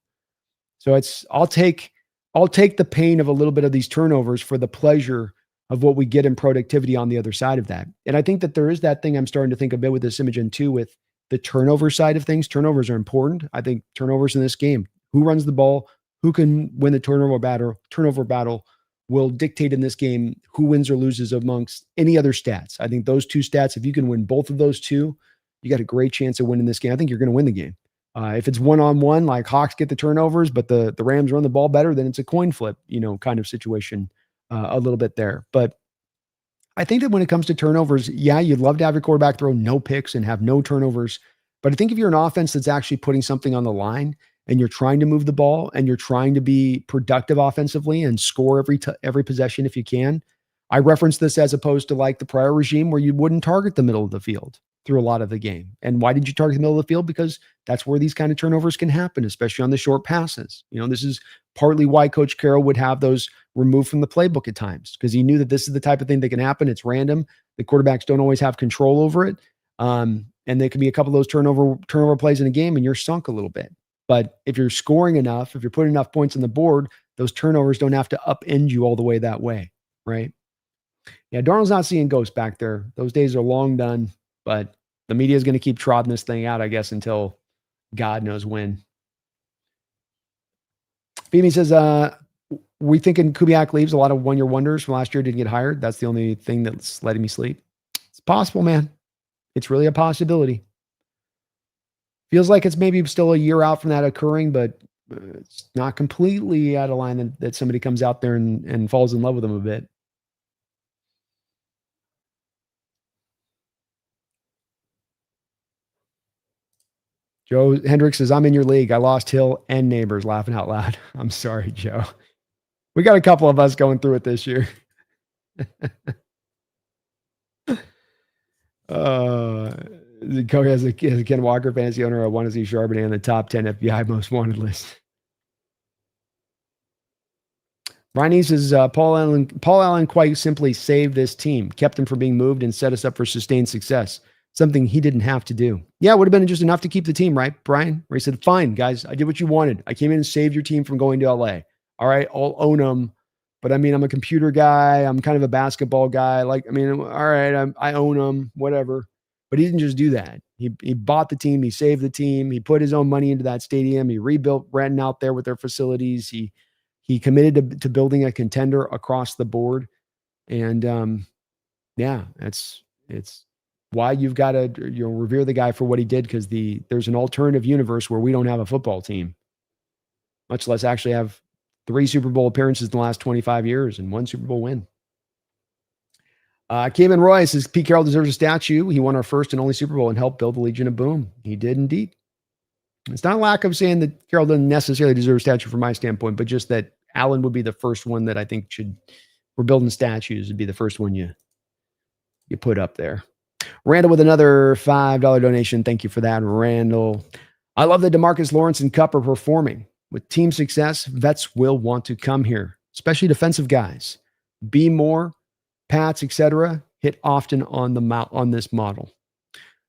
So I'll take the pain of a little bit of these turnovers for the pleasure of what we get in productivity on the other side of that. And I think that there is that thing I'm starting to think a bit with this Imogen too, with the turnover side of things. Turnovers are important. I think turnovers in this game, who runs the ball, who can win the turnover battle will dictate in this game who wins or loses amongst any other stats. I think those two stats, if you can win both of those two, you got a great chance of winning this game. I think you're going to win the game. If it's one-on-one, like Hawks get the turnovers, but the Rams run the ball better, then it's a coin flip, kind of situation a little bit there. But I think that when it comes to turnovers, yeah, you'd love to have your quarterback throw no picks and have no turnovers. But I think if you're an offense that's actually putting something on the line and you're trying to move the ball and you're trying to be productive offensively and score every possession if you can. I reference this as opposed to like the prior regime where you wouldn't target the middle of the field through a lot of the game. And why did you target the middle of the field? Because that's where these kind of turnovers can happen, especially on the short passes. This is partly why Coach Carroll would have those removed from the playbook at times, because he knew that this is the type of thing that can happen. It's random. The quarterbacks don't always have control over it. And there can be a couple of those turnover plays in a game and you're sunk a little bit. But if you're scoring enough, if you're putting enough points on the board, those turnovers don't have to upend you all the way that way, right? Yeah, Darnold's not seeing ghosts back there. Those days are long done, but the media is going to keep trotting this thing out, I guess, until God knows when. Phoebe says, we thinking Kubiak leaves. A lot of one-year wonders from last year didn't get hired. That's the only thing that's letting me sleep. It's possible, man. It's really a possibility. Feels like it's maybe still a year out from that occurring, but it's not completely out of line that somebody comes out there and falls in love with them a bit. Joe Hendricks says, I'm in your league. I lost Hill and Neighbors, laughing out loud. I'm sorry, Joe. We got a couple of us going through it this year. Cody has a Ken Walker fantasy owner. I want to see Charbonnet in the top 10 FBI most wanted list. Brian says, Paul Allen quite simply saved this team, kept them from being moved, and set us up for sustained success. Something he didn't have to do. Yeah, it would have been just enough to keep the team, right, Brian? Where he said, fine, guys, I did what you wanted. I came in and saved your team from going to LA. All right, I'll own them. But I mean, I'm a computer guy. I'm kind of a basketball guy. All right, I own them, whatever. But he didn't just do that. He bought the team. He saved the team. He put his own money into that stadium. He rebuilt Brenton out there with their facilities. He committed to building a contender across the board. And yeah, it's why you've got to revere the guy for what he did, because there's an alternative universe where we don't have a football team, much less actually have 3 Super Bowl appearances in the last 25 years and 1 Super Bowl win. Cayman Roy says, Pete Carroll deserves a statue. He won our first and only Super Bowl and helped build the Legion of Boom. He did indeed. It's not a lack of saying that Carroll doesn't necessarily deserve a statue from my standpoint, but just that Allen would be the first one that I think we're building statues, would be the first one you put up there. Randall with another $5 donation. Thank you for that, Randall. I love that DeMarcus Lawrence and Kupp are performing. With team success, vets will want to come here, especially defensive guys. Be more, Pats, etc. hit often on this model.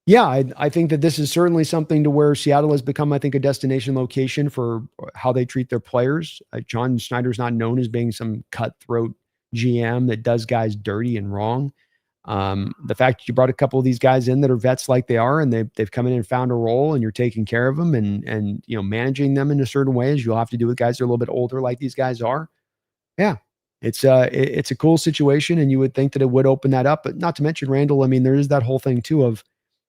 Yeah, I think that this is certainly something to where Seattle has become, I think, a destination location for how they treat their players. John Schneider's not known as being some cutthroat GM that does guys dirty and wrong. The fact that you brought a couple of these guys in that are vets like they are, and they've come in and found a role, and you're taking care of them and managing them in a certain way, as you'll have to do with guys that are a little bit older like these guys are. Yeah, it's a cool situation, and you would think that it would open that up. But not to mention, Randall, I mean, there is that whole thing too of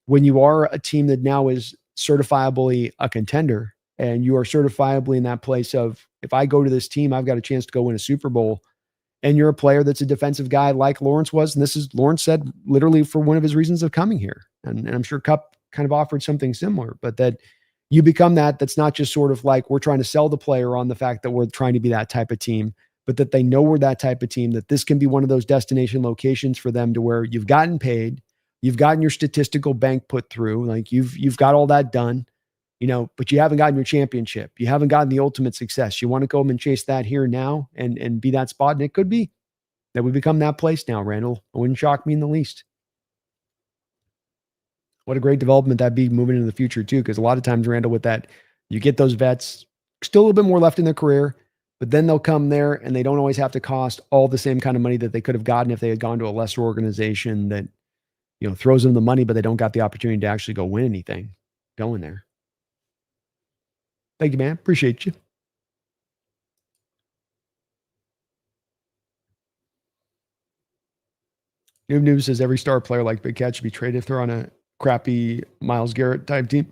when you are a team that now is certifiably a contender, and you are certifiably in that place of, if I go to this team, I've got a chance to go win a Super Bowl. And you're a player that's a defensive guy like Lawrence was. And this is, Lawrence said, literally for one of his reasons of coming here. And I'm sure Kupp kind of offered something similar, but that you become that's not just sort of like we're trying to sell the player on the fact that we're trying to be that type of team, but that they know we're that type of team, that this can be one of those destination locations for them to where you've gotten paid, you've gotten your statistical bank put through, like you've got all that done, but you haven't gotten your championship. You haven't gotten the ultimate success. You want to go and chase that here now and be that spot. And it could be that we become that place now, Randall. It wouldn't shock me in the least. What a great development that'd be moving into the future too. Because a lot of times, Randall, with that, you get those vets still a little bit more left in their career, but then they'll come there and they don't always have to cost all the same kind of money that they could have gotten if they had gone to a lesser organization that, throws them the money, but they don't got the opportunity to actually go win anything going there. Thank you, man. Appreciate you. News says every star player like Big Cat should be traded if they're on a crappy Myles Garrett type team.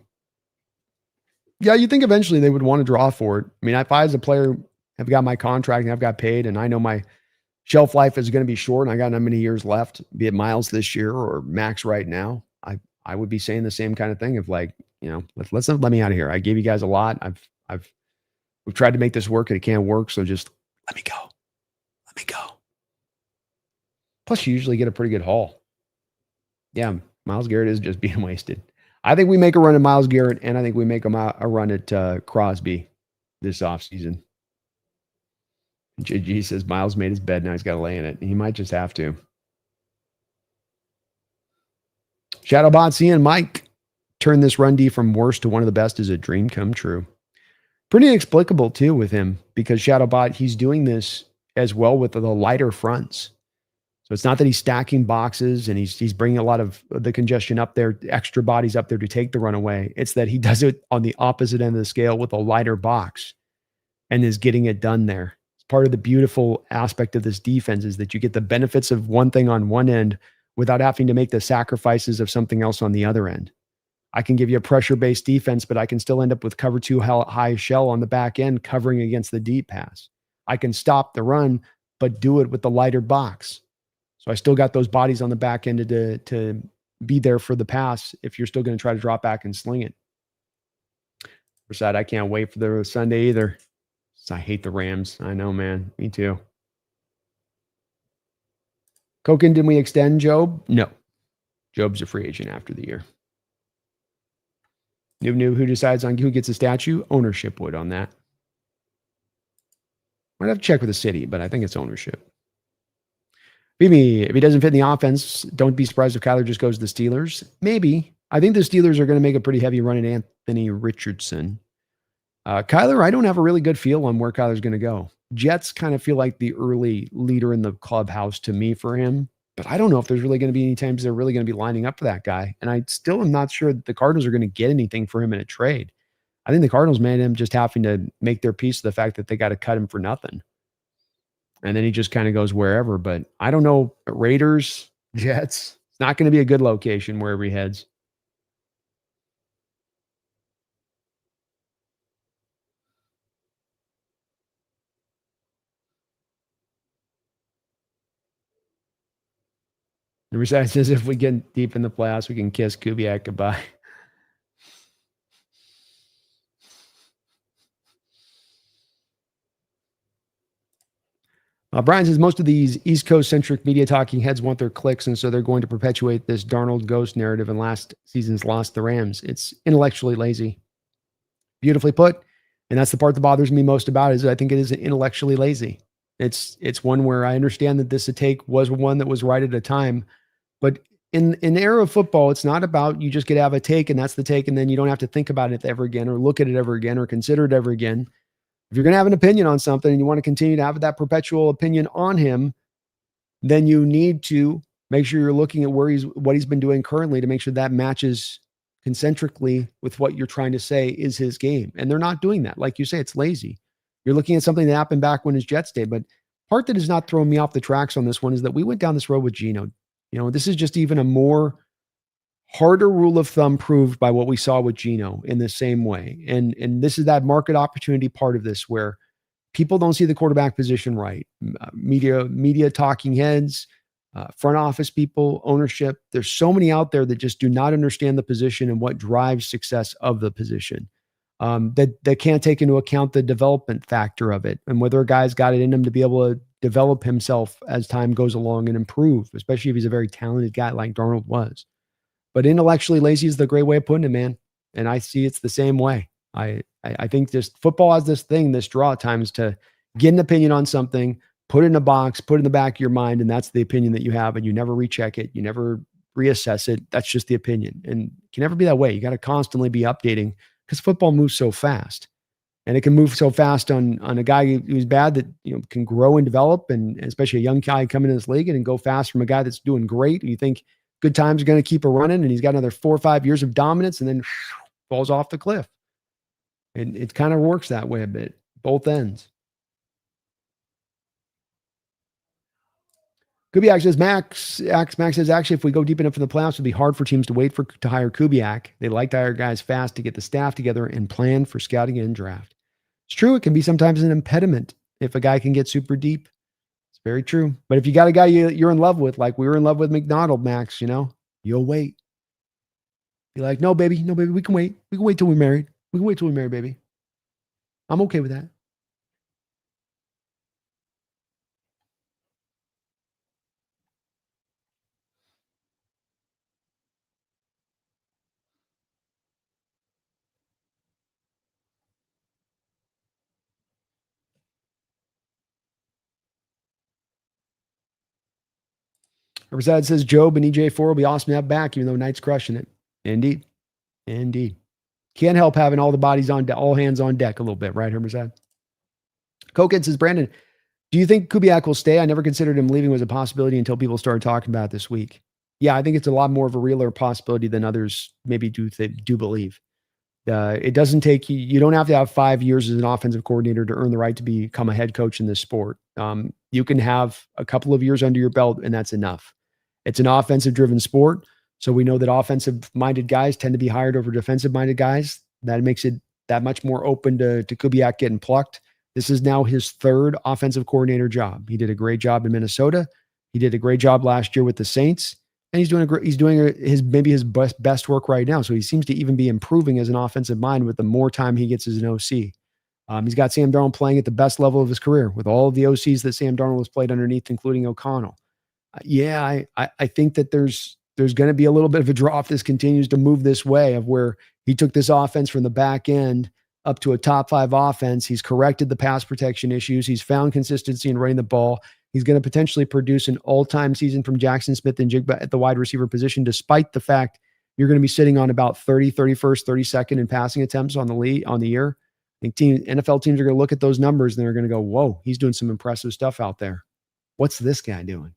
Yeah, you think eventually they would want to draw for it. I mean, if I as a player have got my contract and I've got paid and I know my shelf life is going to be short and I got not many years left, be it Myles this year or Max right now, I would be saying the same kind of thing of like, let me out of here. I gave you guys a lot. We've tried to make this work and it can't work. So just let me go. Let me go. Plus, you usually get a pretty good haul. Yeah, Myles Garrett is just being wasted. I think we make a run at Myles Garrett, and I think we make a run at Crosby this offseason. JG says Myles made his bed. Now he's got to lay in it. He might just have to. Shadowbot seeing Mike turn this run D from worst to one of the best is a dream come true. Pretty inexplicable, too, with him, because Shadowbot, he's doing this as well with the lighter fronts. So it's not that he's stacking boxes and he's bringing a lot of the congestion up there, extra bodies up there to take the run away. It's that he does it on the opposite end of the scale with a lighter box and is getting it done there. It's part of the beautiful aspect of this defense is that you get the benefits of one thing on one end without having to make the sacrifices of something else on the other end. I can give you a pressure-based defense, but I can still end up with cover two high shell on the back end covering against the deep pass. I can stop the run, but do it with the lighter box. So I still got those bodies on the back end to be there for the pass if you're still going to try to drop back and sling it. Besides, I can't wait for the Sunday either. I hate the Rams. I know, man. Me too. Koken, did we extend Job? No. Job's a free agent after the year. New, who decides on who gets a statue? Ownership would on that. I'd have to check with the city, but I think it's ownership. If he doesn't fit in the offense, don't be surprised if Kyler just goes to the Steelers. Maybe. I think the Steelers are going to make a pretty heavy run at Anthony Richardson. Kyler, I don't have a really good feel on where Kyler's going to go. Jets kind of feel like the early leader in the clubhouse to me for him. But I don't know if there's really going to be any times they're really going to be lining up for that guy. And I still am not sure that the Cardinals are going to get anything for him in a trade. I think the Cardinals made him just having to make their peace of the fact that they got to cut him for nothing. And then he just kind of goes wherever. But I don't know. Raiders, Jets, it's not going to be a good location wherever he heads. The Reside says if we get deep in the playoffs, we can kiss Kubiak goodbye. Brian says most of these East Coast-centric media talking heads want their clicks, and so they're going to perpetuate this Darnold ghost narrative and last season's lost the Rams. It's intellectually lazy. Beautifully put. And that's the part that bothers me most about it is I think it is intellectually lazy. It's one where I understand that this take was one that was right at a time. But in the era of football, it's not about you just get to have a take and that's the take, and then you don't have to think about it ever again or look at it ever again or consider it ever again. If you're going to have an opinion on something and you want to continue to have that perpetual opinion on him, then you need to make sure you're looking at what he's been doing currently to make sure that matches concentrically with what you're trying to say is his game. And they're not doing that. Like you say, it's lazy. You're looking at something that happened back when his Jets day. But part that is not throwing me off the tracks on this one is that we went down this road with Geno. This is just even a more harder rule of thumb proved by what we saw with Geno in the same way. And this is that market opportunity part of this where people don't see the quarterback position right. Media talking heads, front office people, ownership. There's so many out there that just do not understand the position and what drives success of the position. That can't take into account the development factor of it and whether a guy's got it in him to be able to develop himself as time goes along and improve, especially if he's a very talented guy like Darnold was. But intellectually lazy is the great way of putting it, man. And I see it's the same way. I think just football has this thing, this draw at times to get an opinion on something, put it in a box, put it in the back of your mind, and that's the opinion that you have, and you never recheck it. You never reassess it. That's just the opinion. And it can never be that way. You got to constantly be updating because football moves so fast. And it can move so fast on a guy who's bad that can grow and develop, and especially a young guy coming in this league and go fast from a guy that's doing great. And you think good times are going to keep a running, and he's got another 4 or 5 years of dominance, and then falls off the cliff. And it kind of works that way a bit, both ends. Kubiak says, Max says, actually, if we go deep enough in the playoffs, it'd be hard for teams to wait to hire Kubiak. They like to hire guys fast to get the staff together and plan for scouting and draft. It's true. It can be sometimes an impediment if a guy can get super deep. It's very true. But if you got a guy you're in love with, like we were in love with McDonald, Max, you'll wait. Be like, no, baby, we can wait. We can wait till we're married. We can wait till we're married, baby. I'm okay with that. Rashad says Job and EJ4 will be awesome to have back, even though Knight's crushing it. Indeed. Indeed. Can't help having all the bodies on all hands on deck a little bit, right, Herbazad? Kokid says, Brandon, do you think Kubiak will stay? I never considered him leaving was a possibility until people started talking about it this week. Yeah, I think it's a lot more of a realer possibility than others maybe do believe. It doesn't take you don't have to have 5 years as an offensive coordinator to earn the right to become a head coach in this sport. You can have a couple of years under your belt, and that's enough. It's an offensive driven sport. So we know that offensive minded guys tend to be hired over defensive minded guys. That makes it that much more open to Kubiak getting plucked. This is now his third offensive coordinator job. He did a great job in Minnesota. He did a great job last year with the Saints, and he's doing his best work right now. So he seems to even be improving as an offensive mind with the more time he gets as an OC. He's got Sam Darnold playing at the best level of his career with all of the OCs that Sam Darnold has played underneath, including O'Connell. I think that there's going to be a little bit of a draw if this continues to move this way of where he took this offense from the back end up to a top 5 offense. He's corrected the pass protection issues. He's found consistency in running the ball. He's going to potentially produce an all-time season from Jackson Smith and Jigba at the wide receiver position, despite the fact you're going to be sitting on about 30, 31st, 32nd in passing attempts on the year. I think NFL teams are going to look at those numbers and they're going to go, whoa, he's doing some impressive stuff out there. What's this guy doing?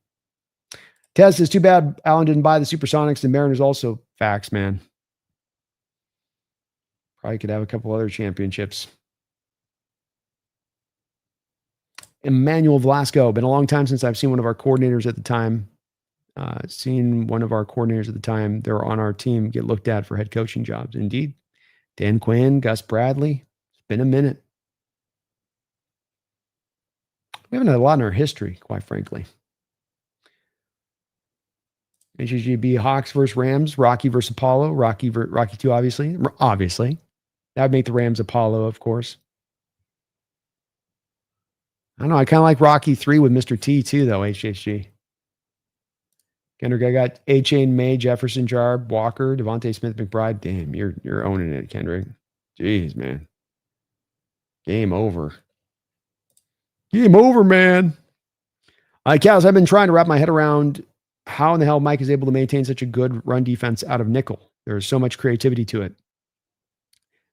Tez says, too bad Allen didn't buy the Supersonics and Mariners also. Facts, man. Probably could have a couple other championships. Emmanuel Velasco. Been a long time since I've seen one of our coordinators at the time. They're on our team get looked at for head coaching jobs. Indeed. Dan Quinn, Gus Bradley. It's been a minute. We haven't had a lot in our history, quite frankly. HGB Hawks versus Rams, Rocky versus Apollo, Rocky 2, obviously. That would make the Rams Apollo, of course. I don't know. I kind of like Rocky 3 with Mr. T too, though, HHG. Kendrick, I got A-Chain, May, Jefferson, Jarb, Walker, Devontae Smith, McBride. Damn, you're owning it, Kendrick. Jeez, man. Game over. Game over, man. Cows, I've been trying to wrap my head around how in the hell Mike is able to maintain such a good run defense out of nickel. There's so much creativity to it.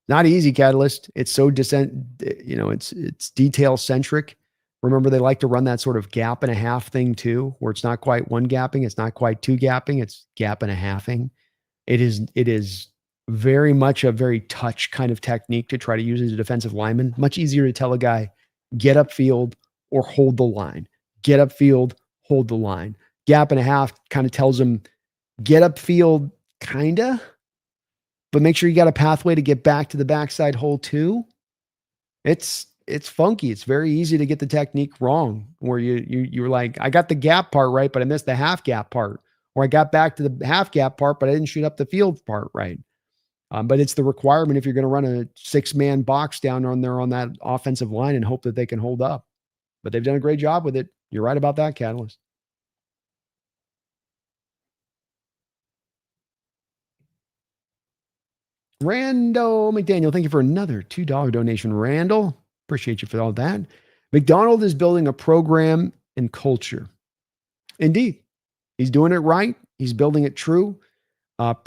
Not easy, Catalyst. It's so it's detail centric. Remember, they like to run that sort of gap and a half thing too, where it's not quite one gapping, it's not quite two gapping, it's gap and a halfing. It is very much a very touch kind of technique to try to use as a defensive lineman. Much easier to tell a guy, get upfield or hold the line. Get upfield, hold the line. Gap and a half kind of tells him, get upfield, kinda, but make sure you got a pathway to get back to the backside hole too. It's funky. It's very easy to get the technique wrong where you were like, I got the gap part right, but I missed the half gap part. Or I got back to the half gap part, but I didn't shoot up the field part right. But it's the requirement if you're going to run a 6-man box down on that offensive line and hope that they can hold up. But they've done a great job with it. You're right about that, Catalyst. Randall McDaniel, thank you for another $2 donation. Randall, appreciate you for all that. McDonald is building a program and culture. Indeed. He's doing it right. He's building it true.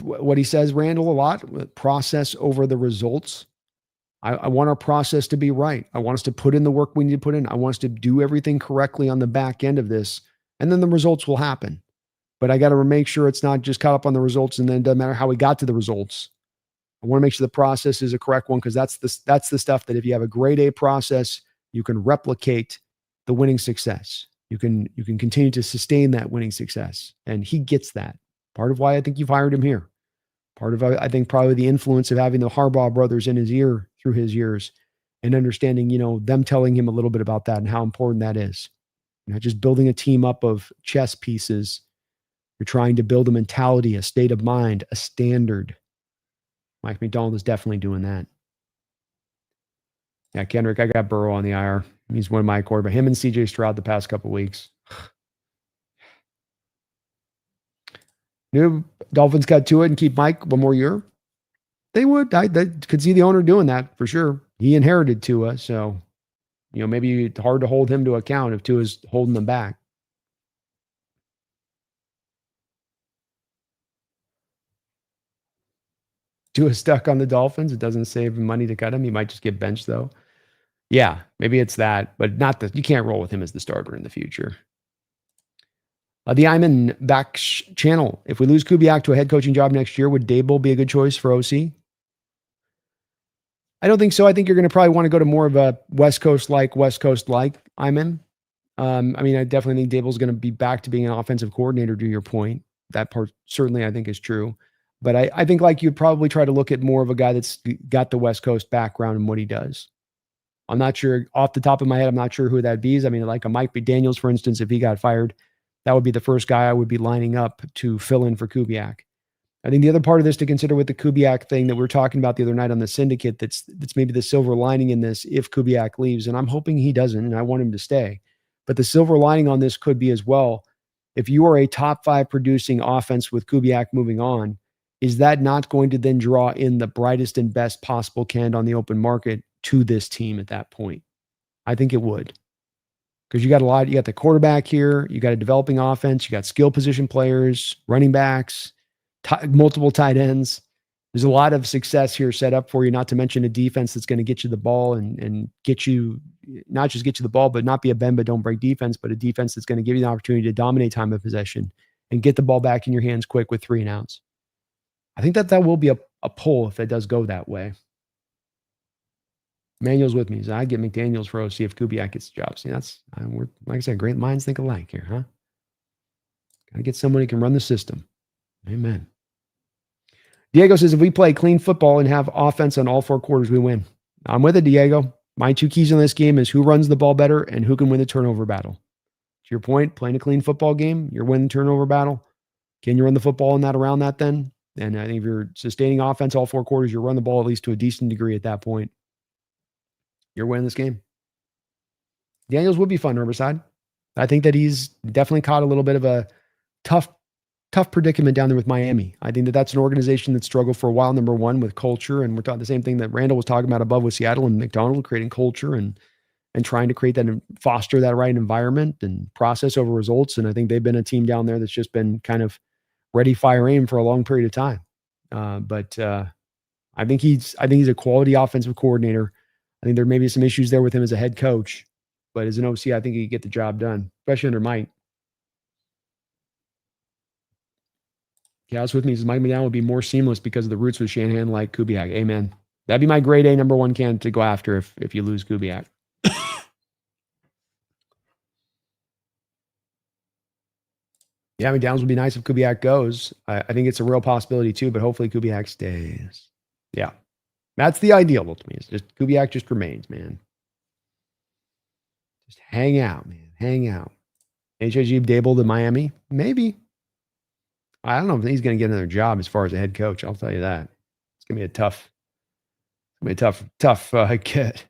What he says, Randall, a lot, process over the results. I want our process to be right. I want us to put in the work we need to put in. I want us to do everything correctly on the back end of this, and then the results will happen. But I got to make sure it's not just caught up on the results, and then it doesn't matter how we got to the results. I want to make sure the process is a correct one, because that's the stuff that if you have a grade A process, you can replicate the winning success. You can continue to sustain that winning success. And he gets that. Part of why I think you've hired him here. Part of, I think, probably the influence of having the Harbaugh brothers in his ear through his years and understanding, them telling him a little bit about that and how important that is. Not just building a team up of chess pieces. You're trying to build a mentality, a state of mind, a standard. Mike McDonald is definitely doing that. Yeah, Kendrick, I got Burrow on the IR. He's one of my quarterbacks. Him and CJ Stroud the past couple weeks. New Dolphins got to it and keep Mike one more year. They would. I could see the owner doing that for sure. He inherited Tua, so maybe it's hard to hold him to account if Tua's holding them back. Tua's stuck on the Dolphins. It doesn't save him money to cut him. He might just get benched though. Yeah, maybe it's that, but not that you can't roll with him as the starter in the future. The Iman back channel. If we lose Kubiak to a head coaching job next year, would Dable be a good choice for OC? I don't think so. I think you're going to probably want to go to more of a West Coast like Iman. I definitely think Dable's going to be back to being an offensive coordinator, to your point. That part certainly I think is true. But I think like you'd probably try to look at more of a guy that's got the West Coast background and what he does. I'm not sure off the top of my head. I'm not sure who that be. Like a Mike McDaniels, for instance, if he got fired, that would be the first guy I would be lining up to fill in for Kubiak. I think the other part of this to consider with the Kubiak thing that we were talking about the other night on the syndicate, that's maybe the silver lining in this if Kubiak leaves, and I'm hoping he doesn't, and I want him to stay. But the silver lining on this could be as well, if you are a top 5 producing offense with Kubiak moving on, is that not going to then draw in the brightest and best possible candidate on the open market to this team at that point? I think it would. Because you got the quarterback here, you got a developing offense, you got skill position players, running backs, multiple tight ends. There's a lot of success here set up for you, not to mention a defense that's going to get you the ball and get you, not just get you the ball, but not be a bend but don't break defense, but a defense that's going to give you the opportunity to dominate time of possession and get the ball back in your hands quick with 3 and outs. I think that will be a pull if it does go that way. Manuel's with me. So I get McDaniels for OC if Kubiak gets the job. See, we're, like I said, great minds think alike here, huh? Got to get someone who can run the system. Amen. Diego says, if we play clean football and have offense on all 4 quarters, we win. I'm with it, Diego. My 2 keys in this game is who runs the ball better and who can win the turnover battle. To your point, playing a clean football game, you're winning the turnover battle. Can you run the football around that then? And I think if you're sustaining offense all 4 quarters, you run the ball at least to a decent degree at that point. You're winning this game. Daniels would be fun, Riverside. I think that he's definitely caught a little bit of a tough predicament down there with Miami. I think that that's an organization that struggled for a while, number one, with culture. And we're talking the same thing that Randall was talking about above with Seattle and McDonald, creating culture and trying to create that and foster that right environment and process over results. And I think they've been a team down there that's just been kind of ready, fire, aim for a long period of time. But I think he's a quality offensive coordinator. I think there may be some issues there with him as a head coach, but as an OC, I think he could get the job done, especially under Mike. Chaos with me says Mike McDaniel would be more seamless because of the roots with Shanahan like Kubiak. Amen. That'd be my grade A number 1 candidate to go after if you lose Kubiak. Yeah, McDaniels would be nice if Kubiak goes. I think it's a real possibility too, but hopefully Kubiak stays. Yeah. That's the ideal to me. It's just Kubiak just remains, man. Just hang out, man. Hang out. HIG Dable to Miami? Maybe. I don't know if he's going to get another job as far as a head coach. I'll tell you that. It's going to be a tough get.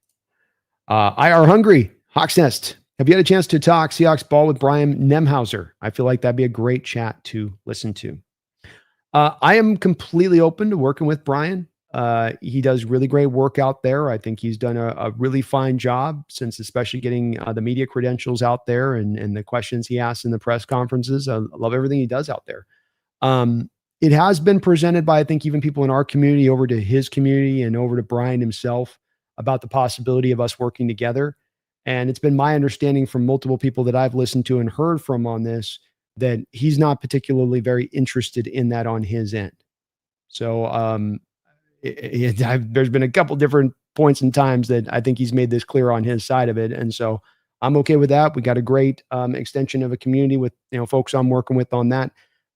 IR Hungry, Hawks Nest. Have you had a chance to talk Seahawks ball with Brian Nemhauser? I feel like that'd be a great chat to listen to. I am completely open to working with Brian. He does really great work out there. I think he's done a really fine job since especially getting the media credentials out there and the questions he asks in the press conferences. I love everything he does out there. It has been presented by, I think, even people in our community over to his community and over to Brian himself about the possibility of us working together. And it's been my understanding from multiple people that I've listened to and heard from on this that he's not particularly very interested in that on his end. So there's been a couple different points and times that I think he's made this clear on his side of it. And so I'm okay with that. We got a great extension of a community with folks I'm working with on that.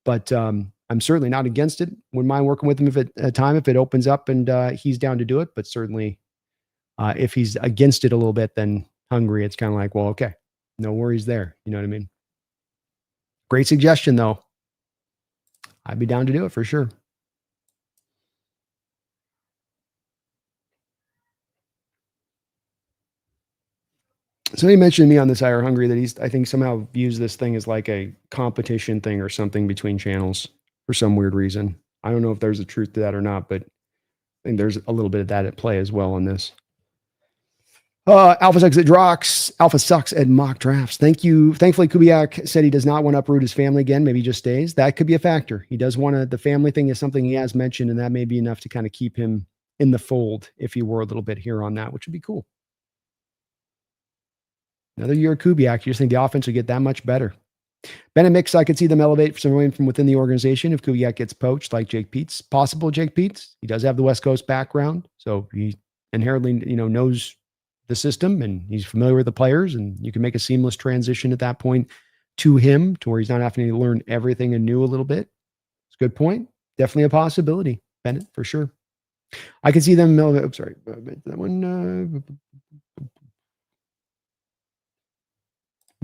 But I'm certainly not against it. Wouldn't mind working with him if it opens up and he's down to do it. But certainly if he's against it a little bit, then Hungry, it's kind of like, well, okay, no worries there. You know what I mean? Great suggestion, though. I'd be down to do it for sure. Somebody mentioned to me on this IR Hungry that I think somehow views this thing as like a competition thing or something between channels for some weird reason. I don't know if there's a truth to that or not, but I think there's a little bit of that at play as well on this. Alpha sucks at mock drafts. Thank you. Thankfully, Kubiak said he does not want to uproot his family again. Maybe he just stays. That could be a factor. He does want to, the family thing is something he has mentioned, and that may be enough to kind of keep him in the fold if he were a little bit here on that, which would be cool. Another year of Kubiak, you just think the offense would get that much better. Bennett Mix, I could see them elevate for someone from within the organization if Kubiak gets poached like Jake Peets. Possible Jake Peets. He does have the West Coast background, so he inherently, knows the system and he's familiar with the players, and you can make a seamless transition at that point to him to where he's not having to learn everything anew a little bit. It's a good point. Definitely a possibility, Bennett, for sure. I can see them. Sorry, that one.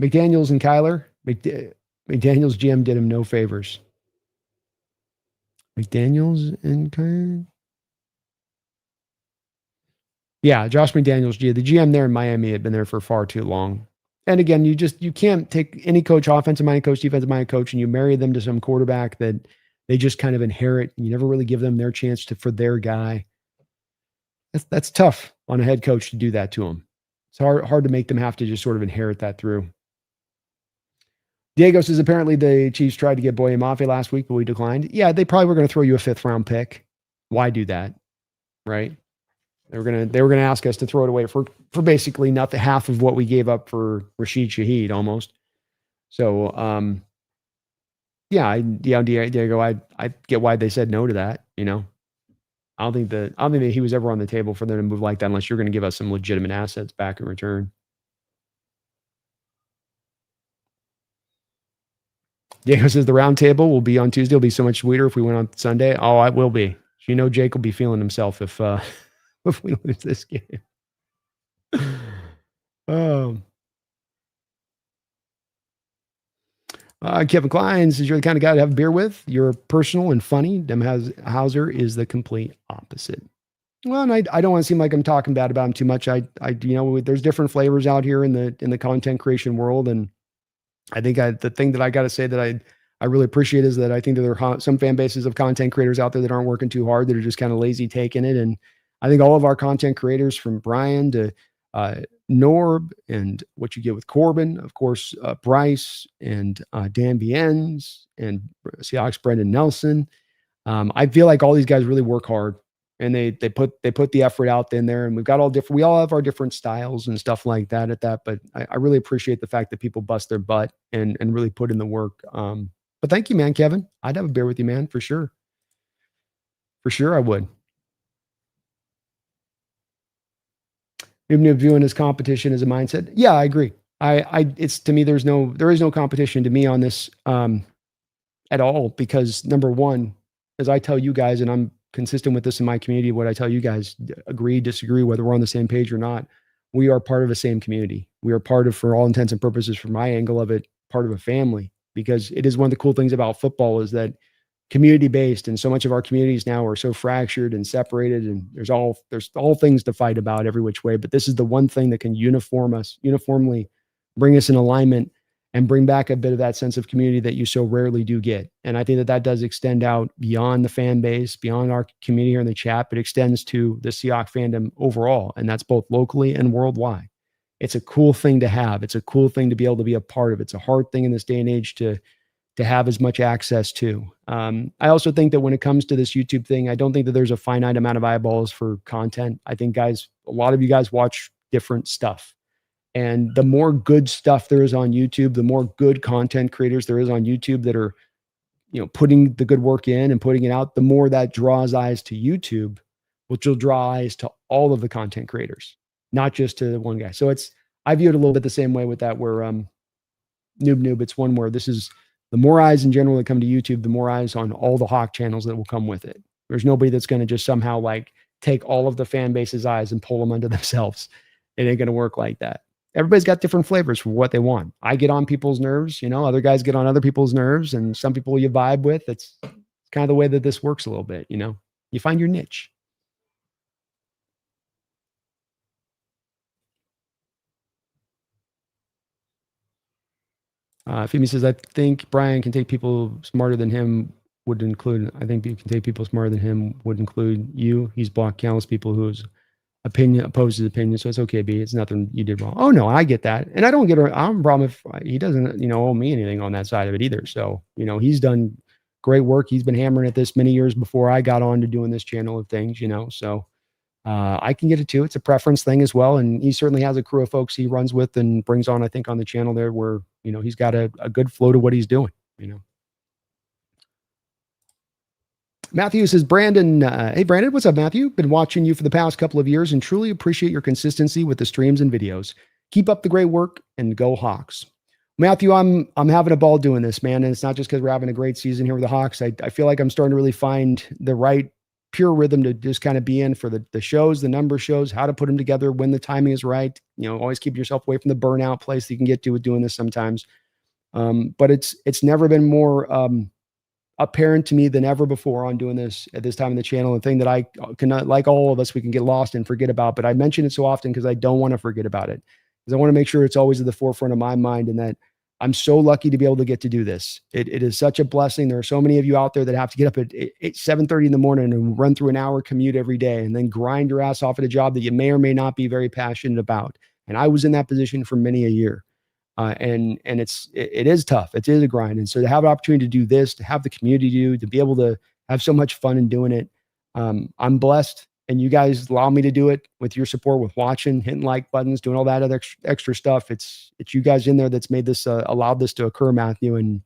McDaniels and Kyler. McDaniels GM did him no favors. McDaniels and Kyler. Yeah, Josh McDaniels, the GM there in Miami had been there for far too long. And again, you can't take any coach, offensive-minded coach, defensive-minded coach, and you marry them to some quarterback that they just kind of inherit. You never really give them their chance for their guy. That's tough on a head coach to do that to them. It's hard to make them have to just sort of inherit that through. Diego says apparently the Chiefs tried to get Boye Mafe last week, but we declined. Yeah, they probably were going to throw you a 5th-round pick. Why do that, right? They were gonna ask us to throw it away for basically nothing, half of what we gave up for Rashid Shaheed almost. So Diego, I get why they said no to that. I don't think that he was ever on the table for them to move like that unless you're going to give us some legitimate assets back in return. Diego says the round table will be on Tuesday. It'll be so much sweeter if we went on Sunday. Oh, it will be. Jake will be feeling himself if we lose this game. Kevin Klein says you're the kind of guy to have a beer with. You're personal and funny. Hauser is the complete opposite. Well, and I don't want to seem like I'm talking bad about him too much. There's different flavors out here in the content creation world, and I think the thing that I got to say that I really appreciate is that I think that there are some fan bases of content creators out there that aren't working too hard, that are just kind of lazy taking it. And I think all of our content creators, from Brian to Norb, and what you get with Corbin, of course, Bryce and Dan Viennes and Seahawks Brendan Nelson. I feel like all these guys really work hard, and they put the effort out in there, and we all have our different styles and stuff like that at that. But I really appreciate the fact that people bust their butt and really put in the work. But thank you, man, Kevin. I'd have a beer with you, man, for sure. For sure I would. Noob viewing his competition as a mindset. Yeah, I agree. It's, to me, there is no competition to me on this at all, because number one, as I tell you guys, and I'm consistent with this in my community, what I tell you guys, agree, disagree, whether we're on the same page or not, we are part of the same community. We are part of, for all intents and purposes, from my angle of it, part of a family, because it is one of the cool things about football is that community based, and so much of our communities now are so fractured and separated, and there's all things to fight about every which way. But this is the one thing that can uniformly bring us in alignment and bring back a bit of that sense of community that you so rarely do get. And I think that does extend out beyond the fan base, beyond our community here in the chat, but extends to the Seahawks fandom overall. And that's both locally and worldwide. It's a cool thing to have. It's a cool thing to be able to be a part of. It's a hard thing in this day and age to have as much access to. I also think that when it comes to this YouTube thing, I don't think that there's a finite amount of eyeballs for content. I think a lot of you guys watch different stuff. And the more good stuff there is on YouTube, the more good content creators there is on YouTube that are, putting the good work in and putting it out, the more that draws eyes to YouTube, which will draw eyes to all of the content creators, not just to one guy. So I view it a little bit the same way with that, where noob, it's one where this is, the more eyes in general that come to YouTube, the more eyes on all the Hawk channels that will come with it. There's nobody that's going to just somehow take all of the fan base's eyes and pull them under themselves. It ain't going to work like that. Everybody's got different flavors for what they want. I get on people's nerves, other guys get on other people's nerves, and some people you vibe with. It's kind of the way that this works a little bit, You find your niche. Femi says, I think Brian can take people smarter than him would include, I think you can take people smarter than him would include you. He's blocked countless people whose opinion opposes his opinion. So it's okay, B. It's nothing you did wrong. Oh no, I get that. And I don't get, I don't have a problem if he doesn't, owe me anything on that side of it either. So, he's done great work. He's been hammering at this many years before I got on to doing this channel of things, so I can get it too. It's a preference thing as well. And he certainly has a crew of folks he runs with and brings on, I think, on the channel there where, he's got a good flow to what he's doing, Matthew says, Brandon, hey, Brandon, what's up, Matthew? Been watching you for the past couple of years and truly appreciate your consistency with the streams and videos. Keep up the great work and go Hawks. Matthew, I'm having a ball doing this, man. And it's not just because we're having a great season here with the Hawks. I feel like I'm starting to really find the right pure rhythm to just kind of be in for the shows, the number shows, how to put them together when the timing is right. Always keep yourself away from the burnout place that you can get to with doing this sometimes. But it's never been more apparent to me than ever before on doing this at this time in the channel. The thing that I cannot, like all of us, we can get lost and forget about, but I mention it so often because I don't want to forget about it, because I want to make sure it's always at the forefront of my mind, and that I'm so lucky to be able to get to do this. It is such a blessing. There are so many of you out there that have to get up at 7:30 in the morning and run through an hour commute every day and then grind your ass off at a job that you may or may not be very passionate about. And I was in that position for many a year. And it is tough. It is a grind. And so to have an opportunity to do this, to have the community to be able to have so much fun in doing it. I'm blessed, and you guys allow me to do it with your support, with watching, hitting like buttons, doing all that other extra stuff. It's you guys in there that's made this, allowed this to occur, Matthew. And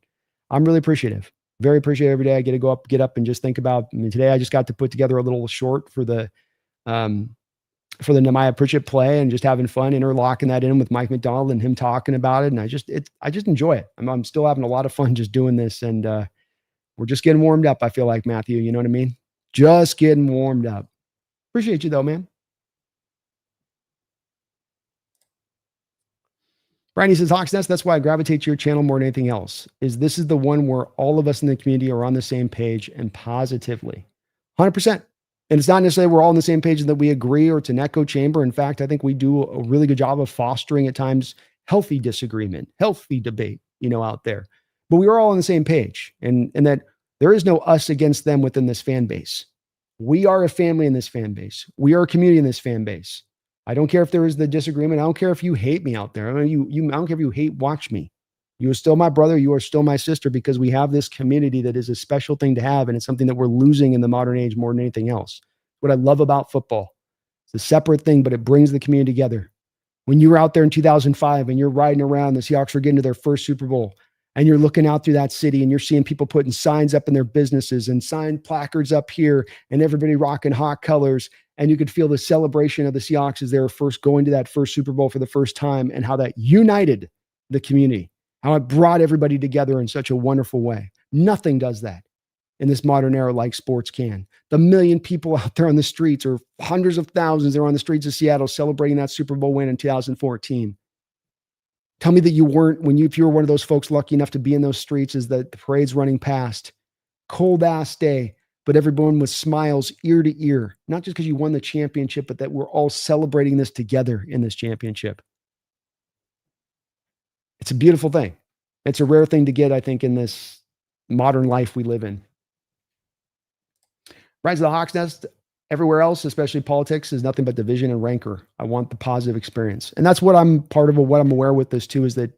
I'm really appreciative, very appreciative every day. I get to get up and just think about, today I just got to put together a little short for the Nehemiah Pritchett play and just having fun, interlocking that in with Mike McDonald and him talking about it. And I just enjoy it. I'm still having a lot of fun just doing this. And we're just getting warmed up. I feel like, Matthew, you know what I mean? Just getting warmed up. Appreciate you though, man. Brian, he says, Hawksnest, that's why I gravitate to your channel more than anything else. This is the one where all of us in the community are on the same page and positively. 100%. And it's not necessarily we're all on the same page and that we agree or it's an echo chamber. In fact, I think we do a really good job of fostering at times healthy disagreement, healthy debate, out there. But we are all on the same page, and that there is no us against them within this fan base. We are a family in this fan base. We are a community in this fan base. I don't care if there is the disagreement. I don't care if you hate me out there. I don't care if you watch me. You are still my brother. You are still my sister, because we have this community that is a special thing to have. And it's something that we're losing in the modern age more than anything else. What I love about football, it's a separate thing, but it brings the community together. When you were out there in 2005 and you're riding around, the Seahawks were getting to their first Super Bowl, and you're looking out through that city and you're seeing people putting signs up in their businesses and signed placards up here and everybody rocking hot colors. And you could feel the celebration of the Seahawks as they were first going to that first Super Bowl for the first time, and how that united the community. How it brought everybody together in such a wonderful way. Nothing does that in this modern era like sports can. The million people out there on the streets, or hundreds of thousands that are on the streets of Seattle celebrating that Super Bowl win in 2014. Tell me that you weren't, if you were one of those folks lucky enough to be in those streets as the parade's running past. Cold ass day, but everyone with smiles ear to ear. Not just because you won the championship, but that we're all celebrating this together in this championship. It's a beautiful thing. It's a rare thing to get, I think, in this modern life we live in. Rise of the Hawks Nest, everywhere else, especially politics, is nothing but division and rancor. I want the positive experience. And that's what I'm part of, what I'm aware with this too, is that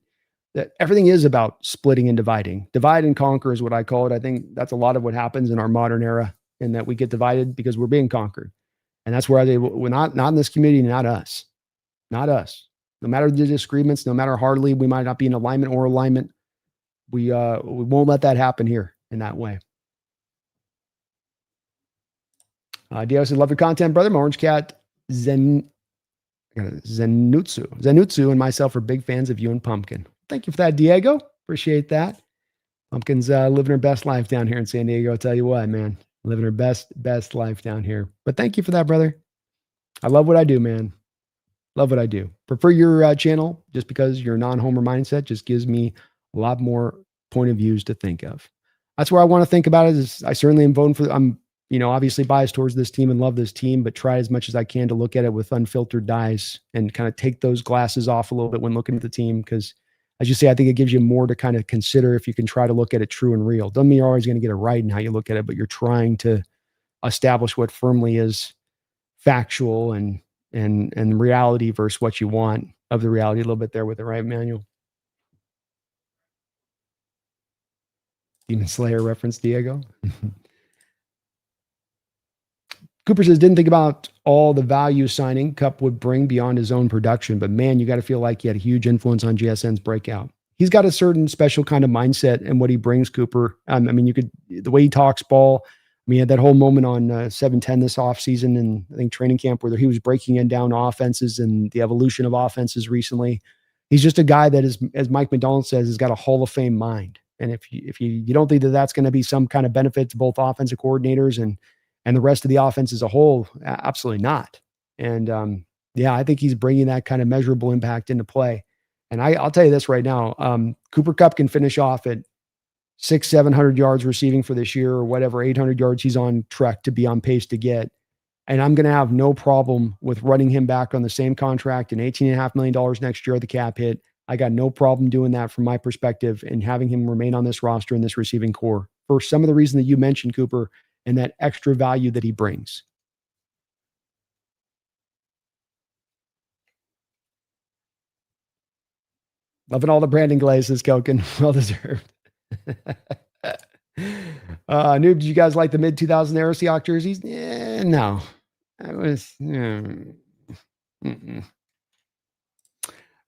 everything is about splitting and dividing. Divide and conquer is what I call it. I think that's a lot of what happens in our modern era, in that we get divided because we're being conquered. And that's where we're not in this community, not us. Not us. No matter the disagreements, no matter hardly we might not be in alignment or alignment, we won't let that happen here in that way. Dio said, love your content, brother. My orange cat, Zenutsu and myself are big fans of you and Pumpkin. Thank you for that, Diego. Appreciate that. Pumpkin's living her best life down here in San Diego. I'll tell you what, man, living her best life down here. But thank you for that, brother. I love what I do, man. Love what I do. Prefer your channel just because your non-homer mindset just gives me a lot more point of views to think of. That's where I want to think about it. Is I certainly am voting for, I'm obviously biased towards this team and love this team, but try as much as I can to look at it with unfiltered eyes and kind of take those glasses off a little bit when looking at the team. Because as you say, I think it gives you more to kind of consider if you can try to look at it true and real. Doesn't mean you're always going to get it right in how you look at it, but you're trying to establish what firmly is factual and reality versus what you want of the reality a little bit there with it, right, Manuel? Demon Slayer reference, Diego. Cooper says, didn't think about all the value signing Cup would bring beyond his own production, but man, you got to feel like he had a huge influence on GSN's breakout. He's got a certain special kind of mindset and what he brings, Cooper. I mean, you could, the way he talks ball. I mean, he had that whole moment on 7-10 this offseason and I think training camp where he was breaking in down offenses and the evolution of offenses recently. He's just a guy that is, as Mike McDonald says, has got a Hall of Fame mind. And if you don't think that that's going to be some kind of benefit to both offensive coordinators and the rest of the offense as a whole, absolutely not. And yeah, I think he's bringing that kind of measurable impact into play. And I'll tell you this right now, Cooper Kupp can finish off at 600-700 yards receiving for this year or whatever, 800 yards he's on track to be on pace to get. And I'm going to have no problem with running him back on the same contract and $18.5 million next year, the cap hit. I got no problem doing that from my perspective and having him remain on this roster in this receiving core for some of the reasons that you mentioned, Cooper, and that extra value that he brings. Loving all the Brandon glazes, Koken. Well deserved. Noob, did you guys like the mid-2000 era Seahawks jerseys? Yeah, no. I was...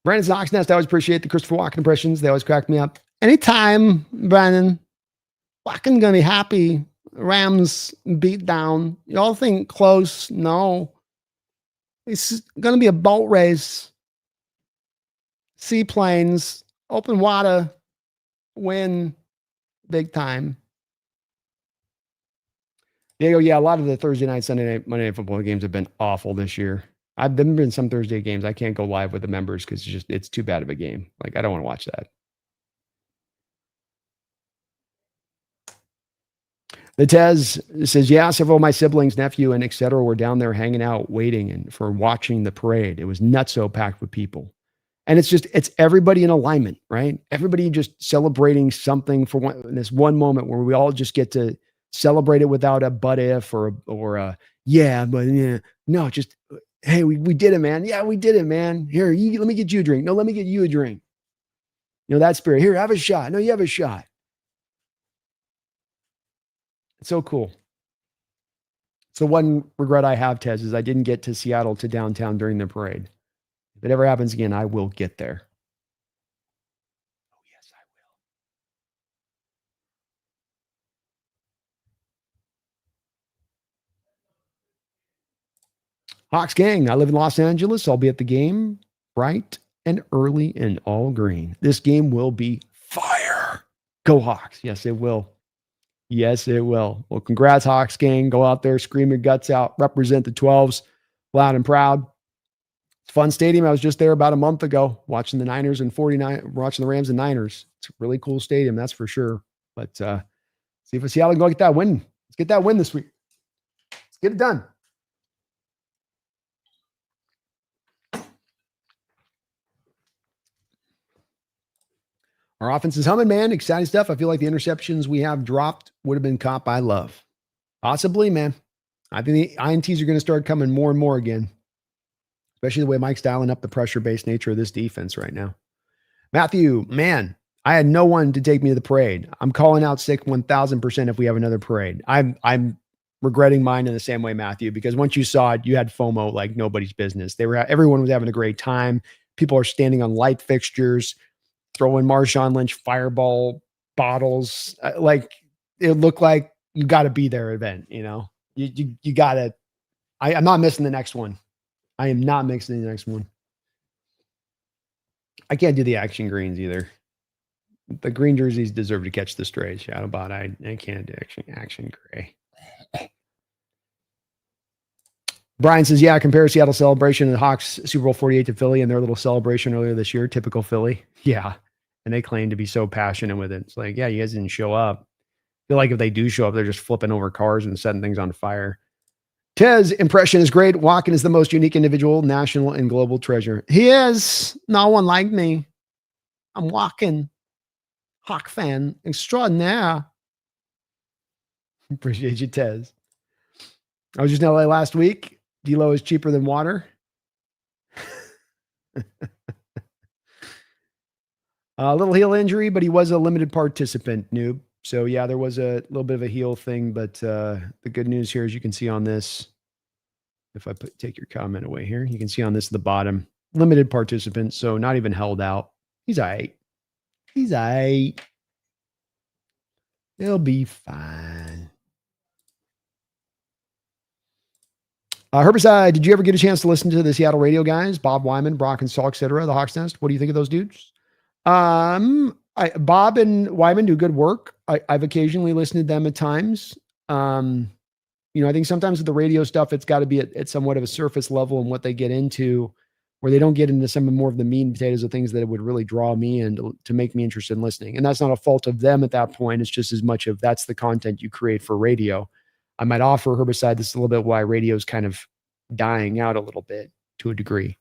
Brandon's TheSeahawksNest. I always appreciate the Christopher Walken impressions. They always crack me up. Anytime, Brandon. Walken gonna be happy. Rams beat down. Y'all think close? No. It's gonna be a boat race. Seaplanes, open water, win big time. Diego, yeah, a lot of the Thursday night, Sunday night, Monday night football games have been awful this year. I've been in some Thursday games. I can't go live with the members because it's too bad of a game. Like, I don't want to watch that. The Tez says, yeah, several of my siblings, nephew, and et cetera were down there hanging out, waiting and for watching the parade. It was nutso packed with people. And it's everybody in alignment, right? Everybody just celebrating something for this one moment where we all just get to celebrate it without a but if or a yeah, but yeah. No, just, hey, we did it, man. Yeah, we did it, man. Here, let me get you a drink. No, let me get you a drink. You know, that spirit. Here, have a shot. No, you have a shot. It's so cool. So one regret I have, Tez, is I didn't get to Seattle to downtown during the parade. If it ever happens again, I will get there. Oh, yes, I will. Hawks gang, I live in Los Angeles. I'll be at the game bright and early and all green. This game will be fire. Go Hawks. Yes, it will. Yes, it will. Well, congrats, Hawks gang. Go out there, scream your guts out, represent the 12s loud and proud. Fun stadium. I was just there about a month ago watching the Niners and 49, watching the Rams and Niners. It's a really cool stadium, that's for sure. But see if Seattle can go get that win. Let's get that win this week. Let's get it done. Our offense is humming, man. Exciting stuff. I feel like the interceptions we have dropped would have been caught by Love. Possibly, man. I think the INTs are going to start coming more and more again. Especially the way Mike's dialing up the pressure-based nature of this defense right now. Matthew, man, I had no one to take me to the parade. I'm calling out sick 1,000% if we have another parade. I'm regretting mine in the same way, Matthew, because once you saw it, you had FOMO like nobody's business. Everyone was having a great time. People are standing on light fixtures, throwing Marshawn Lynch fireball bottles. Like, it looked like you got to be there event, you know? You got to. I'm not missing the next one. I am not mixing the next one. I can't do the action greens either. The green jerseys deserve to catch the stray. Shadow bot. I can't do action gray. Brian says, yeah, compare Seattle celebration and Hawks Super Bowl 48 to Philly and their little celebration earlier this year. Typical Philly. Yeah. And they claim to be so passionate with it. It's like, yeah, you guys didn't show up. I feel like if they do show up, they're just flipping over cars and setting things on fire. Tez impression is great. Walken is the most unique individual, national and global treasure. He is. No one like me. I'm walking. Hawk fan extraordinaire. Appreciate you, Tez. I was just in LA last week. D-Lo is cheaper than water. A little heel injury, but he was a limited participant, noob. So yeah, there was a little bit of a heel thing, but the good news here, as you can see on this, if I take your comment away here, you can see on this at the bottom, limited participant, so not even held out. He's all right. He's all right. He'll be fine. Herbicide, did you ever get a chance to listen to the Seattle radio guys, Bob Wyman, Brock and Salk, et cetera, the Hawks Nest? What do you think of those dudes? Bob and Wyman do good work. I've occasionally listened to them at times. I think sometimes with the radio stuff, it's got to be at somewhat of a surface level and what they get into, where they don't get into some more of the meat and potatoes of things that would really draw me and to make me interested in listening. And that's not a fault of them at that point. It's just as much of that's the content you create for radio. I might offer Herbicide this is a little bit why radio is kind of dying out a little bit to a degree.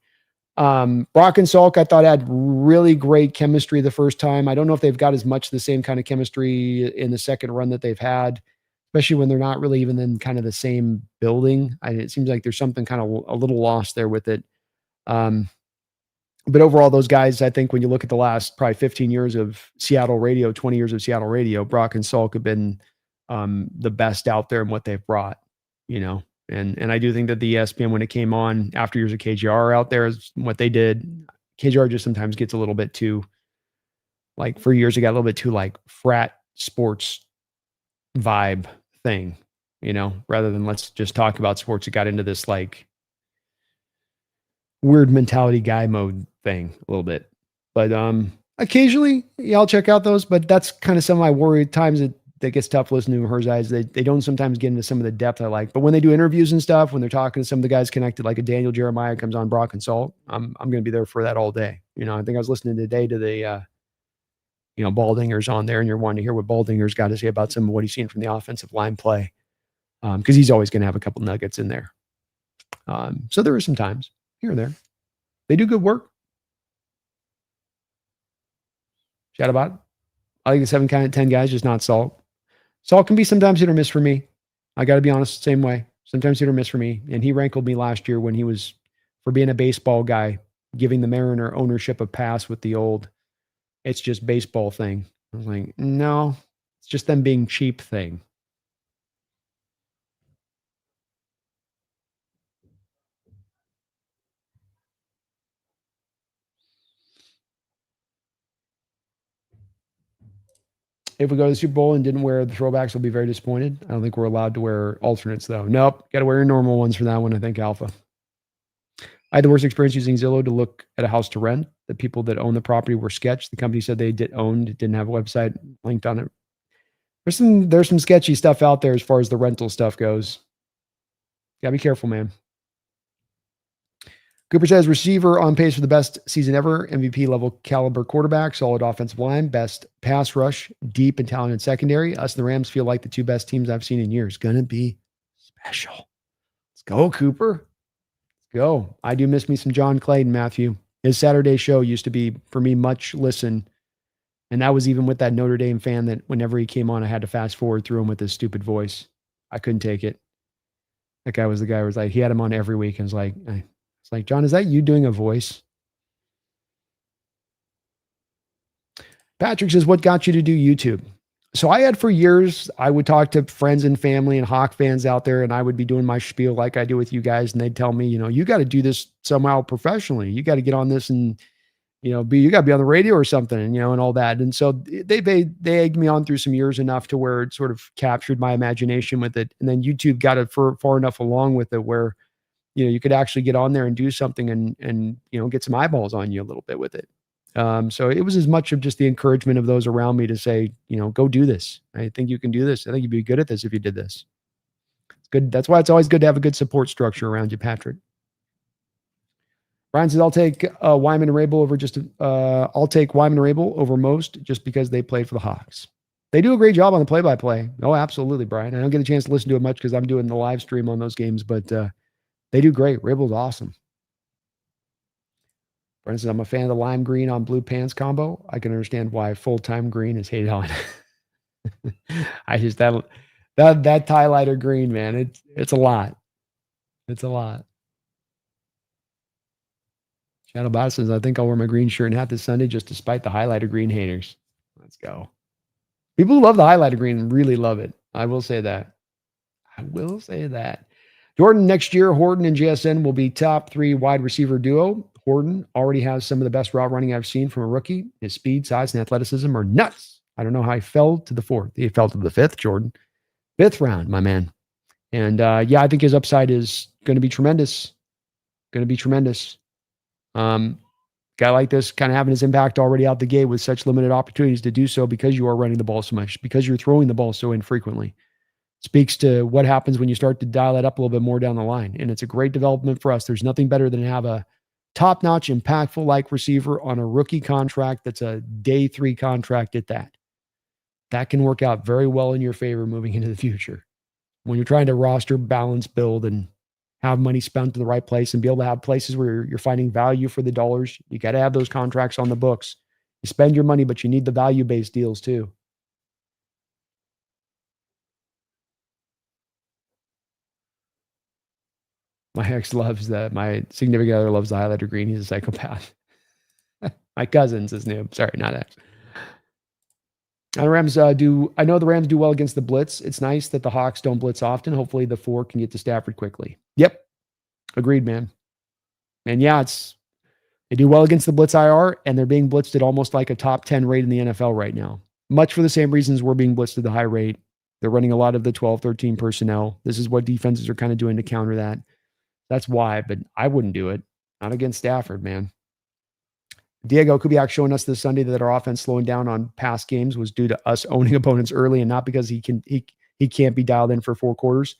Brock and Salk, I thought had really great chemistry the first time. I don't know if they've got as much the same kind of chemistry in the second run that they've had, especially when they're not really even in kind of the same building. It seems like there's something kind of a little lost there with it. But overall, those guys, I think when you look at the last probably 15 years of Seattle radio, 20 years of Seattle radio, Brock and Salk have been the best out there in what they've brought, And I do think that the ESPN, when it came on after years of KJR out there, is what they did. KJR just sometimes gets a little bit too, like for years, it got a little bit too like frat sports vibe thing, rather than let's just talk about sports. It got into this like weird mentality guy mode thing a little bit. But occasionally, yeah, I'll check out those. But that's kind of some of my worry times that gets tough listening to her eyes. They don't sometimes get into some of the depth I like. But when they do interviews and stuff, when they're talking to some of the guys connected, like a Daniel Jeremiah comes on Brock and Salk, I'm going to be there for that all day. I think I was listening today to the Baldinger's on there, and you're wanting to hear what Baldinger's got to say about some of what he's seen from the offensive line play, because he's always going to have a couple nuggets in there. So there are some times here and there. They do good work. Shadowbot, I think the 7 kind of 10 guys, just not Salk. Salk can be sometimes hit or miss for me. I got to be honest, same way. Sometimes hit or miss for me. And he rankled me last year when he was, for being a baseball guy, giving the Mariner ownership a pass with the old, it's just baseball thing. I was like, no, it's just them being cheap thing. If we go to the Super Bowl and didn't wear the throwbacks, we'll be very disappointed. I don't think we're allowed to wear alternates, though. Nope. Got to wear your normal ones for that one, I think, Alpha. I had the worst experience using Zillow to look at a house to rent. The people that own the property were sketched. The company said they didn't have a website linked on it. There's some sketchy stuff out there as far as the rental stuff goes. Gotta be careful, man. Cooper says receiver on pace for the best season ever, MVP level caliber quarterback, solid offensive line, best pass rush, deep and talented secondary. Us and the Rams feel like the 2 best teams I've seen in years. Gonna be special. Let's go, Cooper. Let's go. I do miss me some John Clayton, Matthew. His Saturday show used to be, for me, much listen. And that was even with that Notre Dame fan that whenever he came on, I had to fast forward through him with his stupid voice. I couldn't take it. That guy was the guy who was like, he had him on every week and was like, it's like, John, is that you doing a voice? Patrick says, what got you to do YouTube? So I had for years, I would talk to friends and family and Hawk fans out there, and I would be doing my spiel like I do with you guys. And they'd tell me, you got to do this somehow professionally. You got to get on this and, you got to be on the radio or something, and all that. And so they egged me on through some years enough to where it sort of captured my imagination with it. And then YouTube got it far enough along with it where, you could actually get on there and do something and get some eyeballs on you a little bit with it. So it was as much of just the encouragement of those around me to say, go do this. I think you can do this. I think you'd be good at this if you did this. It's good. That's why it's always good to have a good support structure around you, Patrick. Brian says, I'll take Wyman and Rabel over most just because they played for the Hawks. They do a great job on the play-by-play. Oh, absolutely, Brian. I don't get a chance to listen to it much because I'm doing the live stream on those games, but they do great. Rabel's awesome. For instance, I'm a fan of the lime green on blue pants combo. I can understand why full-time green is hated on. I just that highlighter green, man. It's a lot. It's a lot. Shadow Bot says, I think I'll wear my green shirt and hat this Sunday just despite the highlighter green haters. Let's go. People who love the highlighter green really love it. I will say that. I will say that. Jordan, next year, Horton and JSN will be top 3 wide receiver duo. Horton already has some of the best route running I've seen from a rookie. His speed, size, and athleticism are nuts. I don't know how he fell to the 4th. He fell to the 5th, Jordan. 5th round, my man. And yeah, I think his upside is going to be tremendous. Going to be tremendous. Guy like this kind of having his impact already out the gate with such limited opportunities to do so because you are running the ball so much, because you're throwing the ball so infrequently. Speaks to what happens when you start to dial it up a little bit more down the line. And it's a great development for us. There's nothing better than to have a top-notch, impactful like receiver on a rookie contract that's a day 3 contract at that. That can work out very well in your favor moving into the future. When you're trying to roster, balance, build, and have money spent to the right place and be able to have places where you're finding value for the dollars, you got to have those contracts on the books. You spend your money, but you need the value-based deals too. My ex loves that. My significant other loves the highlighter green. He's a psychopath. My cousin's his new. Sorry, not ex. The Rams I know the Rams do well against the blitz. It's nice that the Hawks don't blitz often. Hopefully the 4 can get to Stafford quickly. Yep. Agreed, man. And yeah, they do well against the blitz IR, and they're being blitzed at almost like a top 10 rate in the NFL right now. Much for the same reasons we're being blitzed at the high rate. They're running a lot of the 12, 13 personnel. This is what defenses are kind of doing to counter that. That's why, but I wouldn't do it. Not against Stafford, man. Diego Kubiak showing us this Sunday that our offense slowing down on past games was due to us owning opponents early and not because he can't be dialed in for 4 quarters.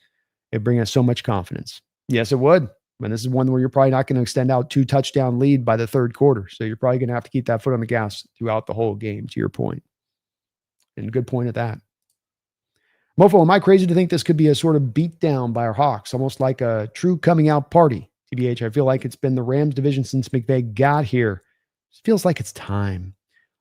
It brings us so much confidence. Yes, it would. And this is one where you're probably not going to extend out 2 touchdown lead by the 3rd quarter. So you're probably going to have to keep that foot on the gas throughout the whole game, to your point. And good point at that. Mofo, am I crazy to think this could be a sort of beatdown by our Hawks, almost like a true coming out party? TBH, I feel like it's been the Rams division since McVay got here. It feels like it's time.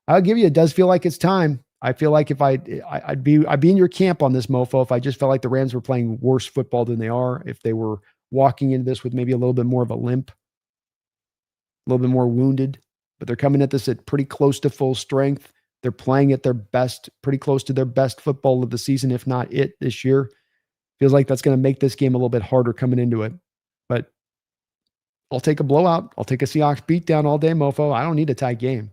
I'll give you, it does feel like it's time. I feel like if I'd be in your camp on this, Mofo, if I just felt like the Rams were playing worse football than they are, if they were walking into this with maybe a little bit more of a limp, a little bit more wounded, but they're coming at this at pretty close to full strength. They're playing at their best, pretty close to their best football of the season, if not it this year. Feels like that's going to make this game a little bit harder coming into it. But I'll take a blowout. I'll take a Seahawks beatdown all day, Mofo. I don't need a tight game.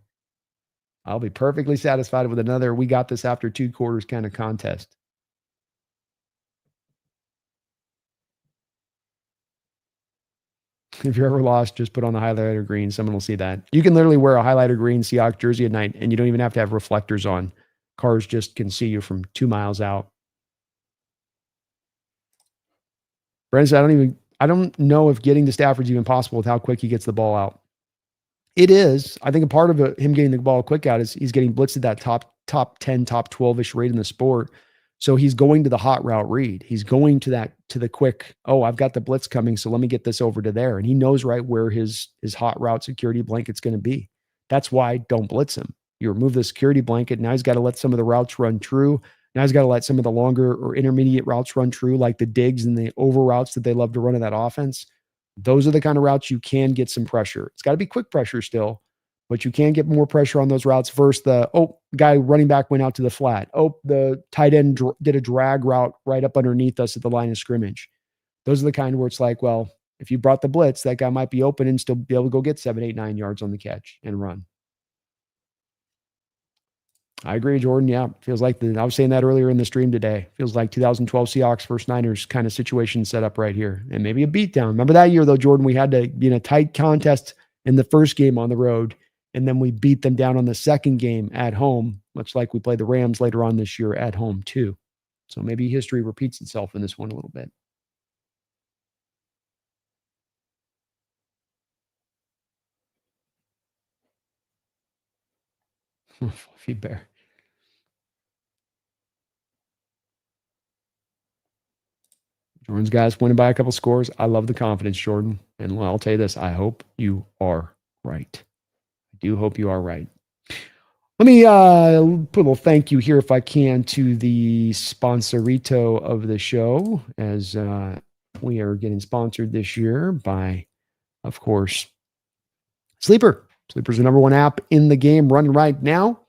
I'll be perfectly satisfied with another we got this after 2 quarters kind of contest. If you're ever lost, just put on the highlighter green. Someone will see that. You can literally wear a highlighter green Seahawks jersey at night, and you don't even have to have reflectors on. Cars just can see you from 2 miles out. Brandon, I don't know if getting to Stafford's even possible with how quick he gets the ball out. It is. I think a part of him getting the ball quick out is he's getting blitzed at that top 10, top 12-ish rate in the sport. So he's going to the hot route read. He's going to the quick, I've got the blitz coming, so let me get this over to there. And he knows right where his hot route security blanket's going to be. That's why don't blitz him. You remove the security blanket. Now he's got to let some of the routes run true. Now he's got to let some of the longer or intermediate routes run true, like the digs and the over routes that they love to run in that offense. Those are the kind of routes you can get some pressure. It's got to be quick pressure still, but you can get more pressure on those routes versus the, guy running back went out to the flat. The tight end did a drag route right up underneath us at the line of scrimmage. Those are the kind where it's like, well, if you brought the blitz, that guy might be open and still be able to go get 7, 8, 9 yards on the catch and run. I agree, Jordan. Yeah, feels like I was saying that earlier in the stream today. Feels like 2012 Seahawks versus Niners kind of situation set up right here, and maybe a beatdown. Remember that year though, Jordan? We had to be in a tight contest in the first game on the road, and then we beat them down on the second game at home, much like we played the Rams later on this year at home too. So maybe history repeats itself in this one a little bit. Fluffy bear. Jordan's guys winning by a couple scores. I love the confidence, Jordan. And I'll tell you this, I hope you are right. do hope you are right. Let me put a little thank you here, if I can, to the sponsorito of the show, as we are getting sponsored this year by, of course, Sleeper. Sleeper's the number one app in the game running right now.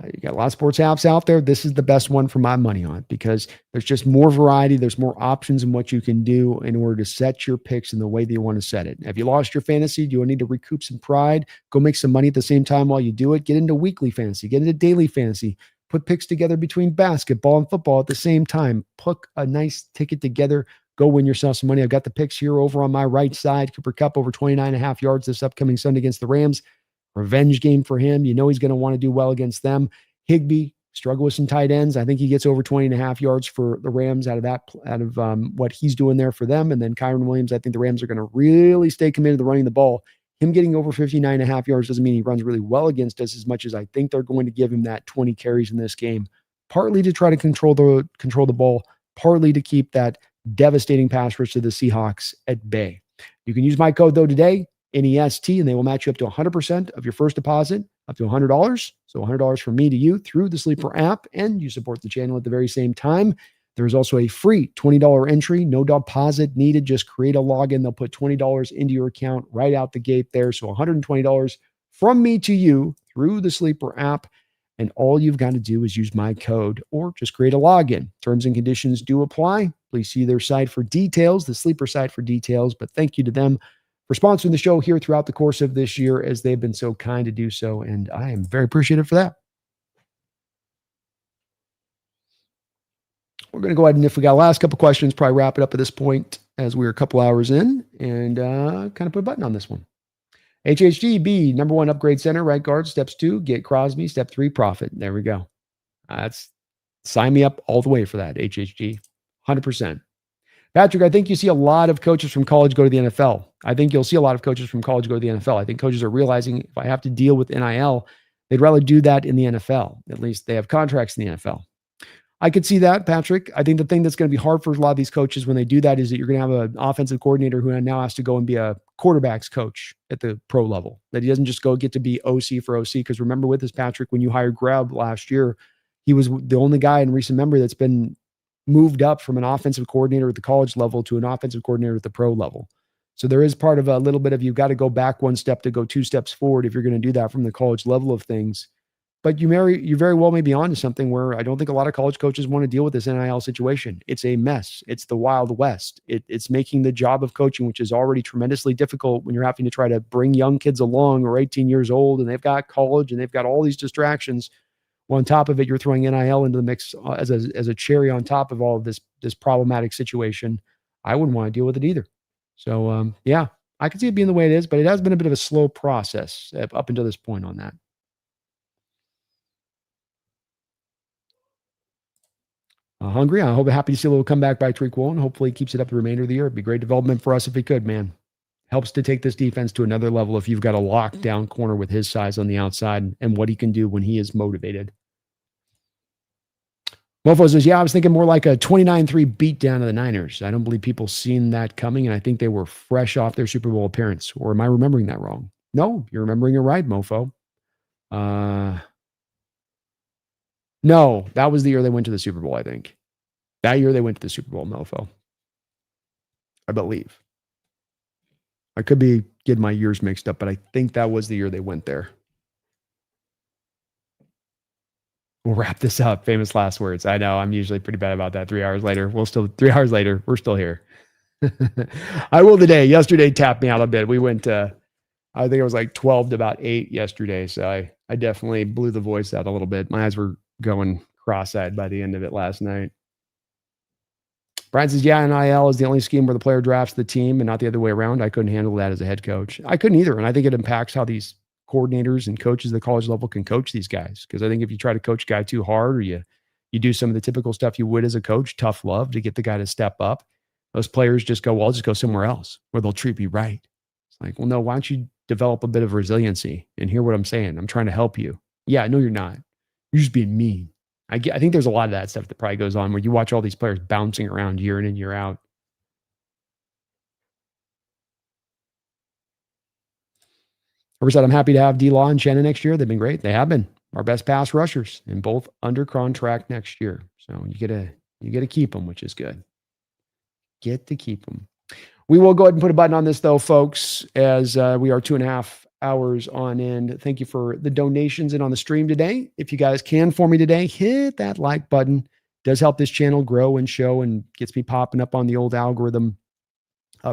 You got a lot of sports apps out there. This is the best one for my money on it because there's just more variety. There's more options in what you can do in order to set your picks in the way that you want to set it. Have you lost your fantasy? Do you need to recoup some pride? Go make some money at the same time while you do it. Get into weekly fantasy. Get into daily fantasy. Put picks together between basketball and football at the same time. Put a nice ticket together. Go win yourself some money. I've got the picks here over on my right side. Cooper Kupp over 29.5 yards this upcoming Sunday against the Rams. Revenge game for him. You know he's going to want to do well against them. Higbee, struggle with some tight ends. I think he gets over 20.5 yards for the Rams out of what he's doing there for them. And then Kyron Williams, I think the Rams are going to really stay committed to running the ball. Him getting over 59.5 yards doesn't mean he runs really well against us as much as I think they're going to give him that 20 carries in this game, partly to try to control the ball, partly to keep that devastating pass rush to the Seahawks at bay. You can use my code, though, today, NEST, and they will match you up to 100% of your first deposit, up to $100. So $100 from me to you through the Sleeper app, and you support the channel at the very same time. There's also a free $20 entry, no deposit needed. Just create a login. They'll put $20 into your account right out the gate there. So $120 from me to you through the Sleeper app. And all you've got to do is use my code or just create a login. Terms and conditions do apply. Please see their site for details, the Sleeper site for details. But thank you to them for sponsoring the show here throughout the course of this year, as they've been so kind to do so. And I am very appreciative for that. We're going to go ahead, and if we got a last couple questions, probably wrap it up at this point as we're a couple hours in, and kind of put a button on this one. HHGB, number one upgrade center, right guard. Steps 2, get Crosby. Step 3, profit. There we go. That's sign me up all the way for that, HHG. 100%. Patrick, I think you see a lot of coaches from college go to the NFL. I think you'll see a lot of coaches from college go to the NFL. I think coaches are realizing if I have to deal with NIL, they'd rather do that in the NFL. At least they have contracts in the NFL. I could see that, Patrick. I think the thing that's going to be hard for a lot of these coaches when they do that is that you're going to have an offensive coordinator who now has to go and be a quarterback's coach at the pro level. That he doesn't just go get to be OC for OC. Because remember with this, Patrick, when you hired Grubb last year, he was the only guy in recent memory that's been moved up from an offensive coordinator at the college level to an offensive coordinator at the pro level. So there is part of a little bit of, you've got to go back one step to go 2 steps forward if you're going to do that from the college level of things. But you very well may be onto something where I don't think a lot of college coaches want to deal with this NIL situation. It's a mess. It's the Wild West. It's making the job of coaching, which is already tremendously difficult when you're having to try to bring young kids along who are 18 years old and they've got college and they've got all these distractions. Well, on top of it, you're throwing NIL into the mix as a cherry on top of all of this problematic situation. I wouldn't want to deal with it either. So, yeah, I can see it being the way it is, but it has been a bit of a slow process up until this point on that. Hungry. I hope happy to see a little comeback by Tariq Woolen. Hopefully he keeps it up the remainder of the year. It'd be great development for us if he could, man. Helps to take this defense to another level if you've got a lockdown corner with his size on the outside and what he can do when he is motivated. Mofo says, yeah, I was thinking more like a 29-3 beatdown of the Niners. I don't believe people seen that coming, and I think they were fresh off their Super Bowl appearance. Or am I remembering that wrong? No, you're remembering it right, Mofo. No, that was the year they went to the Super Bowl, I think. That year they went to the Super Bowl, Mofo. I believe. I could be getting my years mixed up, but I think that was the year they went there. We'll wrap this up. Famous last words. I know I'm usually pretty bad about that. 3 hours later, 3 hours later, we're still here. I will today. Yesterday tapped me out a bit. We went I think it was like 12 to about 8 yesterday. So I definitely blew the voice out a little bit. My eyes were going cross-eyed by the end of it last night. Brian says, yeah, NIL is the only scheme where the player drafts the team and not the other way around. I couldn't handle that as a head coach. I couldn't either. And I think it impacts how these coordinators and coaches at the college level can coach these guys. Because I think if you try to coach a guy too hard or you do some of the typical stuff you would as a coach, tough love to get the guy to step up, those players just go, well, I'll just go somewhere else where they'll treat me right. It's like, well, no, why don't you develop a bit of resiliency and hear what I'm saying? I'm trying to help you. Yeah, no, you're not. You're just being mean. I think there's a lot of that stuff that probably goes on where you watch all these players bouncing around year in and year out. said, I'm happy to have D-Law and Shannon next year. They've been great. They have been our best pass rushers and both under contract next year. So you get to keep them, which is good. Get to keep them. We will go ahead and put a button on this though, folks, as we are 2.5 hours on end. Thank you for the donations and on the stream today. If you guys can for me today, hit that like button. It does help this channel grow and show and gets me popping up on the old algorithm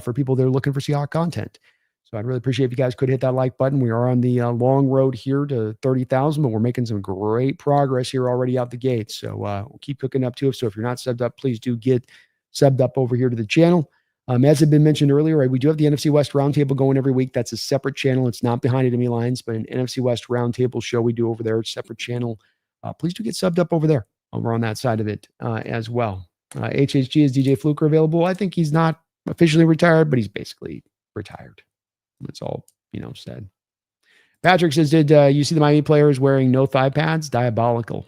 for people that are looking for Seahawks content. So I'd really appreciate if you guys could hit that like button. We are on the long road here to 30,000, but we're making some great progress here already out the gate. So we'll keep cooking up to it. So if you're not subbed up, please do get subbed up over here to the channel. As had been mentioned earlier, right, we do have the NFC West Roundtable going every week. That's a separate channel. It's not behind enemy lines, but an NFC West Roundtable show we do over there. It's a separate channel. Please do get subbed up over there, over on that side of it as well. HHG is DJ Fluker available. I think he's not officially retired, but he's basically retired. That's all, said. Patrick says, did you see the Miami players wearing no thigh pads? Diabolical.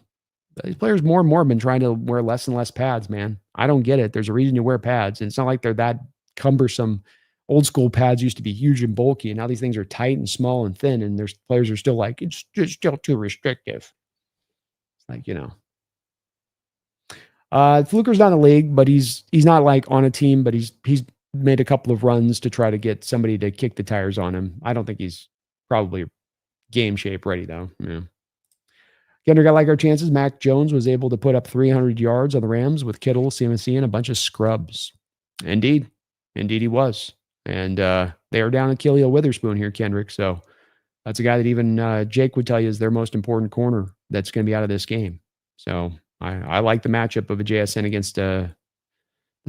These players more and more have been trying to wear less and less pads, man. I don't get it. There's a reason you wear pads. And it's not like they're that cumbersome. Old school pads used to be huge and bulky. And now these things are tight and small and thin. And there's players are still like, it's just still too restrictive. It's like, Fluker's not in the league, but he's not like on a team, but he's made a couple of runs to try to get somebody to kick the tires on him. I don't think he's probably game shape ready though. Yeah. Kendrick, I like our chances. Mac Jones was able to put up 300 yards on the Rams with Kittle, CMC, and a bunch of scrubs. Indeed he was. And they are down to Khalil Witherspoon here, Kendrick. So that's a guy that even Jake would tell you is their most important corner that's going to be out of this game. So I like the matchup of a JSN against the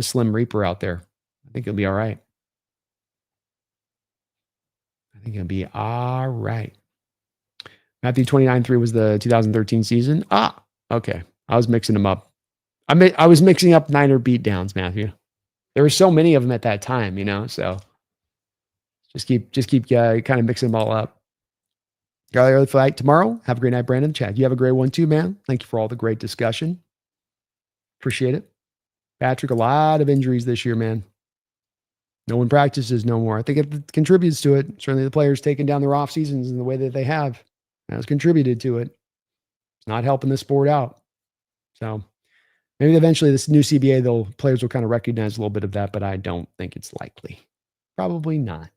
Slim Reaper out there. I think it'll be all right. Matthew 29-3 was the 2013 season. Okay. I was mixing them up. I was mixing up Niner beatdowns, Matthew. There were so many of them at that time, so just keep kind of mixing them all up. Got the early flight tomorrow. Have a great night, Brandon. Chad, you have a great one too, man. Thank you for all the great discussion. Appreciate it. Patrick, a lot of injuries this year, man. No one practices no more. I think it contributes to it. Certainly the players taking down their off seasons in the way that they have has contributed to it. It's not helping the sport out. So maybe eventually this new CBA, players will kind of recognize a little bit of that, but I don't think it's likely. Probably not.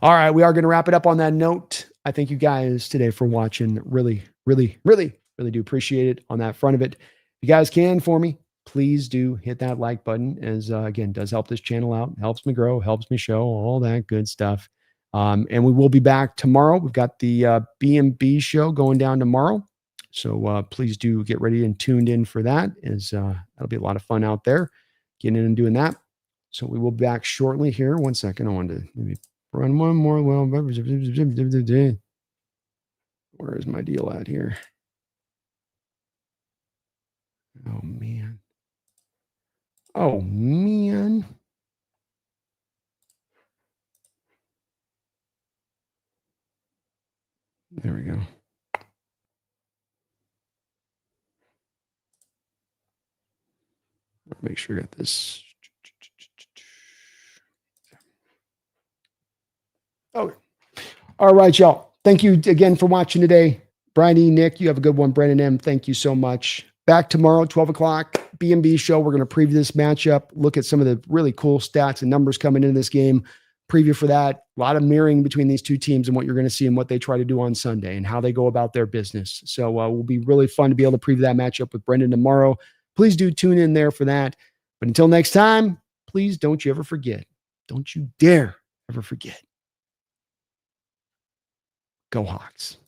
All right. We are going to wrap it up on that note. I thank you guys today for watching. Really, really, really, really do appreciate it on that front of it. If you guys can for me, please do hit that like button, as again, does help this channel out, helps me grow, helps me show, all that good stuff. And we will be back tomorrow. We've got the B&B show going down tomorrow. So please do get ready and tuned in for that, as that'll be a lot of fun out there, getting in and doing that. So we will be back shortly here. 1 second. I wanted to maybe run one more. Well, where is my deal at here? Oh, man. There we go. Make sure I got this. Okay. All right, y'all. Thank you again for watching today. Brian E., Nick, you have a good one. Brandon M., thank you so much. Back tomorrow, 12 o'clock, B&B show. We're going to preview this matchup, look at some of the really cool stats and numbers coming into this game. Preview for that. A lot of mirroring between these two teams and what you're going to see and what they try to do on Sunday and how they go about their business. So will be really fun to be able to preview that matchup with Brendan tomorrow. Please do tune in there for that. But until next time, please don't you ever forget. Don't you dare ever forget. Go Hawks.